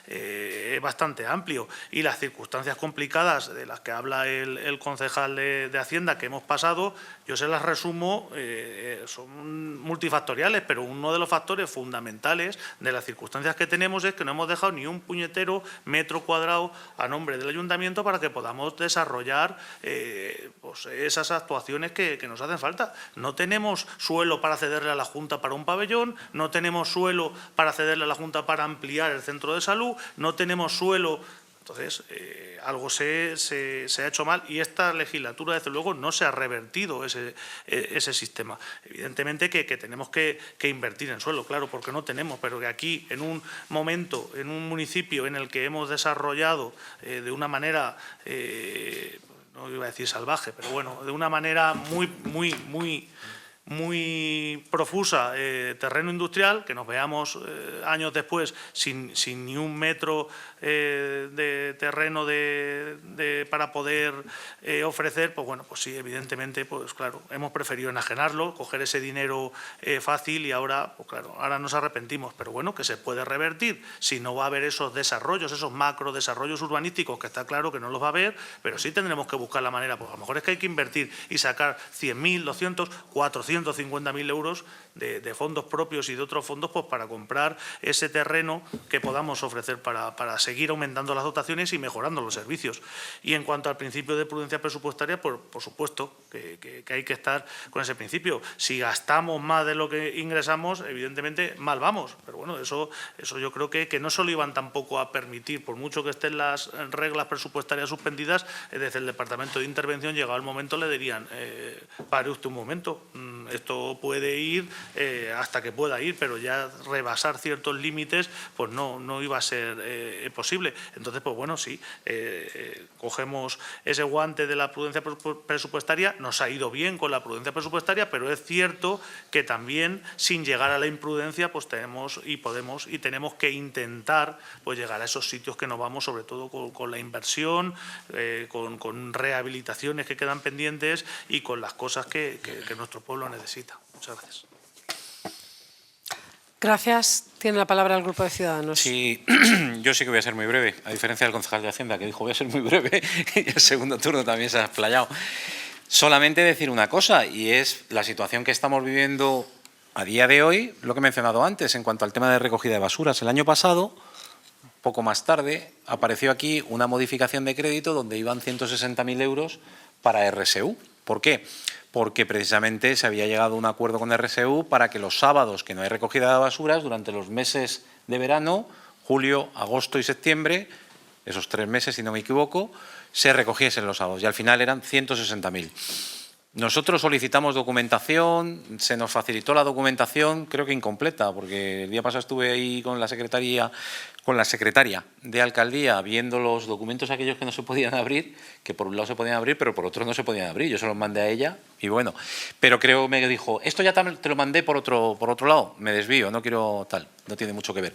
es bastante amplio y las circunstancias complicadas de las que habla el concejal de Hacienda que hemos pasado, yo se las resumo, son multifactoriales, pero uno de los factores fundamentales de las circunstancias que tenemos es que no hemos dejado ni un puñetero metro cuadrado a nombre del ayuntamiento para que podamos desarrollar pues esas actuaciones que nos hacen falta. No tenemos suelo para cederle a la Junta para un pabellón, no tenemos suelo para cederle a la Junta para ampliar el centro de salud, no tenemos suelo. Entonces, algo se ha hecho mal y esta legislatura, desde luego, no se ha revertido ese sistema. Evidentemente que tenemos que invertir en suelo, claro, porque no tenemos, pero que aquí, en un momento, en un municipio en el que hemos desarrollado de una manera, no iba a decir salvaje, pero bueno, de una manera muy profusa terreno industrial, que nos veamos años después sin ni un metro de terreno para poder ofrecer, pues bueno, pues sí, evidentemente, pues claro, hemos preferido enajenarlo, coger ese dinero fácil y ahora, pues claro, ahora nos arrepentimos, pero bueno, que se puede revertir si no va a haber esos desarrollos, esos macro desarrollos urbanísticos, que está claro que no los va a haber, pero sí tendremos que buscar la manera, pues a lo mejor es que hay que invertir y sacar 100.000, 200, 400 250.000 euros de fondos propios y de otros fondos pues para comprar ese terreno que podamos ofrecer para seguir aumentando las dotaciones y mejorando los servicios. Y en cuanto al principio de prudencia presupuestaria, por supuesto que hay que estar con ese principio. Si gastamos más de lo que ingresamos, evidentemente mal vamos. Pero bueno, eso yo creo que no se lo iban tampoco a permitir, por mucho que estén las reglas presupuestarias suspendidas, desde el Departamento de Intervención, llegado el momento, le dirían, pare usted un momento, esto puede ir hasta que pueda ir, pero ya rebasar ciertos límites pues no iba a ser posible. Entonces, pues bueno, sí, cogemos ese guante de la prudencia presupuestaria, nos ha ido bien con la prudencia presupuestaria, pero es cierto que también, sin llegar a la imprudencia, pues tenemos que intentar pues llegar a esos sitios que nos vamos, sobre todo con la inversión, con rehabilitaciones que quedan pendientes y con las cosas que nuestro pueblo necesita. Muchas gracias. Gracias. Tiene la palabra el Grupo de Ciudadanos. Sí, yo sí que voy a ser muy breve, a diferencia del concejal de Hacienda, que dijo voy a ser muy breve, y el segundo turno también se ha explayado. Solamente decir una cosa, y es la situación que estamos viviendo a día de hoy, lo que he mencionado antes, en cuanto al tema de recogida de basuras. El año pasado, poco más tarde, apareció aquí una modificación de crédito donde iban 160.000 euros para RSU. ¿Por qué? Porque precisamente se había llegado a un acuerdo con RSU para que los sábados que no hay recogida de basuras, durante los meses de verano, julio, agosto y septiembre, esos 3 meses, si no me equivoco, se recogiesen los sábados. Y al final eran 160.000. Nosotros solicitamos documentación, se nos facilitó la documentación, creo que incompleta, porque el día pasado estuve ahí con la secretaria de Alcaldía viendo los documentos aquellos que no se podían abrir, que por un lado se podían abrir, pero por otro no se podían abrir. Yo se los mandé a ella y bueno, pero creo me dijo, esto ya te lo mandé por otro lado, me desvío, no quiero tal, no tiene mucho que ver.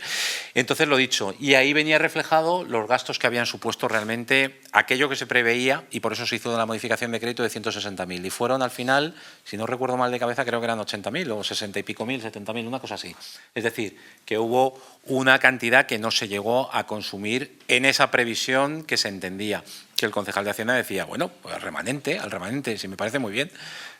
Entonces lo dicho, y ahí venía reflejado los gastos que habían supuesto realmente aquello que se preveía y por eso se hizo la modificación de crédito de 160.000 y fueron al final, si no recuerdo mal de cabeza, creo que eran 80.000 o 60 y pico mil, 70.000, una cosa así. Es decir, que hubo una cantidad que no se llegó a consumir en esa previsión que se entendía, que el concejal de Hacienda decía, bueno, pues al remanente, si me parece muy bien.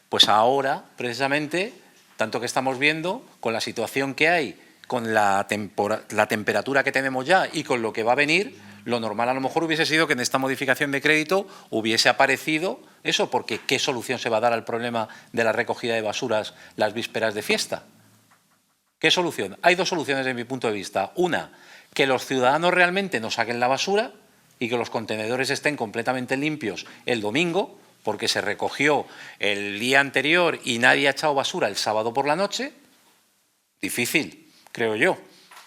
Pues ahora, precisamente, tanto que estamos viendo, con la situación que hay, con la temperatura que tenemos ya y con lo que va a venir, lo normal a lo mejor hubiese sido que en esta modificación de crédito hubiese aparecido eso, porque ¿qué solución se va a dar al problema de la recogida de basuras las vísperas de fiesta? ¿Qué solución? Hay dos soluciones desde mi punto de vista. Una, que los ciudadanos realmente no saquen la basura y que los contenedores estén completamente limpios el domingo, porque se recogió el día anterior y nadie ha echado basura el sábado por la noche. Difícil, creo yo.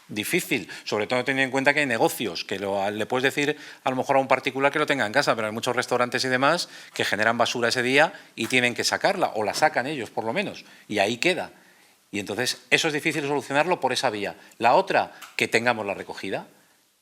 Difícil, sobre todo teniendo en cuenta que hay negocios, que le puedes decir a lo mejor a un particular que lo tenga en casa, pero hay muchos restaurantes y demás que generan basura ese día y tienen que sacarla, o la sacan ellos por lo menos, y ahí queda. Y entonces eso es difícil solucionarlo por esa vía. La otra, que tengamos la recogida.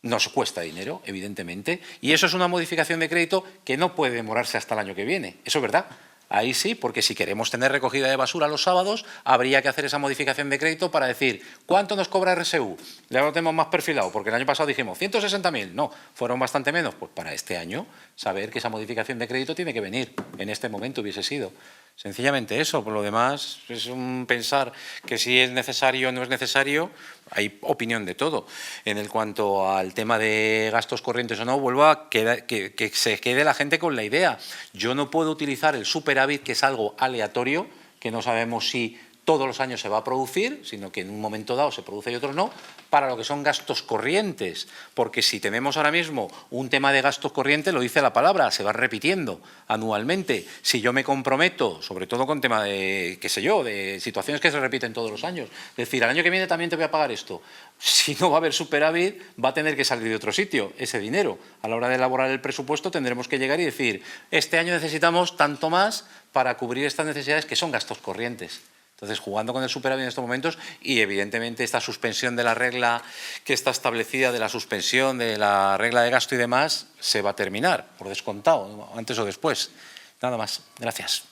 Nos cuesta dinero, evidentemente, y eso es una modificación de crédito que no puede demorarse hasta el año que viene. Eso es verdad. Ahí sí, porque si queremos tener recogida de basura los sábados, habría que hacer esa modificación de crédito para decir ¿cuánto nos cobra RSU? Ya lo tenemos más perfilado, porque el año pasado dijimos 160.000, no, fueron bastante menos. Pues para este año, saber que esa modificación de crédito tiene que venir. En este momento hubiese sido. Sencillamente eso, por lo demás es un pensar que si es necesario o no es necesario, hay opinión de todo. En el cuanto al tema de gastos corrientes o no, vuelvo a que se quede la gente con la idea. Yo no puedo utilizar el superávit, que es algo aleatorio, que no sabemos si todos los años se va a producir, sino que en un momento dado se produce y otros no, para lo que son gastos corrientes. Porque si tenemos ahora mismo un tema de gastos corrientes, lo dice la palabra, se va repitiendo anualmente. Si yo me comprometo, sobre todo con tema de, qué sé yo, de situaciones que se repiten todos los años, es decir, al año que viene también te voy a pagar esto. Si no va a haber superávit, va a tener que salir de otro sitio ese dinero. A la hora de elaborar el presupuesto tendremos que llegar y decir, este año necesitamos tanto más para cubrir estas necesidades que son gastos corrientes. Entonces, jugando con el superávit en estos momentos y, evidentemente, esta suspensión de la regla que está establecida, de la suspensión de la regla de gasto y demás, se va a terminar, por descontado, antes o después. Nada más. Gracias.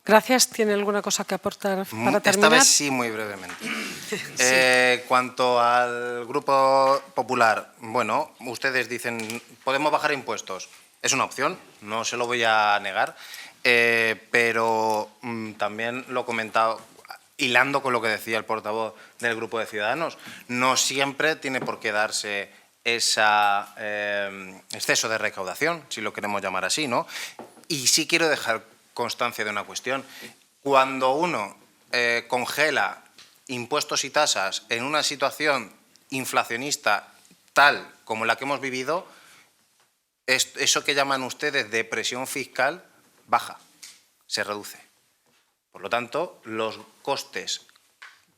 Gracias. ¿Tiene alguna cosa que aportar para terminar? Esta vez sí, muy brevemente. Sí. Cuanto al Grupo Popular, bueno, ustedes dicen, podemos bajar impuestos. Es una opción, no se lo voy a negar. pero también lo he comentado, hilando con lo que decía el portavoz del Grupo de Ciudadanos, no siempre tiene por qué darse ese exceso de recaudación, si lo queremos llamar así, ¿no? Y sí quiero dejar constancia de una cuestión. Cuando uno congela impuestos y tasas en una situación inflacionista tal como la que hemos vivido, eso que llaman ustedes de presión fiscal baja, se reduce. Por lo tanto, los costes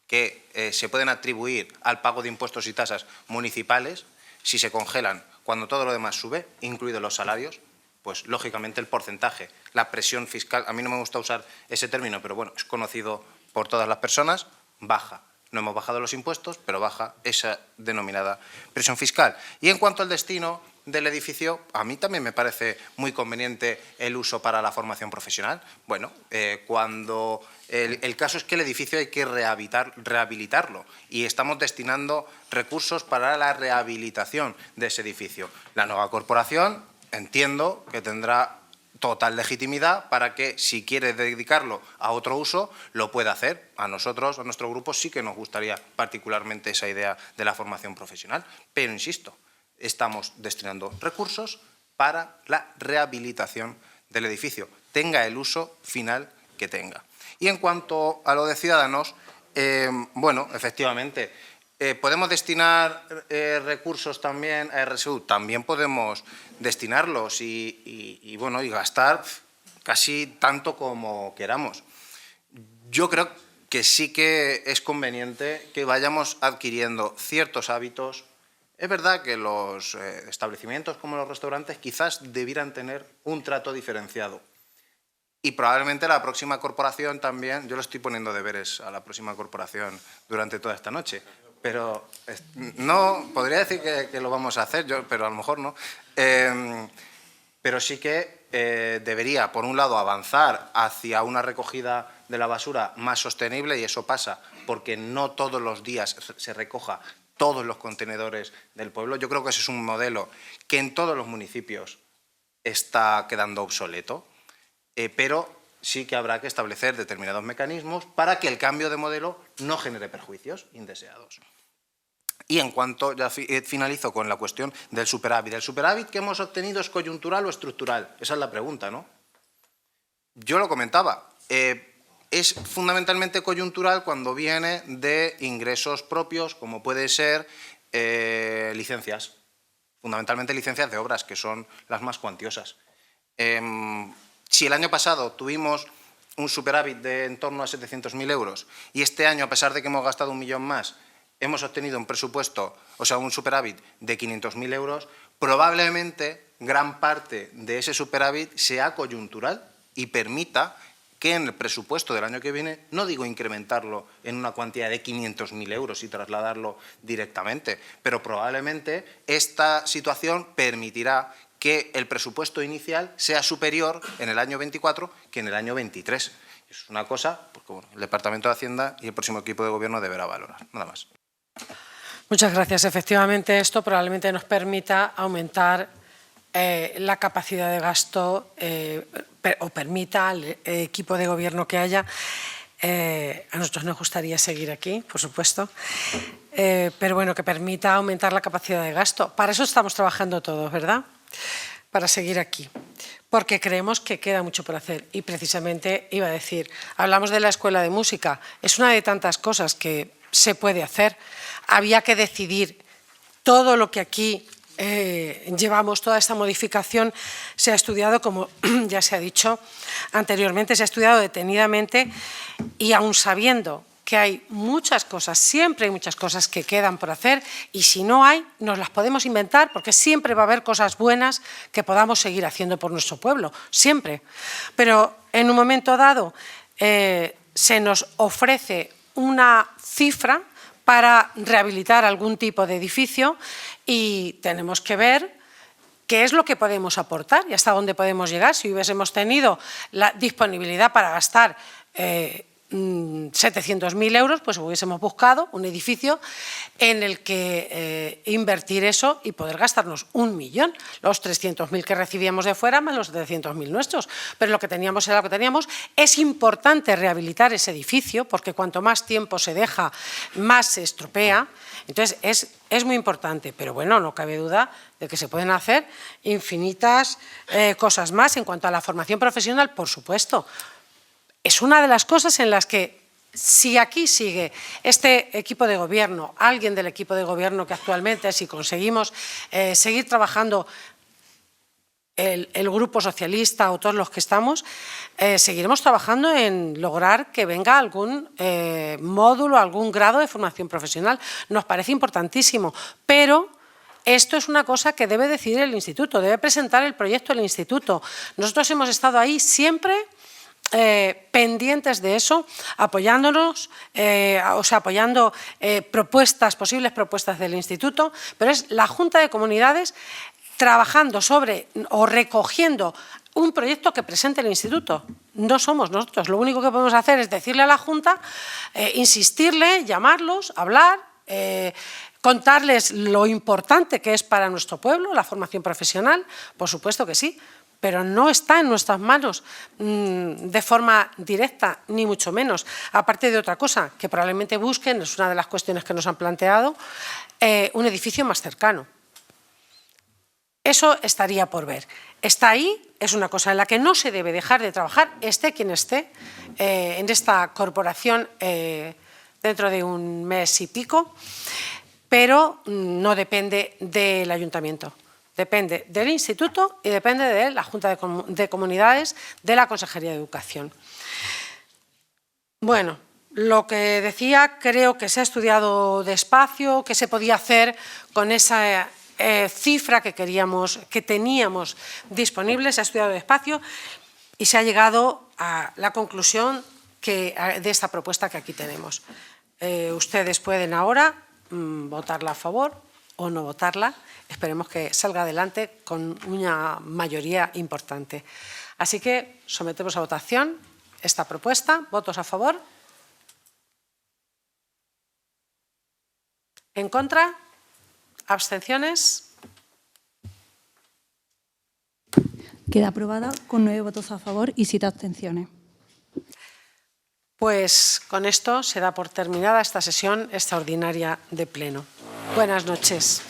que se pueden atribuir al pago de impuestos y tasas municipales, si se congelan cuando todo lo demás sube, incluidos los salarios, pues lógicamente el porcentaje, la presión fiscal, a mí no me gusta usar ese término, pero bueno, es conocido por todas las personas, baja. No hemos bajado los impuestos, pero baja esa denominada presión fiscal. Y en cuanto al destino del edificio, a mí también me parece muy conveniente el uso para la formación profesional. Bueno, cuando el caso es que el edificio hay que rehabilitarlo y estamos destinando recursos para la rehabilitación de ese edificio. La nueva corporación, entiendo que tendrá total legitimidad para que, si quiere dedicarlo a otro uso, lo pueda hacer. A nosotros, a nuestro grupo, sí que nos gustaría particularmente esa idea de la formación profesional. Pero, insisto, estamos destinando recursos para la rehabilitación del edificio, tenga el uso final que tenga. Y en cuanto a lo de Ciudadanos, bueno, efectivamente, ¿podemos destinar recursos también a RSU? También podemos destinarlos y gastar casi tanto como queramos. Yo creo que sí que es conveniente que vayamos adquiriendo ciertos hábitos. Es verdad que los establecimientos como los restaurantes quizás debieran tener un trato diferenciado. Y probablemente la próxima corporación también, yo le estoy poniendo deberes a la próxima corporación durante toda esta noche. Pero no, podría decir que lo vamos a hacer, pero a lo mejor no. Pero sí que debería, por un lado, avanzar hacia una recogida de la basura más sostenible, y eso pasa porque no todos los días se recoja todos los contenedores del pueblo. Yo creo que ese es un modelo que en todos los municipios está quedando obsoleto, pero sí que habrá que establecer determinados mecanismos para que el cambio de modelo no genere perjuicios indeseados. Y en cuanto, ya finalizo con la cuestión del superávit. ¿El superávit que hemos obtenido es coyuntural o estructural? Esa es la pregunta, ¿no? Yo lo comentaba, es fundamentalmente coyuntural cuando viene de ingresos propios, como puede ser licencias, fundamentalmente licencias de obras, que son las más cuantiosas. Si el año pasado tuvimos un superávit de en torno a 700.000 euros y este año, a pesar de que hemos gastado 1 millón más, hemos obtenido un presupuesto, o sea, un superávit de 500.000 euros, probablemente gran parte de ese superávit sea coyuntural y permita que en el presupuesto del año que viene, no digo incrementarlo en una cuantía de 500.000 euros y trasladarlo directamente, pero probablemente esta situación permitirá que el presupuesto inicial sea superior en el año 24 que en el año 23. Eso es una cosa porque bueno, el Departamento de Hacienda y el próximo equipo de Gobierno deberá valorar. Nada más. Muchas gracias. Efectivamente, esto probablemente nos permita aumentar la capacidad de gasto o permita al equipo de Gobierno que haya. A nosotros nos gustaría seguir aquí, por supuesto, pero bueno, que permita aumentar la capacidad de gasto. Para eso estamos trabajando todos, ¿verdad? Para seguir aquí, porque creemos que queda mucho por hacer. Y precisamente iba a decir, hablamos de la Escuela de Música, es una de tantas cosas que se puede hacer. Había que decidir todo lo que aquí llevamos, toda esta modificación se ha estudiado, como ya se ha dicho anteriormente, se ha estudiado detenidamente y aún sabiendo que hay muchas cosas, siempre hay muchas cosas que quedan por hacer y si no hay, nos las podemos inventar porque siempre va a haber cosas buenas que podamos seguir haciendo por nuestro pueblo, siempre. Pero en un momento dado se nos ofrece una cifra para rehabilitar algún tipo de edificio y tenemos que ver qué es lo que podemos aportar y hasta dónde podemos llegar. Si hubiésemos tenido la disponibilidad para gastar 700.000 euros, pues hubiésemos buscado un edificio en el que invertir eso y poder gastarnos 1 millón, los 300.000 que recibíamos de fuera más los 700.000 nuestros. Pero lo que teníamos era lo que teníamos. Es importante rehabilitar ese edificio porque cuanto más tiempo se deja, más se estropea. Entonces, es muy importante, pero bueno, no cabe duda de que se pueden hacer infinitas cosas más. En cuanto a la formación profesional, por supuesto, es una de las cosas en las que, si aquí sigue este equipo de gobierno, alguien del equipo de gobierno que actualmente, si conseguimos seguir trabajando el Grupo Socialista o todos los que estamos, seguiremos trabajando en lograr que venga algún módulo, algún grado de formación profesional. Nos parece importantísimo, pero esto es una cosa que debe decidir el Instituto, debe presentar el proyecto el Instituto. Nosotros hemos estado ahí siempre pendientes de eso, apoyándonos, apoyando posibles propuestas del Instituto, pero es la Junta de Comunidades trabajando sobre o recogiendo un proyecto que presente el Instituto. No somos nosotros, lo único que podemos hacer es decirle a la Junta, insistirle, llamarlos, hablar, contarles lo importante que es para nuestro pueblo la formación profesional, por supuesto que sí, pero no está en nuestras manos de forma directa, ni mucho menos. Aparte de otra cosa, que probablemente busquen, es una de las cuestiones que nos han planteado, un edificio más cercano. Eso estaría por ver. Está ahí, es una cosa en la que no se debe dejar de trabajar, esté quien esté, en esta corporación dentro de un mes y pico, pero no depende del Ayuntamiento. Depende del Instituto y depende de la Junta de Comunidades de la Consejería de Educación. Bueno, lo que decía, creo que se ha estudiado despacio, que se podía hacer con esa cifra que teníamos disponible, se ha estudiado despacio y se ha llegado a la conclusión de esta propuesta que aquí tenemos. Ustedes pueden ahora votarla a favor o no votarla. Esperemos que salga adelante con una mayoría importante. Así que sometemos a votación esta propuesta. ¿Votos a favor? ¿En contra? ¿Abstenciones? Queda aprobada con 9 votos a favor y 7 abstenciones. Pues con esto se da por terminada esta sesión extraordinaria de Pleno. Buenas noches.